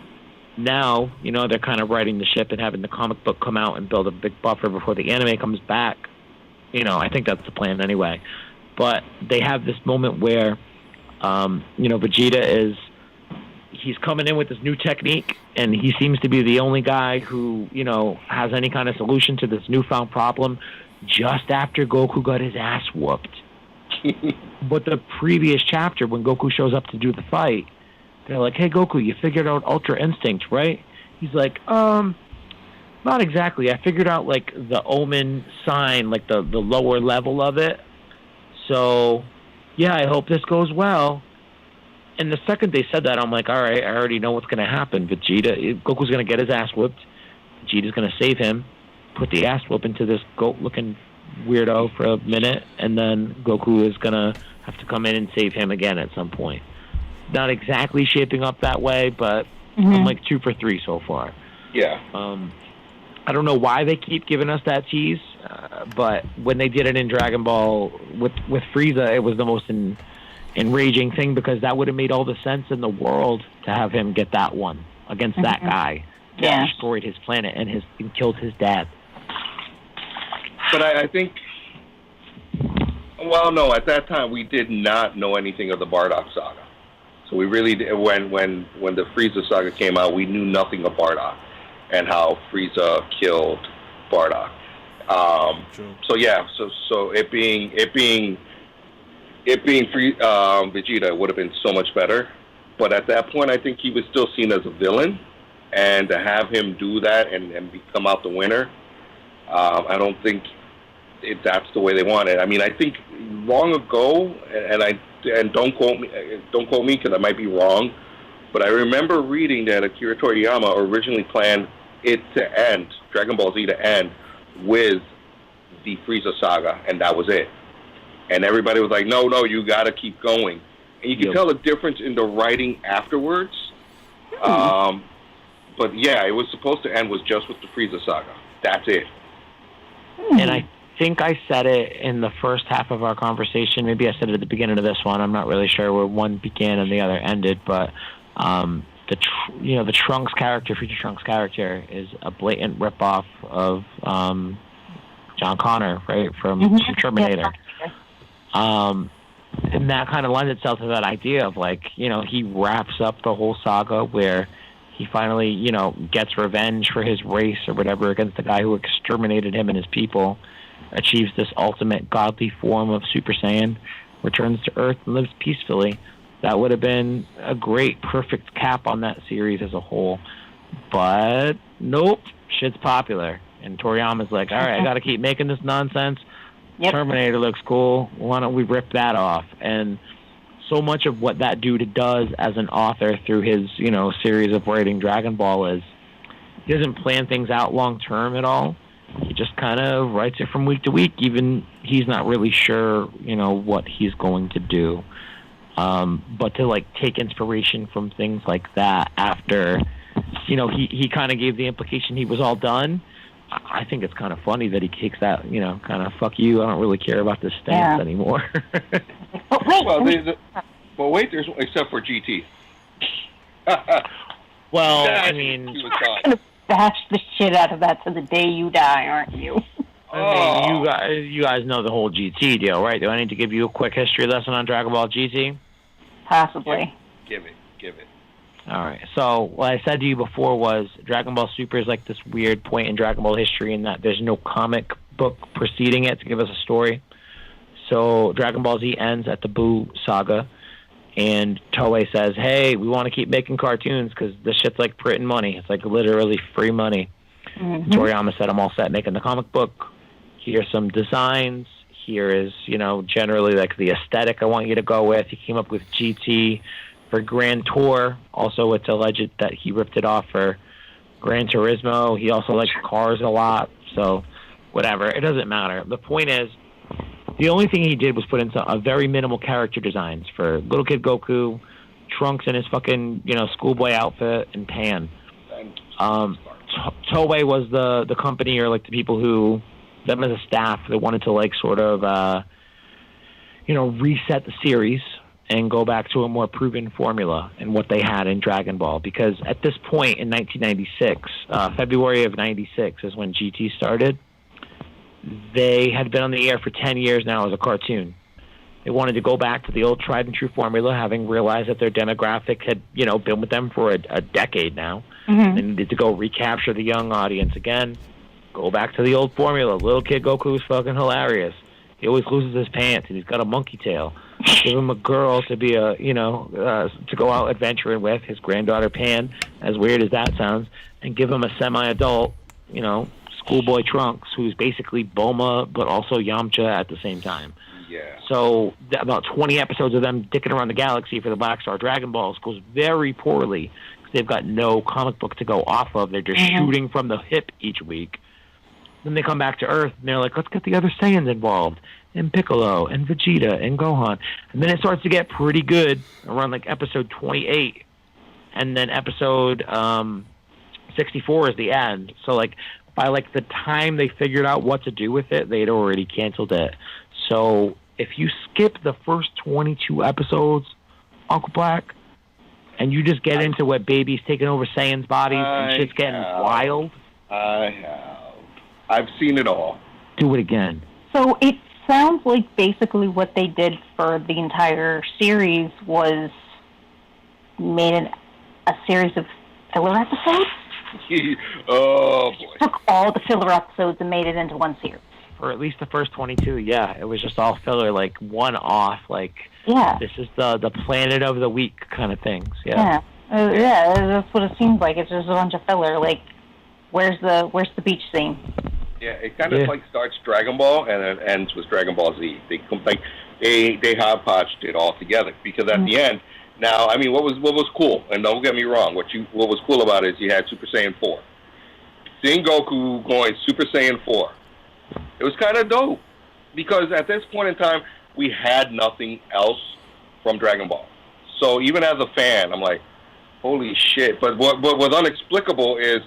Now, they're kind of riding the ship and having the comic book come out and build a big buffer before the anime comes back. I think that's the plan anyway. But they have this moment where, Vegeta he's coming in with this new technique, and he seems to be the only guy who, has any kind of solution to this newfound problem just after Goku got his ass whooped. But the previous chapter, when Goku shows up to do the fight, they're like, hey, Goku, you figured out Ultra Instinct, right? He's like, not exactly. I figured out, like, the Omen sign, like, the lower level of it. So, yeah, I hope this goes well. And the second they said that, I'm like, all right, I already know what's going to happen. Goku's going to get his ass whooped. Vegeta's going to save him, put the ass whoop into this goat-looking weirdo for a minute, and then Goku is going to have to come in and save him again at some point. Not exactly shaping up that way, but I'm like 2 for 3 so far. Yeah. I don't know why they keep giving us that tease, but when they did it in Dragon Ball with Frieza, it was the most enraging thing because that would have made all the sense in the world to have him get that one against that guy that destroyed his planet and killed his dad. But I think, well, no, at that time we did not know anything of the Bardock saga. So we really did, when the Frieza saga came out, we knew nothing of Bardock and how Frieza killed Bardock. So yeah, so it being Vegeta would have been so much better. But at that point, I think he was still seen as a villain, and to have him do that and come out the winner, I don't think that's the way they want it. I mean, I think long ago, and don't quote me because I might be wrong, but I remember reading that Akira Toriyama originally planned it to end, Dragon Ball Z to end with the Frieza saga, and that was it. And everybody was like, no, you got to keep going. And you can tell the difference in the writing afterwards. But yeah, it was supposed to end just with the Frieza saga. That's it. And I think I said it in the first half of our conversation. Maybe I said it at the beginning of this one. I'm not really sure where one began and the other ended. But the Trunks character, Future Trunks character, is a blatant ripoff of John Connor, right, from Terminator. And that kind of lends itself to that idea of, like, he wraps up the whole saga where he finally, gets revenge for his race or whatever against the guy who exterminated him and his people, achieves this ultimate godly form of Super Saiyan, returns to Earth and lives peacefully. That would have been a great, perfect cap on that series as a whole. But nope, shit's popular. And Toriyama's like, all right, I got to keep making this nonsense. Yep. Terminator looks cool. Why don't we rip that off? And so much of what that dude does as an author through his, series of writing Dragon Ball is he doesn't plan things out long term at all. He just kind of writes it from week to week. Even he's not really sure, what he's going to do. But to, like, take inspiration from things like that after, he kind of gave the implication he was all done. I think it's kind of funny that he takes that, kind of, fuck you, I don't really care about this stance anymore. Wait, there's, except for GT. Well, I mean... You're going to bash the shit out of that to the day you die, aren't you? I mean, you guys know the whole GT deal, right? Do I need to give you a quick history lesson on Dragon Ball GT? Possibly. Give it. All right. So what I said to you before was Dragon Ball Super is like this weird point in Dragon Ball history in that there's no comic book preceding it to give us a story. So Dragon Ball Z ends at the Buu saga, and Toei says, hey, we want to keep making cartoons because this shit's like printing money. It's like literally free money. Mm-hmm. Toriyama said, I'm all set making the comic book. Here's some designs. Here is, generally like the aesthetic I want you to go with. He came up with GT, for Grand Tour. Also, it's alleged that he ripped it off for Gran Turismo. He also likes cars a lot, so whatever. It doesn't matter. The point is, the only thing he did was put in a very minimal character designs for Little Kid Goku, Trunks in his fucking, schoolboy outfit, and Pan. Toei was the company, or like the people who, them as a staff, that wanted to like sort of, reset the series and go back to a more proven formula and what they had in Dragon Ball. Because at this point in 1996, February of 96 is when GT started. They had been on the air for 10 years now as a cartoon. They wanted to go back to the old tried and true formula, having realized that their demographic had, been with them for a decade now. Mm-hmm. They needed to go recapture the young audience again, go back to the old formula. Little Kid Goku is fucking hilarious. He always loses his pants, and he's got a monkey tail. Give him a girl to be to go out adventuring with, his granddaughter Pan, as weird as that sounds, and give him a semi-adult, schoolboy Trunks, who's basically Bulma, but also Yamcha at the same time. Yeah. So about 20 episodes of them dicking around the galaxy for the Black Star Dragon Balls goes very poorly, because they've got no comic book to go off of. They're just shooting from the hip each week. Then they come back to Earth, and they're like, let's get the other Saiyans involved, and Piccolo, and Vegeta, and Gohan. And then it starts to get pretty good around, like, episode 28. And then episode 64 is the end. So, like, by, like, the time they figured out what to do with it, they'd already canceled it. So if you skip the first 22 episodes, Uncle Black, and you just get into what babies taking over Saiyans' bodies and shit's getting wild. I've seen it all. Do it again. So it sounds like basically what they did for the entire series was made a series of filler episodes? Oh, boy. Took all the filler episodes and made it into one series. For at least the first 22, yeah. It was just all filler, like one-off, like this is the planet of the week kind of things. Yeah. Yeah, that's what it seems like. It's just a bunch of filler. Like, where's the beach scene? Yeah, it kind of like starts Dragon Ball and it ends with Dragon Ball Z. They hodgepodged it all together because at the end, now I mean, what was cool, and don't get me wrong, what was cool about it is you had Super Saiyan 4, seeing Goku going Super Saiyan 4. It was kind of dope because at this point in time we had nothing else from Dragon Ball. So even as a fan, I'm like, holy shit! But what was inexplicable is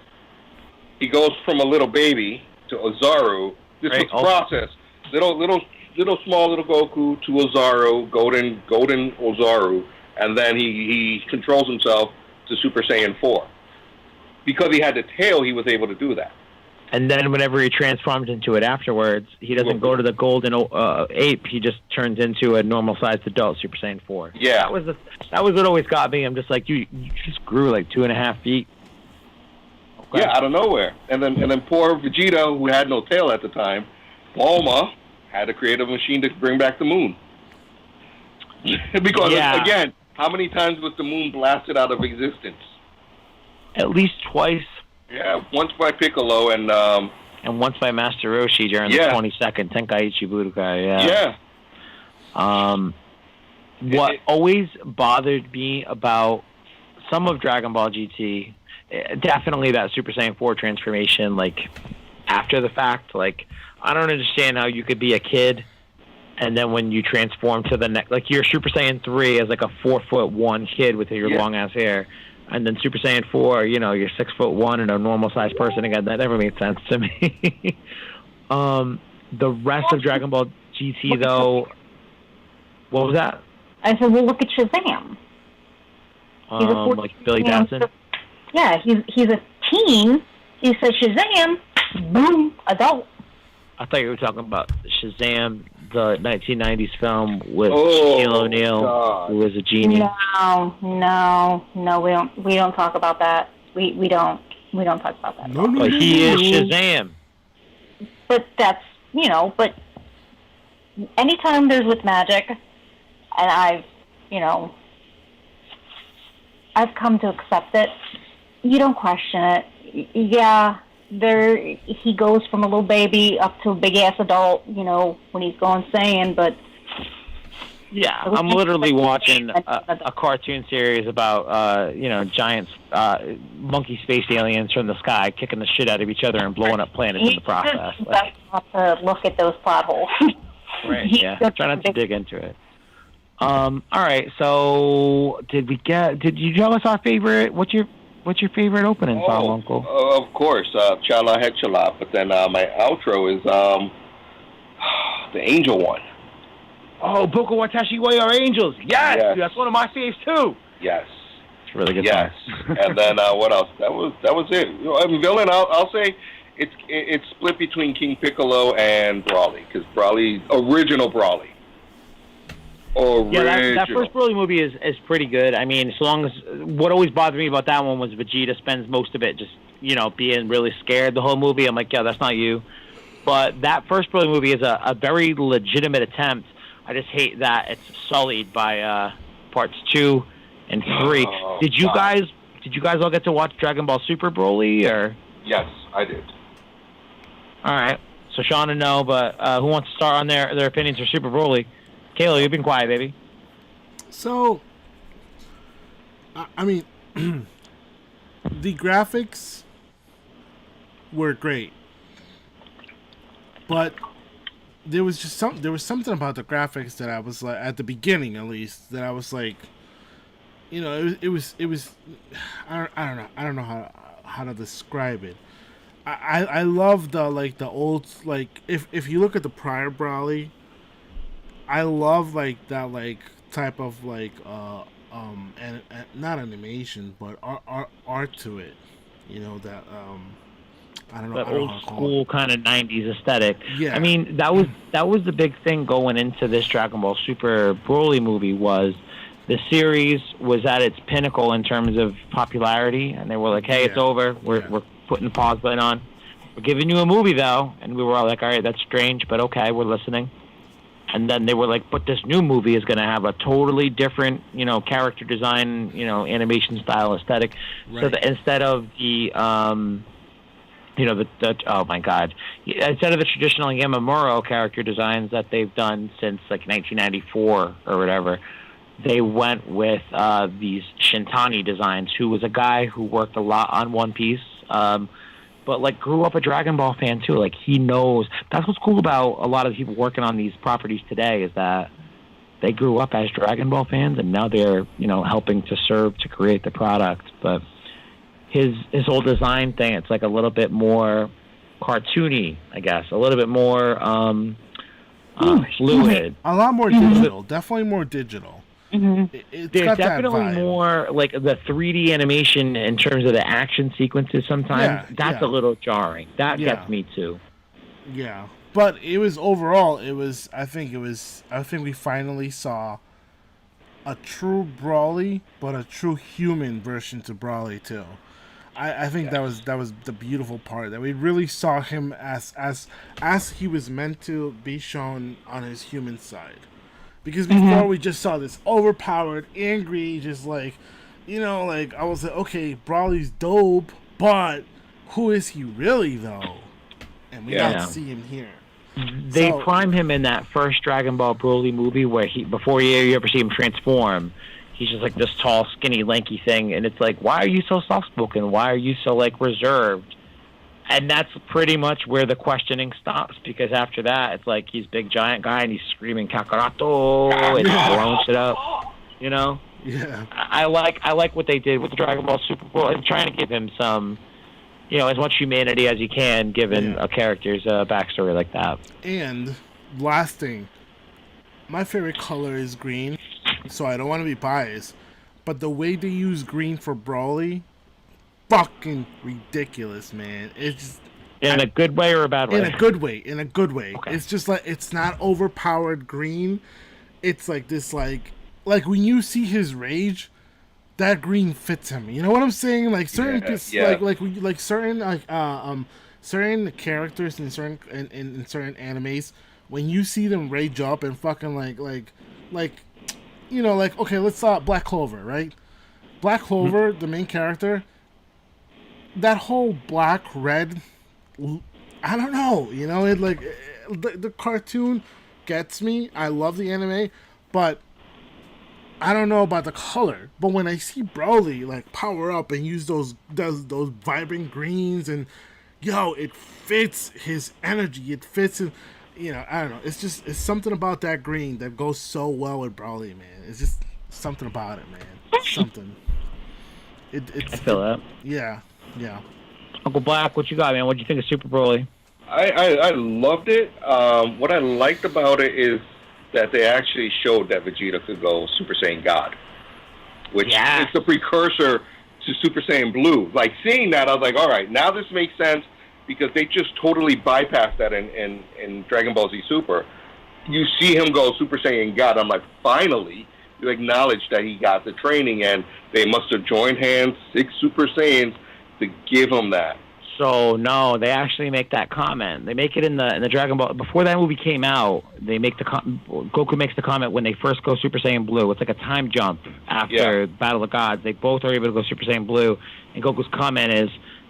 he goes from a little baby to Ozaru. This was process. Little small little Goku to Ozaru, golden Ozaru, and then he controls himself to Super Saiyan 4. Because he had the tail, he was able to do that. And then whenever he transforms into it afterwards, he doesn't go to the golden ape. He just turns into a normal-sized adult Super Saiyan 4. Yeah. That was what always got me. I'm just like, you just grew like 2.5 feet. Okay. Yeah, out of nowhere. And then poor Vegeta, who had no tail at the time, Bulma had to create a machine to bring back the moon. Because, again, how many times was the moon blasted out of existence? At least twice. Yeah, once by Piccolo and once by Master Roshi during the 22nd Tenkaichi Budokai. Yeah. What always bothered me about some of Dragon Ball GT, definitely that Super Saiyan 4 transformation, like after the fact, like I don't understand how you could be a kid and then when you transform to the next, like you're Super Saiyan 3 as like a 4'1" kid with your long ass hair. And then Super Saiyan 4, you're 6'1" and a normal-sized person again. That never made sense to me. The rest of Dragon Ball GT, though, what was that? I said, well, look at Shazam. Like Billy Batson? Yeah, he's a teen. He says Shazam, boom, adult. I thought you were talking about Shazam, the 1990s film with Shaquille O'Neal, who was a genie. No, we don't talk about that. We don't talk about that. No, but he is Shazam. But that's but anytime there's with magic, and I've come to accept it. You don't question it. Yeah. He goes from a little baby up to a big ass adult, when he's going Saiyan, but Yeah, I'm literally watching a cartoon series about giant monkey space aliens from the sky kicking the shit out of each other and blowing up planets in the process. Like, not to look at those plot holes. Right. Yeah. Try not to dig into it. All right. So did you tell us our favorite? What's your favorite opening song, Uncle? Of course, Chala Hechala. But then my outro is the Angel one. Oh, Boko Watashi wa Your Angels. Yes, Yes. Dude, that's one of my faves too. Yes. It's a really good Yes. song. And then what else? That was it. Villain, I'll say it's split between King Piccolo and Brawly, because original Brawly. Yeah, that first Broly movie is pretty good. I mean, as long as what always bothered me about that one was Vegeta spends most of it just being really scared the whole movie. I'm like, yeah, that's not you. But that first Broly movie is a very legitimate attempt. I just hate that it's sullied by parts 2 and 3. Did you guys all get to watch Dragon Ball Super Broly or? Yes, I did. All right. So Sean and no, but who wants to start on their opinions for Super Broly? Kayla, you've been quiet, baby. So, I mean, the graphics were great, but there was something about the graphics that I was like, at the beginning at least, that I was like, it was I don't know how to describe it. I love the old, like, if you look at the prior Brawly, I love like that type of and not animation but art to it, that I don't know, that old how to call school kind of 90s aesthetic. Yeah. I mean, that was the big thing going into this Dragon Ball Super Broly movie. Was the series was at its pinnacle in terms of popularity, and they were like, hey, it's over, we're putting the pause button on, we're giving you a movie though, and we were all like, all right, that's strange, but okay, we're listening. And then they were like, but this new movie is going to have a totally different, character design, animation style aesthetic. Right. So that instead of the, oh my God, instead of the traditional Yamamuro character designs that they've done since like 1994 or whatever, they went with these Shintani designs, who was a guy who worked a lot on One Piece. But like grew up a Dragon Ball fan too. Like he knows. That's what's cool about a lot of people working on these properties today, is that they grew up as Dragon Ball fans, and now they're helping to serve to create the product. But his whole design thing, it's like a little bit more cartoony, I guess, a little bit more fluid, a lot more digital, definitely more digital. Mm-hmm. There's definitely more like the 3D animation in terms of the action sequences sometimes. That's a little jarring. That gets me too. Yeah. But it was overall, I think we finally saw a true Brawly, but a true human version to Brawly too. I think that was the beautiful part, that we really saw him as he was meant to be shown on his human side. Because before we just saw this overpowered, angry, just like, I was like, okay, Brawly's dope, but who is he really though? And we got to see him here. They prime him in that first Dragon Ball Broly movie where before you ever see him transform, he's just like this tall, skinny, lanky thing, and it's like, why are you so soft-spoken? Why are you so like reserved? And that's pretty much where the questioning stops, because after that, it's like he's big giant guy and he's screaming Kakarato and blowing shit up. Yeah. I like what they did with the Dragon Ball Super Bowl and trying to give him some, as much humanity as you can, given a character's backstory like that. And last thing, my favorite color is green, so I don't want to be biased, but the way they use green for Brawly, fucking ridiculous, man. It's in a good way or a bad way? In a good way. Okay. It's just like, it's not overpowered green. It's like this, like when you see his rage, that green fits him. You know what I'm saying? Like certain certain characters in certain in certain animes, when you see them rage up and fucking like okay, let's Black Clover, right? Black Clover, the main character, that whole black red, I don't know, it like the cartoon gets me. I love the anime, but I don't know about the color. But when I see Broly like power up and use those vibrant greens, and it fits his energy. It fits him. I don't know. It's something about that green that goes so well with Broly, man. It's just something about it, man. Something. I feel that. Yeah. Uncle Black, what you got, man? What do you think of Super Broly? I loved it. What I liked about it is that they actually showed that Vegeta could go Super Saiyan God, which is the precursor to Super Saiyan Blue. Like, seeing that, I was like, all right, now this makes sense, because they just totally bypassed that in Dragon Ball Z Super. You see him go Super Saiyan God. I'm like, finally, you acknowledge that he got the training, and they must have joined hands, 6 Super Saiyans, to give him that. So no, they actually make that comment. They make it in the Dragon Ball before that movie came out. They make Goku makes the comment when they first go Super Saiyan Blue. It's like a time jump after Battle of Gods. They both are able to go Super Saiyan Blue, and Goku's comment is,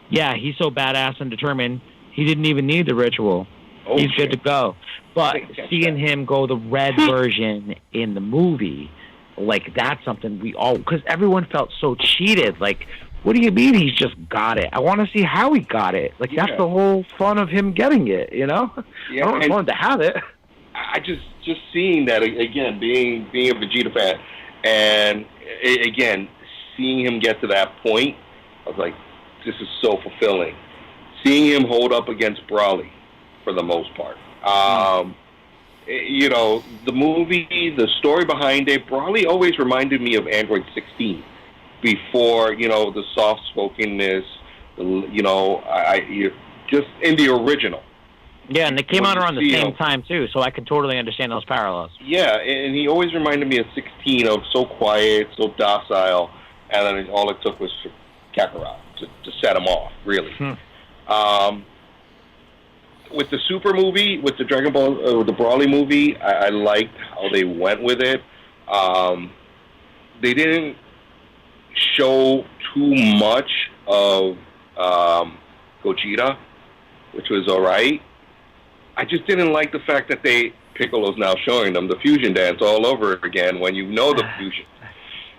"Yeah, he's so badass and determined. He didn't even need the ritual. He's good to go." But seeing him go the red version in the movie, like, that's something because everyone felt so cheated. Like, what do you mean he's just got it? I want to see how he got it. Like, that's the whole fun of him getting it, Yeah, I don't want to have it. I just seeing that, again, being a Vegeta fan, and again, seeing him get to that point, I was like, this is so fulfilling. Seeing him hold up against Broly, for the most part. The movie, the story behind it, Broly always reminded me of Android 16. Before, the soft-spokenness, just in the original. Yeah, and they came out around the same time, too, so I can totally understand those parallels. Yeah, and he always reminded me of 16, of so quiet, so docile, and then all it took was for Kakarot to set him off, really. With the Super movie, with the Dragon Ball, the Broly movie, I liked how they went with it. They didn't show too much of Gogeta, which was all right. I just didn't like the fact that Piccolo's now showing them the fusion dance all over again when you know the fusion.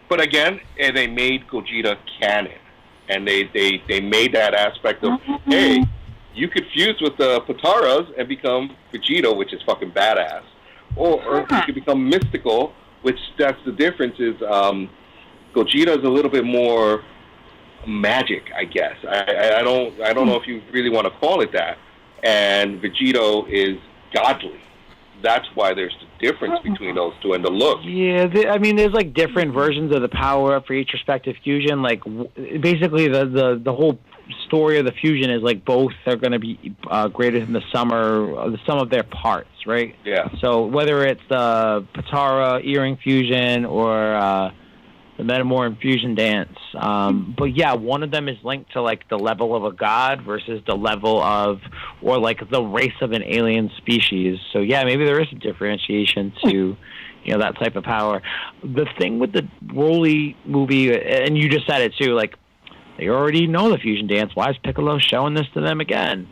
But again, they made Gogeta canon, and they made that aspect of, hey, you could fuse with the Pataras and become Vegeta, which is fucking badass, or you could become mystical, which that's the difference is. Gogeta is a little bit more magic, I guess. I don't know if you really want to call it that. And Vegito is godly. That's why there's the difference between those two and the look. Yeah, there's like different versions of the power up for each respective fusion. Like, basically, the whole story of the fusion is like both are going to be greater than the sum of their parts, right? Yeah. So whether it's the Patara earring fusion or the Metamorph fusion dance. But yeah, one of them is linked to like the level of a god versus the level of, or like the race of an alien species. So yeah, maybe there is a differentiation to, that type of power. The thing with the Broly movie, and you just said it too, like, they already know the fusion dance. Why is Piccolo showing this to them again?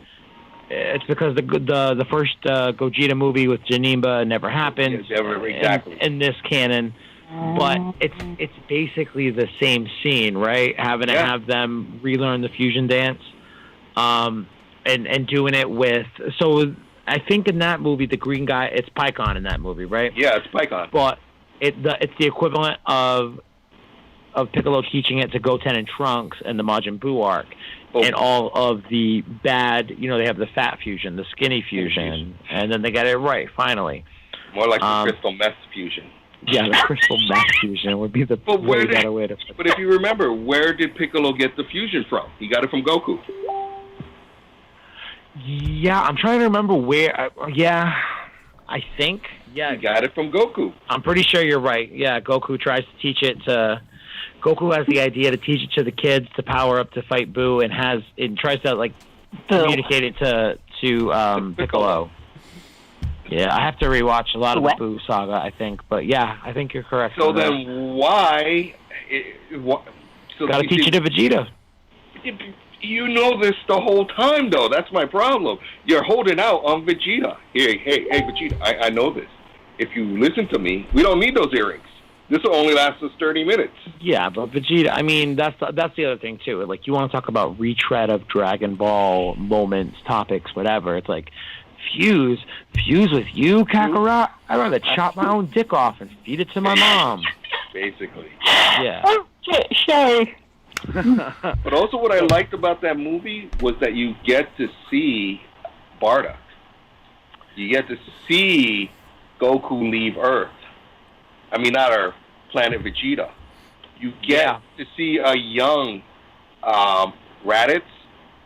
It's because the first Gogeta movie with Janemba never happened. Exactly. In this canon. But it's basically the same scene, right? Having to have them relearn the fusion dance, and doing it with. So I think in that movie, the green guy, it's Pycon in that movie, right? Yeah, it's Pycon. But it's the equivalent of Piccolo teaching it to Goten and Trunks and the Majin Buu arc, and all of the bad. They have the fat fusion, the skinny fusion, and then they get it right finally. More like the crystal meth fusion. Yeah, the crystal meth fusion would be the way better way to. But if you remember, where did Piccolo get the fusion from? He got it from Goku. Yeah, I'm trying to remember where. I think. Yeah, he got it from Goku. I'm pretty sure you're right. Yeah, Goku tries to teach it to. Goku has the idea to teach it to the kids to power up to fight Buu, and tries to like communicate it to Piccolo. Yeah, I have to rewatch a lot of the Buu saga, I think. But yeah, I think you're correct. So then why? Gotta teach it to Vegeta. You know this the whole time, though. That's my problem. You're holding out on Vegeta. Hey, Vegeta, I know this. if you listen to me, we don't need those earrings. This will only last us 30 minutes. Yeah, but Vegeta, I mean, that's the other thing, too. Like, you want to talk about retread of Dragon Ball moments, topics, whatever. It's like, fuse with you, Kakarot? I'd rather chop my own dick off and feed it to my mom. Basically. Yeah. Sorry. But also what I liked about that movie was that you get to see Bardock. You get to see Goku leave Earth. I mean, not our planet Vegeta. You get to see a young Raditz,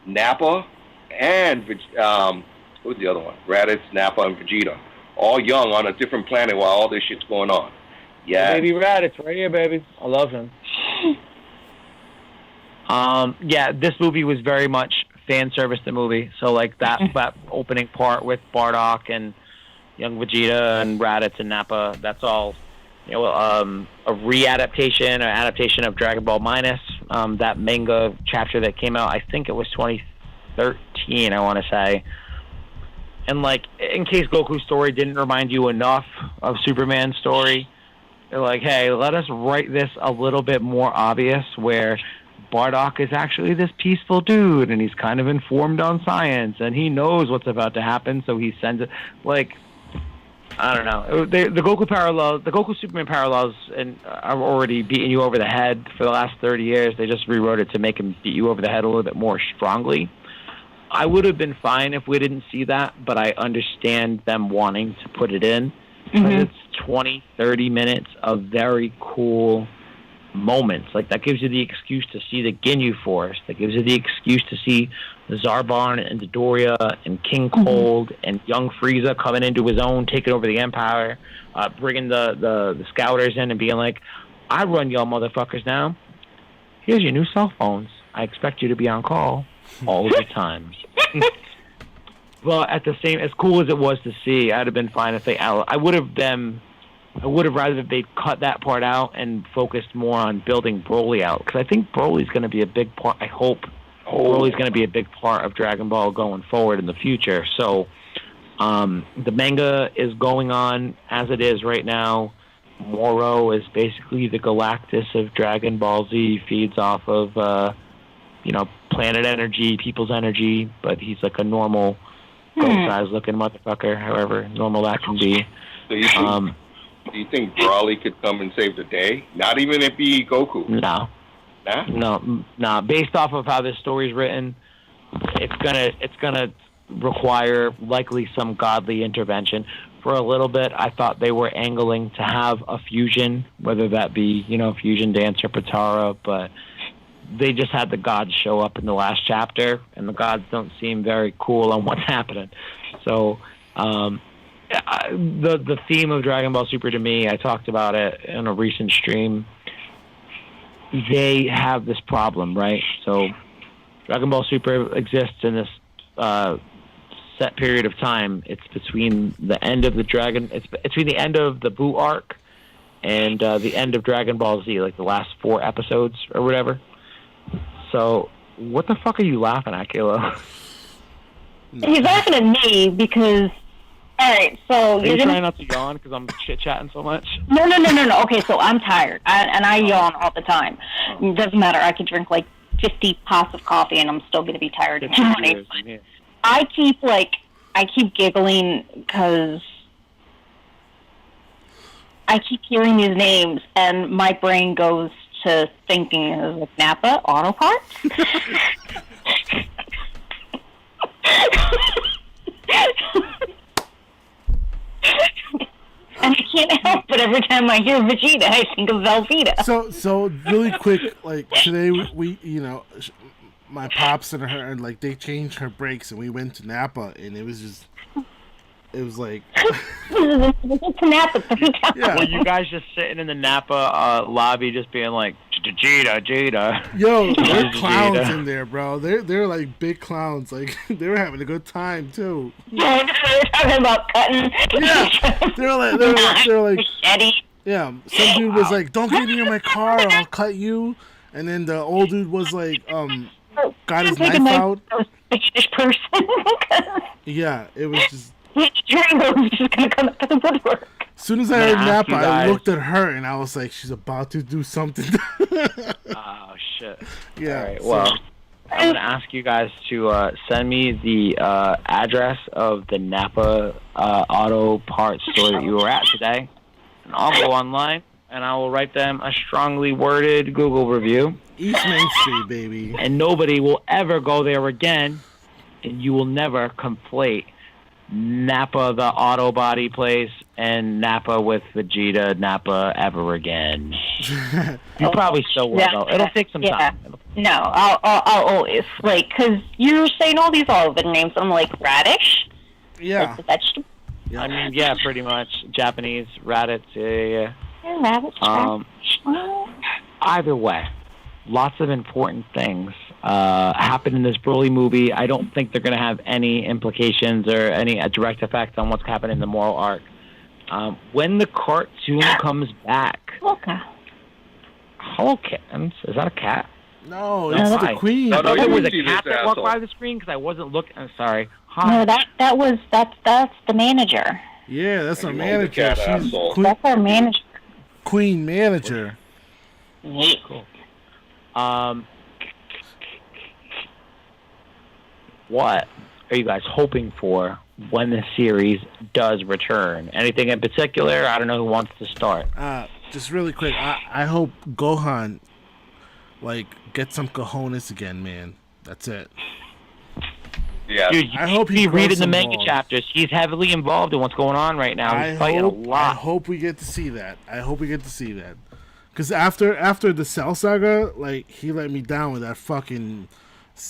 Nappa, and what was the other one? Raditz, Nappa, and Vegeta. All young on a different planet while all this shit's going on. Yeah. Baby Raditz, right here, baby. I love him. Yeah, this movie was very much fan service, the movie. So, like, that opening part with Bardock and young Vegeta and Raditz and Nappa, that's all, you know, a re-adaptation or adaptation of Dragon Ball Minus, that manga chapter that came out, I think it was 2013, I want to say. And, like, in case Goku's story didn't remind you enough of Superman's story, they're like, hey, let us write this a little bit more obvious, where Bardock is actually this peaceful dude, and he's kind of informed on science, and he knows what's about to happen, so he sends it. Like, I don't know. The Goku Superman parallels, and are already beating you over the head for the last 30 years. They just rewrote it to make him beat you over the head a little bit more strongly. I would have been fine if we didn't see that, but I understand them wanting to put it in. Because it's 20, 30 minutes of very cool moments. Like, that gives you the excuse to see the Ginyu Force. That gives you the excuse to see the Zarbon and Dodoria and King Cold and young Frieza coming into his own, taking over the Empire, bringing the Scouters in and being like, I run y'all motherfuckers now. Here's your new cell phones. I expect you to be on call all the time. Well, at the same, as cool as it was to see, I'd have been fine if I would have rather if they'd cut that part out and focused more on building Broly out, because I think Broly's going to be a big part. I hope Broly's going to be a big part of Dragon Ball going forward in the future. So the manga is going on as it is right now. Moro is basically the Galactus of Dragon Ball Z. Feeds off of planet energy, people's energy, but he's like a normal goat-sized looking motherfucker, however normal that can be. So do you think Broly could come and save the day? Not even if he Goku? No. Nah? No. Based off of how this story's written, it's gonna require likely some godly intervention. For a little bit, I thought they were angling to have a fusion, whether that be, Fusion Dance or Potara, but they just had the gods show up in the last chapter, and the gods don't seem very cool on what's happening. So, the theme of Dragon Ball Super, to me, I talked about it in a recent stream. They have this problem, right? So, Dragon Ball Super exists in this set period of time. It's between the end of it's between the end of the Buu arc and the end of Dragon Ball Z, like the last 4 episodes or whatever. So, what the fuck are you laughing at, Kayla? He's laughing at me because, alright, so... Are you trying not to yawn because I'm chit-chatting so much? No. Okay, so I'm tired, and I yawn all the time. It doesn't matter. I could drink, 50 pots of coffee, and I'm still going to be tired in the morning. I keep giggling because I keep hearing these names, and my brain goes to thinking of Nappa, Auto Parts. And I can't help but every time I hear Vegeta, I think of Velveeta. So really quick, today we my pops and her, they changed her brakes, and we went to Nappa, and it was like to Nappa 3 times. Yeah. Well, you guys just sitting in the Nappa lobby, just being like, Jada. Yo, they're clowns in there, bro. They're like big clowns. Like, they were having a good time too. Yeah, they're talking about cutting. Yeah, they're like machete. Yeah, some dude was like, "Don't get near my car, or I'll cut you." And then the old dude was like, got his knife out. Spanish person. Yeah, it was just. Django was just gonna come out to the woodwork. soon as I heard Napa, I looked at her and I was like, she's about to do something. Oh shit. Yeah. All right. Well, I'm gonna ask you guys to send me the address of the Napa auto parts store that you were at today, and I'll go online and I will write them a strongly worded Google review. East Main Street, baby. And nobody will ever go there again, and you will never conflate Napa, the auto body place, and Napa with Vegeta Napa ever again. You probably still will, though. It'll take some time. No, I'll always, like, because you're saying all these Oliver names. I'm like, radish? Yeah. Like the vegetable? Yeah. I mean, yeah, pretty much. Japanese, radits, yeah. Yeah, radish. Either way, lots of important things happen in this Broly movie. I don't think they're going to have any implications or any direct effect on what's happening in the moral arc. When the cartoon comes back... Okay. Hello, kittens. Is that a cat? No, it's the queen. No, I thought you it was a see cat this that walked asshole. by the screen because I wasn't looking. I'm sorry. Hi. No, that's the manager. Yeah, that's our You manager. cat She's asshole. That's our manager. queen manager. Cool. What are you guys hoping for when the series does return? Anything in particular? I don't know who wants to start. Just really quick, I hope Gohan, like, get some cojones again, man. That's it. Yeah. Dude, I hope he be reading grows the some manga balls. chapters. He's heavily involved in what's going on right now. He's fighting a I lot. hope we get to see that. Because after the Cell Saga, like, he let me down with that fucking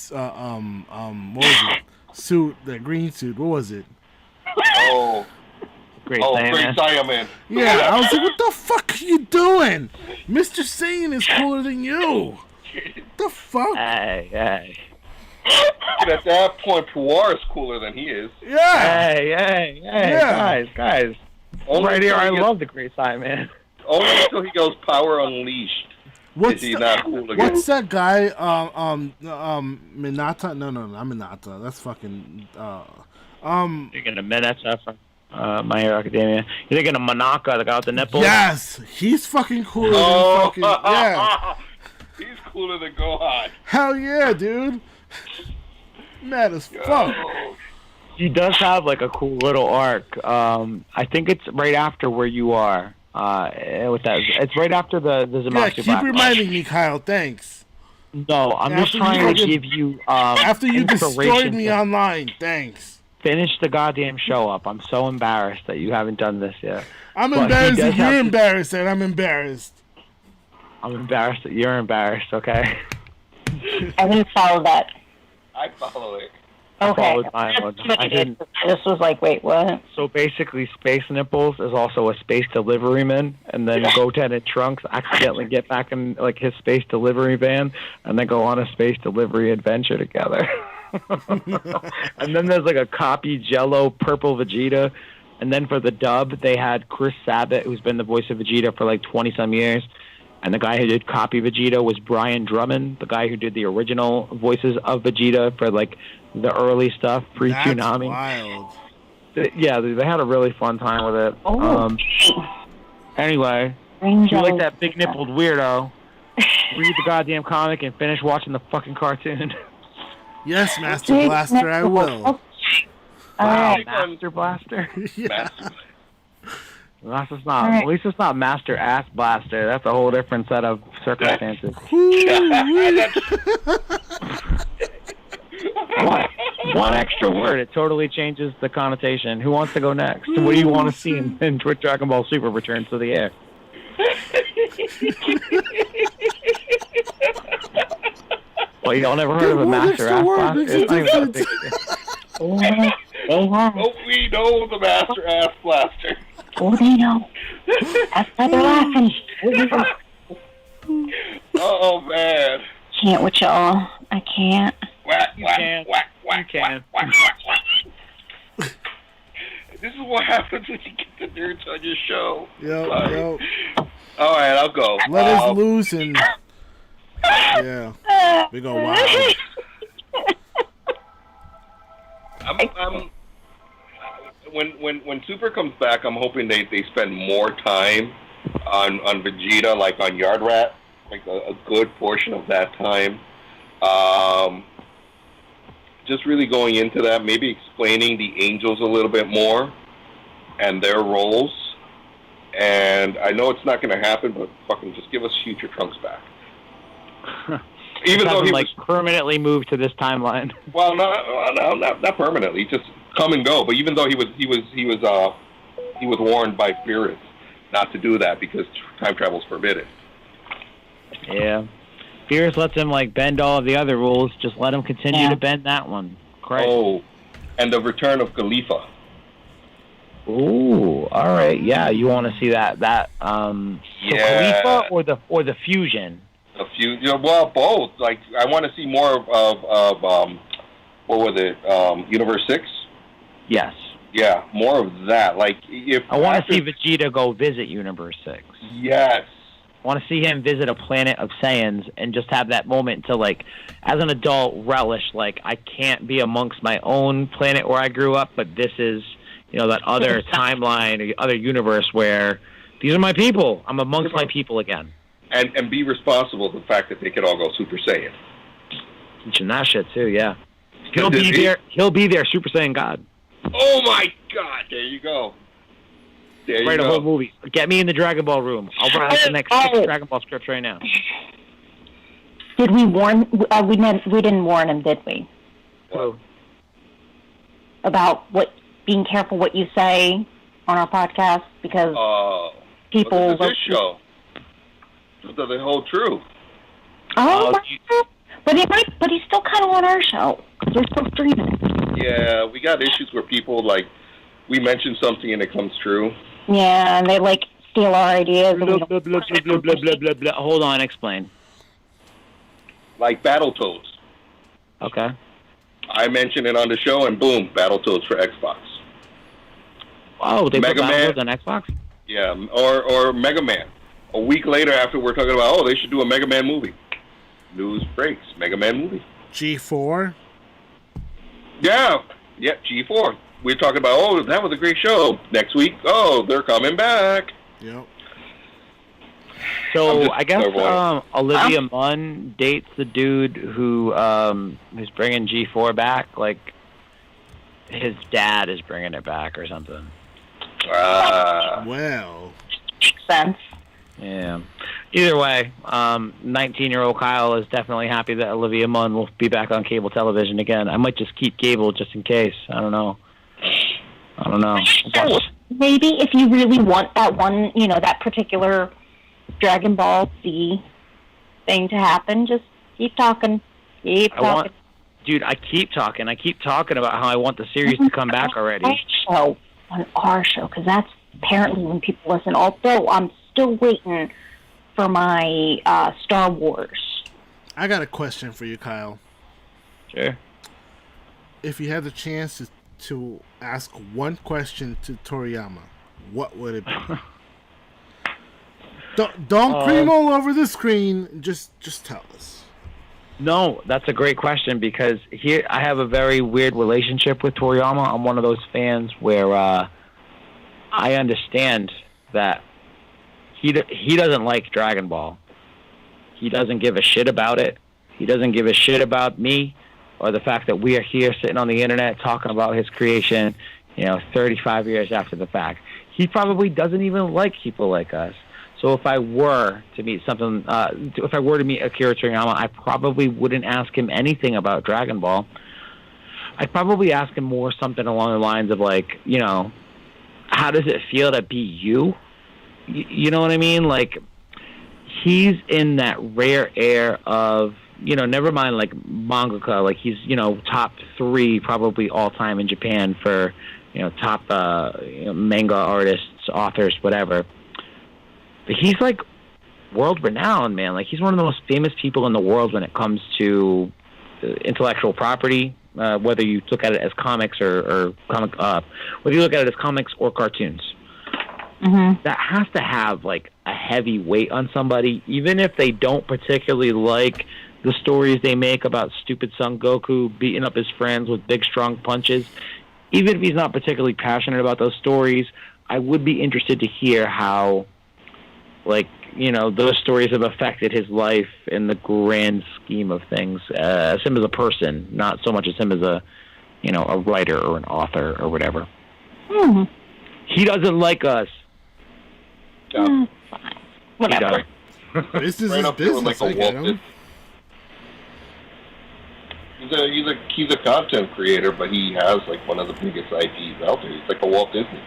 what was it? Suit, that green suit. What was it? Oh, Great Great Saiyaman. Saiyaman. Yeah, I was like, what the fuck are you doing? Mr. Saiyan is cooler than you. The fuck? Hey. And at that point, Puar is cooler than he is. Yeah. Hey, Yeah. guys. Only Right here, until I he gets- love the Great Saiyaman. Only until he goes Power Unleashed is he not cool again. What's that guy? Minata? No, not Minata. That's fucking. You're thinking of Mineta from My Hero Academia. You're thinking of Manaka, the guy with the nipples? Yes, he's fucking cooler Oh, than fucking. Yeah. He's cooler than Gohan. Hell yeah, dude. Mad as fuck. He does have like a cool little arc. I think it's right after where you are. With that, it's right after the Yeah, Zamasu keep Black reminding me, Kyle. Thanks. No, I'm just After trying you to fucking- give you After you inspiration destroyed me to online, thanks. finish the goddamn show up. I'm so embarrassed that you haven't done this yet. I'm But he embarrassed does that you're have to- embarrassed and I'm embarrassed. I'm embarrassed that you're embarrassed, okay? I didn't follow that. I follow it. Okay. followed my own. I didn't. I just was like, wait, what? So basically, Space Nipples is also a space delivery man, and then Goten and Trunks accidentally get back in like his space delivery van, and they go on a space delivery adventure together. And then there's like a copy Jello purple Vegeta, and then for the dub they had Chris Sabat, who's been the voice of Vegeta for like 20-some years, and the guy who did copy Vegeta was Brian Drummond, the guy who did the original voices of Vegeta for like the early stuff pre-Toonami. Wild. Yeah, they had a really fun time with it. Oh. Anyway, if you like that big nippled weirdo, read the goddamn comic and finish watching the fucking cartoon. Yes, Master Blaster, I will. Wow, Alright. Master Blaster. Yeah. That's just not. Alright. At least it's not Master Ass Blaster. That's a whole different set of circumstances. One extra word, it totally changes the connotation. Who wants to go next? What do you want to see in Dragon Ball Super returns to the air? Well, y'all never heard of a One Master extra Ass word Blaster? makes a It's not even that big. They have. Oh, we know the Master Ass Blaster. Oh, they know. That's why they're laughing. Oh, man. Can't with y'all. I can't. Whack, whack, can. whack, whack, You can. whack, whack, whack, whack. This is what happens when you get the nerds on your show. Yo. All right, I'll go. Let us loose and. Yeah. We go wild. when Super comes back, I'm hoping they spend more time on Vegeta, like on Yard Rat, like a good portion of that time. Just really going into that, maybe explaining the Angels a little bit more and their roles. And I know it's not going to happen, but fucking just give us Future Trunks back. Even though he was permanently moved to this timeline. Well, not permanently, just come and go. But even though he was warned by spirits not to do that because time travel's forbidden. Yeah, Spirits lets him like bend all of the other rules. Just let him continue to bend that one. Christ. Oh, and the return of Khalifa. Ooh, all right. Yeah, you want to see that? So Khalifa or the fusion? The fusion. Well, both. Like I want to see more of what was it? Universe 6. Yes. Yeah, more of that. Like if I want to see Vegeta go visit Universe 6. Yes. I want to see him visit a planet of Saiyans and just have that moment to, like, as an adult, relish, like, I can't be amongst my own planet where I grew up, but this is, that other timeline, or other universe where these are my people. I'm amongst my people again. And be responsible for the fact that they could all go Super Saiyan. Teaching that shit, too, yeah. He'll be their Super Saiyan God. Oh, my God. There you go. Write a whole movie. Get me in the Dragon Ball room. I'll write the next 6 Dragon Ball scripts right now. Did we warn? We didn't warn him, did we? What? About being careful what you say on our podcast because people. This is his show. This doesn't hold true. Oh, but he's still kind of on our show because we're still streaming it. Yeah, we got issues where people we mention something and it comes true. Yeah, and they steal our ideas. Blah, blah, blah, blah, blah, blah, blah, blah. Hold on, explain. Like Battletoads. Okay. I mentioned it on the show, and boom, Battletoads for Xbox. Oh, they Mega put Man on Xbox? Yeah, or Mega Man. A week later, after we're talking about, they should do a Mega Man movie. News breaks, Mega Man movie. G4? Yeah, G4. We're talking about, that was a great show. Next week, they're coming back. Yep. So I guess Olivia Munn dates the dude who's bringing G4 back. Like his dad is bringing it back or something. Well, makes sense. Yeah. Either way, 19-year-old Kyle is definitely happy that Olivia Munn will be back on cable television again. I might just keep cable just in case. I don't know. So maybe if you really want that one, that particular Dragon Ball Z thing to happen, just keep talking. Dude, I keep talking about how I want the series to come back already. On our show, because that's apparently when people listen. Although I'm still waiting for my Star Wars. I got a question for you, Kyle. Sure. If you had the chance to ask one question to Toriyama, what would it be? Don't cream all over the screen. Just tell us. No, that's a great question because here I have a very weird relationship with Toriyama. I'm one of those fans where I understand that he doesn't like Dragon Ball. He doesn't give a shit about it. He doesn't give a shit about me or the fact that we are here sitting on the internet talking about his creation, 35 years after the fact. He probably doesn't even like people like us. So if I were to meet Akira Toriyama, I probably wouldn't ask him anything about Dragon Ball. I'd probably ask him more something along the lines of how does it feel to be you? You know what I mean? Like, he's in that rare air of, never mind mangaka, he's, top 3 probably all time in Japan for, top manga artists, authors, whatever. But he's world renowned, man. He's one of the most famous people in the world when it comes to intellectual property, whether you look at it as comics or whether you look at it as comics or cartoons. Mm-hmm. That has to have a heavy weight on somebody, even if they don't particularly like the stories they make about stupid Son Goku beating up his friends with big strong punches. even if he's not particularly passionate about those stories, I would be interested to hear how, like, you know, those stories have affected his life in the grand scheme of things, as him as a person, not so much as him as a, you know, a writer or an author or whatever. He doesn't like us. Yeah. Fine. Whatever. This is Right his up there with, business. like, I a get Walt him. He's a content creator, but he has like one of the biggest IPs out there. He's like a Walt Disney.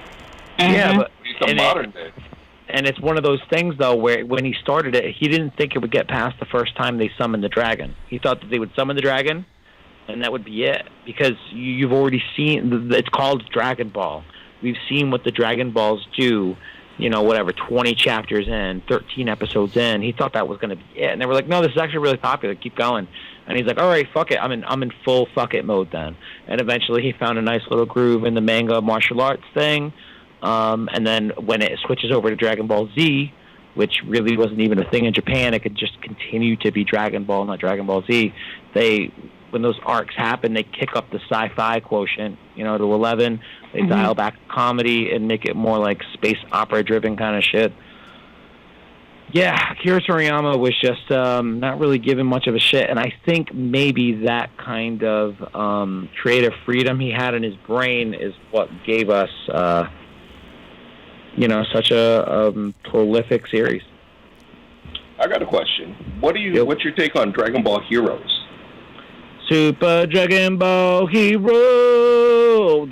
Yeah, but He's a modern day. And it's one of those things, though, where when he started it, he didn't think it would get past the first time they summoned the dragon. He thought that they would summon the dragon, and that would be it. Because you've already seen, it's called Dragon Ball. We've seen what the Dragon Balls do, you know, whatever, 20 chapters in, 13 episodes in. He thought that was going to be it. And they were like, no, this is actually really popular. Keep going. And he's like, all right, fuck it. I'm in full fuck it mode then. And eventually he found a nice little groove in the manga martial arts thing. And then when it switches over to Dragon Ball Z, which really wasn't even a thing in Japan, it could just continue to be Dragon Ball, not Dragon Ball Z. When those arcs happen, they kick up the sci-fi quotient, you know, to 11. They dial back comedy and make it more like space opera-driven kind of shit. Yeah, Akira Toriyama was just not really giving much of a shit, and I think maybe that kind of creative freedom he had in his brain is what gave us, you know, such a prolific series. I got a question. What's your take on Dragon Ball Heroes? Super Dragon Ball Hero.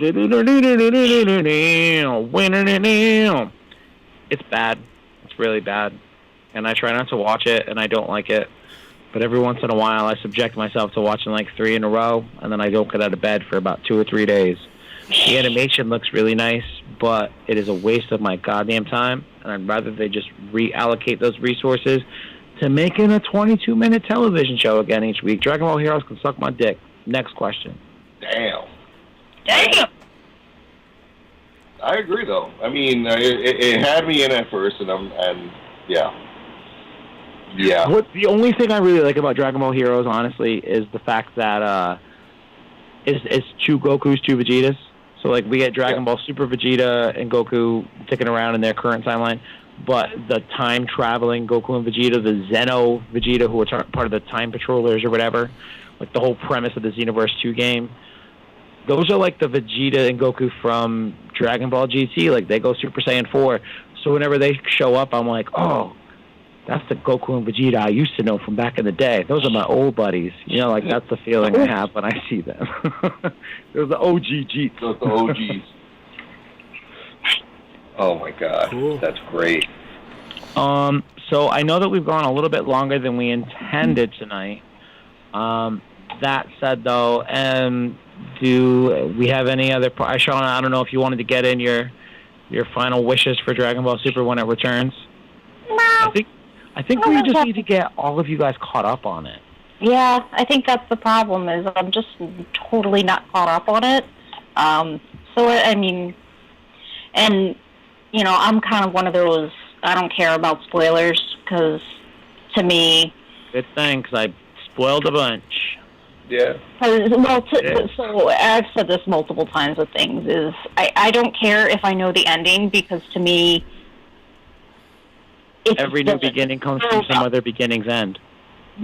It's bad. It's really bad. And I try not to watch it, and I don't like it. But every once in a while, I subject myself to watching like 3 in a row, and then I don't get out of bed for about 2 or 3 days. The animation looks really nice, but it is a waste of my goddamn time, and I'd rather they just reallocate those resources to making a 22-minute television show again each week. Dragon Ball Heroes can suck my dick. Next question. Damn. I agree, though. I mean, it had me in at first, and yeah. The only thing I really like about Dragon Ball Heroes, honestly, is the fact that it's 2 Gokus, 2 Vegetas. So, like, we get Dragon Ball Super Vegeta and Goku ticking around in their current timeline, but the time-traveling Goku and Vegeta, the Zeno Vegeta, who are part of the Time Patrollers or whatever, like the whole premise of the Xenoverse 2 game, those are like the Vegeta and Goku from Dragon Ball GT. Like, they go Super Saiyan 4. So whenever they show up, I'm like, oh, that's the Goku and Vegeta I used to know from back in the day. Those are my old buddies. You know, like, that's the feeling I have when I see them. Those are OGs. Those are OGs. Oh, my God. Cool. That's great. So I know that we've gone a little bit longer than we intended tonight. That said, though, do we have any other... Sean, I don't know if you wanted to get in your final wishes for Dragon Ball Super when it returns. No. I think we just need to get all of you guys caught up on it. Yeah, I think that's the problem, is I'm just totally not caught up on it. So, I mean, and, you know, I'm kind of one of those, I don't care about spoilers, because to me... Good thing, because I spoiled a bunch. Yeah. So I've said this multiple times with things, is I don't care if I know the ending, because to me... Every new beginning comes from some other beginning's end.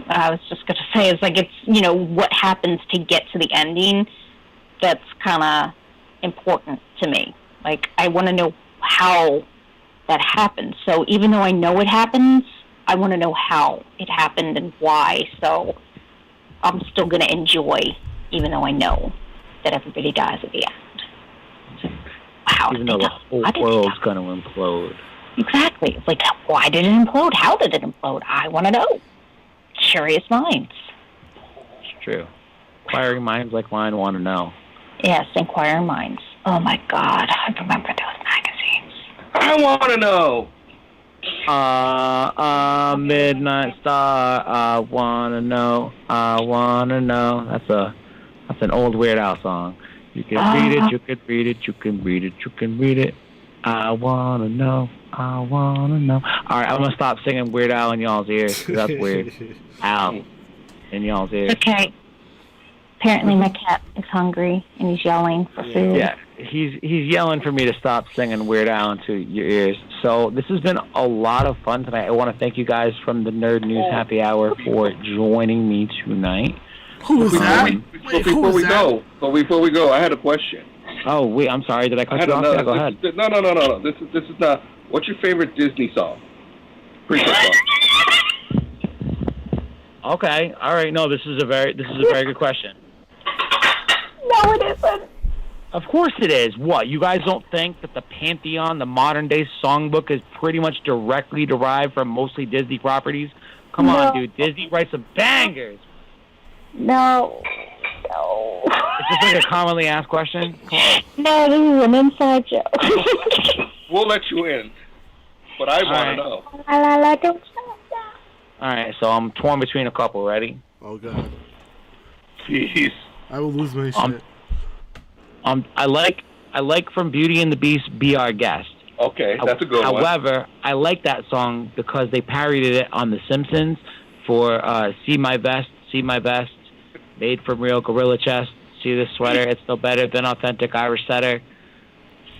I was just going to say, it's like, it's, you know, what happens to get to the ending that's kind of important to me. Like, I want to know how that happens. So even though I know it happens, I want to know how it happened and why. So I'm still going to enjoy, even though I know that everybody dies at the end. How even though the whole world's going to implode. Exactly. It's like, why did it implode? How did it implode? I want to know. Curious minds. It's true. Inquiring minds like mine want to know. Yes, inquiring minds. Oh my God, I remember those magazines. I want to know. Midnight Star. I wanna know. I wanna know. That's an old Weird Al song. You can read it. You can read it. You can read it. You can read it. I wanna know. I wanna know. All right, I'm gonna stop singing Weird Al in y'all's ears. 'Cause that's weird. Al in y'all's ears. Okay. Apparently my cat is hungry and he's yelling for food. Yeah, he's yelling for me to stop singing Weird Al into your ears. So this has been a lot of fun tonight. I want to thank you guys from the Nerd News Happy Hour for joining me tonight. Who was that? Before we go, I had a question. Oh wait, I'm sorry. Did I cut you off? Yeah, go ahead. No. This is not. What's your favorite Disney song? Princess song. Okay. All right. No, this is a very good question. No, it isn't. Of course it is. What? You guys don't think that the Pantheon, the modern day songbook, is pretty much directly derived from mostly Disney properties? Come on, dude. Disney writes some bangers. No. Is this like a commonly asked question? Come on. No, this is an inside joke. We'll let you in, but I want to know. Don't All right, so I'm torn between a couple. Ready? Oh God. Jeez. I will lose my shit. I like from Beauty and the Beast, Be Our Guest. Okay, that's a good one. However, I like that song because they parodied it on The Simpsons for See My Vest, made from real gorilla chest. See this sweater, it's still better than authentic Irish setter.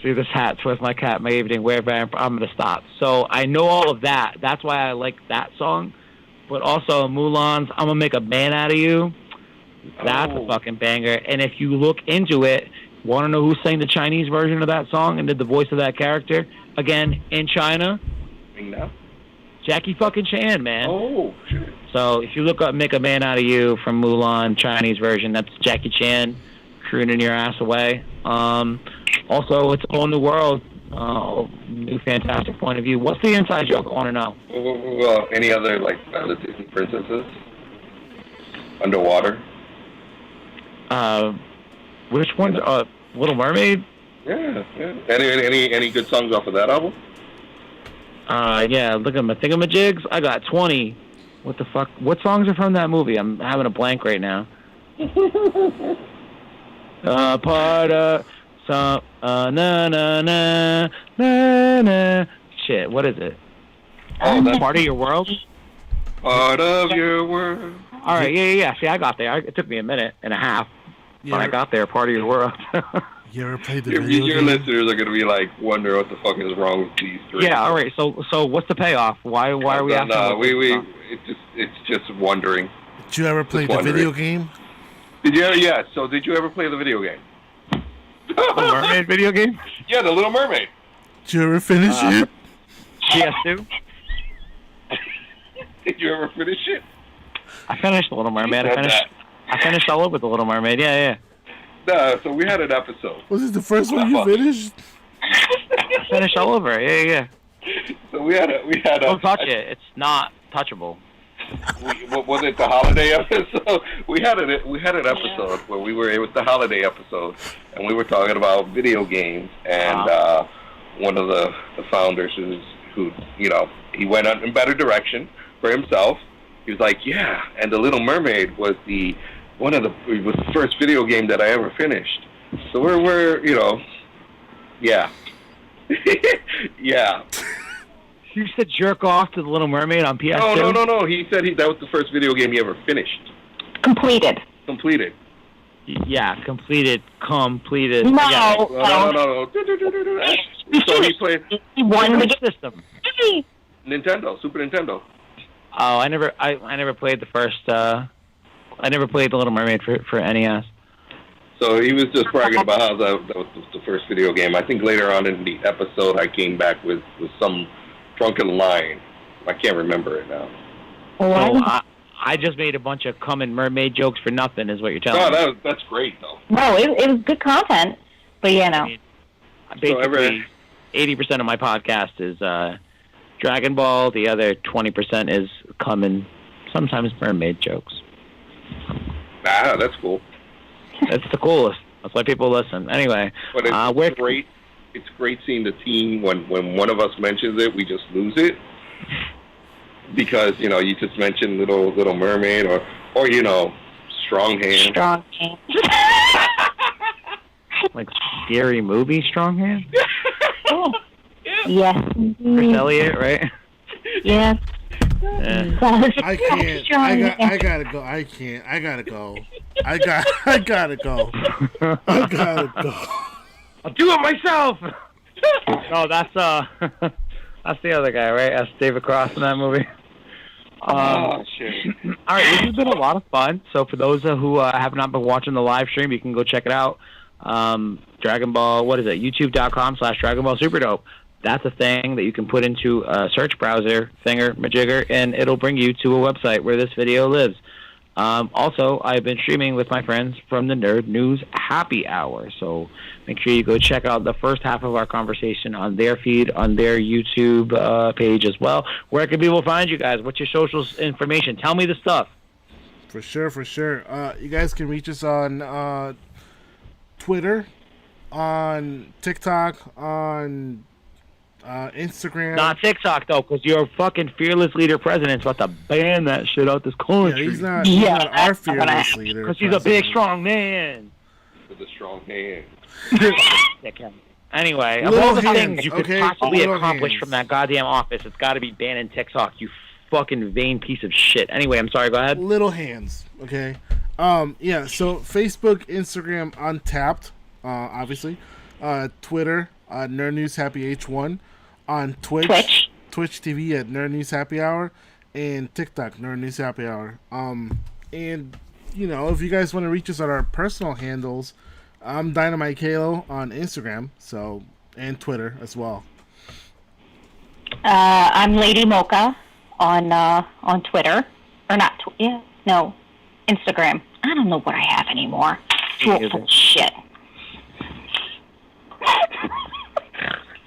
See this hat, twist my cap, my evening wear, I'm going to stop. So I know all of that. That's why I like that song. But also Mulan's I'm going to Make a Man Out of You. That's a fucking banger. And if you look into it, want to know who sang the Chinese version of that song and did the voice of that character? Again, in China? Jackie fucking Chan, man. Oh, shit. So if you look up Make a Man Out of You from Mulan, Chinese version, that's Jackie Chan crooning your ass away. Also, it's a whole new world, new fantastic point of view. What's the inside joke? I want to know. Well, any other, other Disney princesses? Underwater? Which one's Little Mermaid? Yeah. Any good songs off of that album? Yeah, look at my thingamajigs. I got 20. What the fuck? What songs are from that movie? I'm having a blank right now. Part of some na na na na na. Shit, what is it? Oh, that's Part of Your World? Part of Your World. All right, yeah. See, I got there. It took me a minute and a half, but I got there. Part of Your World. You ever played the video Your game? listeners are going to be wondering what the fuck is wrong with these three. Yeah, all right. So what's the payoff? Why are we asking? No, it's just wondering. Did you ever play the video game? Did you ever? Yeah. So did you ever play the video game? The Mermaid video game? Yeah, the Little Mermaid. Did you ever finish it? PS2. Did you ever finish it? I finished The Little Mermaid. I finished all over The Little Mermaid. Yeah. No, so we had an episode. Was it the first one you finished? I finished all over. Yeah. So we had a. Don't touch it. It's not touchable. Was it the holiday episode? We had an episode where it was the holiday episode, and we were talking about video games, and one of the founders who he went in a better direction for himself. He was like, yeah, and the Little Mermaid was it was the first video game that I ever finished. So we're yeah. Yeah. You said jerk off to The Little Mermaid on PS2? No. He said that was the first video game he ever finished. Completed. Yeah, completed. No. No. So he played. He won the system. Super Nintendo. Oh, I never played the first. I never played The Little Mermaid for NES. So he was just bragging about how that was the first video game. I think later on in the episode, I came back with some drunken line. I can't remember it now. I just made a bunch of common mermaid jokes for nothing, is what you're telling me. No, that's great though. No, it was good content, but basically, 80% of my podcast is Dragon Ball. The other 20% is common, sometimes mermaid jokes. That's cool. That's the coolest. That's why people listen. Anyway, but it's great. It's great seeing the team when one of us mentions it, we just lose it because you just mentioned Little Mermaid or Strong Hand. Strong Hand. Like scary movie, Strong Hand. Oh. Yes. Chris Elliott, right? Yes. I can't. I gotta go. I can't. I gotta go. I gotta go. I gotta go. I'll do it myself. No, that's that's the other guy, right? That's David Cross in that movie. Shit. All right, this has been a lot of fun. So for those who have not been watching the live stream, you can go check it out. Dragon Ball, what is it? YouTube.com/Dragon Ball Super Dope. That's a thing that you can put into a search browser, majigger, and it'll bring you to a website where this video lives. Also, I've been streaming with my friends from the Nerd News Happy Hour, so make sure you go check out the first half of our conversation on their feed, on their YouTube page as well. Where can people find you guys? What's your social information? Tell me the stuff. For sure. You guys can reach us on Twitter, on TikTok, on Instagram. Not TikTok, though, because your fucking fearless leader president's about to ban that shit out this country. Yeah, he's not our fearless leader. Because he's a big, strong man. With a strong hand. Anyway, of Little all the hands, things you could okay? possibly Little accomplish hands. from that goddamn office, it's got to be banning TikTok, you fucking vain piece of shit. Anyway, I'm sorry, go ahead. Little hands, okay? Yeah, so Facebook, Instagram, Untapped, obviously. Twitter, Nerd News Happy H1. On Twitch TV at Nerd News Happy Hour. And TikTok, Nerd News Happy Hour. And, you know, if you guys want to reach us on our personal handles, I'm Dynamite Kalo on Instagram, so, and Twitter as well. I'm Lady Mocha on Twitter, or not? Instagram. I don't know what I have anymore. Too old for shit.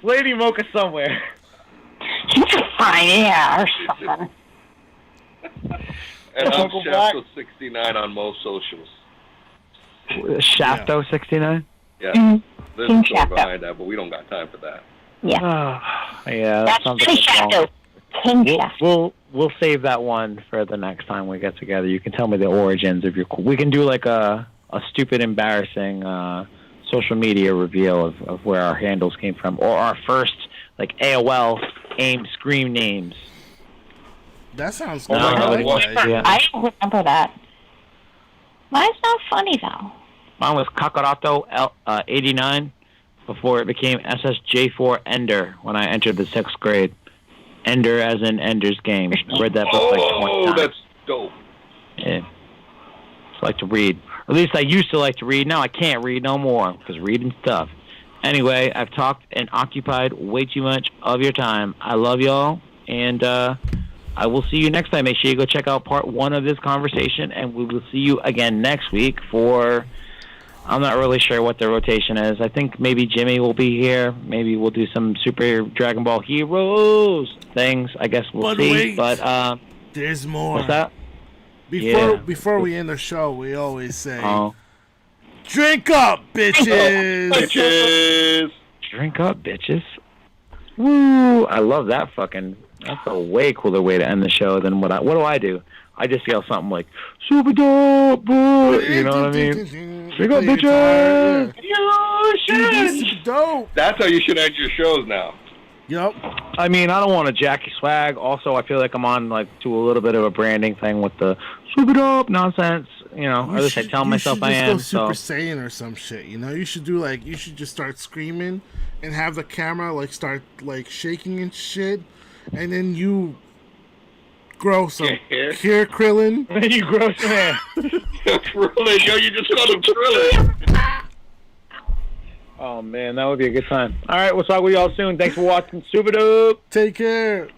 Lady Mocha somewhere. Fine, yeah, or something. And I'm Uncle Black. Shafto69 on most socials. Shafto 69? Yeah. Mm-hmm. There's King a story Shafto. behind that, but we don't got time for that. Yeah. Yeah, that That's sounds King like a song. Shafto. King Shafto. We'll save that one for the next time we get together. You can tell me the origins of your. We can do like a stupid, embarrassing social media reveal of where our handles came from, or our first like AOL AIM scream names. That sounds No, good. no, I like what- that idea. yeah. I don't remember that. Mine's not funny, though. Mine was Kakarato 89 before it became SSJ4 Ender when I entered the 6th grade. Ender as in Ender's Game. I read that book like 20 times. That's dope. Yeah. Just like to read. Or at least I used to like to read. Now I can't read no more because reading's tough. Anyway, I've talked and occupied way too much of your time. I love y'all, and I will see you next time. Make sure you go check out part 1 of this conversation, and we will see you again next week for... I'm not really sure what the rotation is. I think maybe Jimmy will be here. Maybe we'll do some Super Dragon Ball Heroes things. I guess we'll see. Wait. But There's more. what's that? Before we end the show, we always say, Oh, drink up, bitches! Bitches! drink up, bitches. Woo! I love that fucking. That's a way cooler way to end the show than what do I do? I just yell something like "Super dope, boy." You know what I mean? Drink up, bitches. You should. Dope. That's how you should end your shows now. Yup. I mean, I don't want to Jackie swag. Also, I feel like I'm on like to a little bit of a branding thing with the super dope nonsense. You know, or at least I tell myself I am. You should So go Super Saiyan or some shit. You know, you should just start screaming and have the camera like start like shaking and shit, and then you grow some Hair? hair Krillin. you gross man. Krillin, yo, you just called him Krillin. Oh man, that would be a good time. All right, we'll talk with y'all soon. Thanks for watching. Super dope. Take care.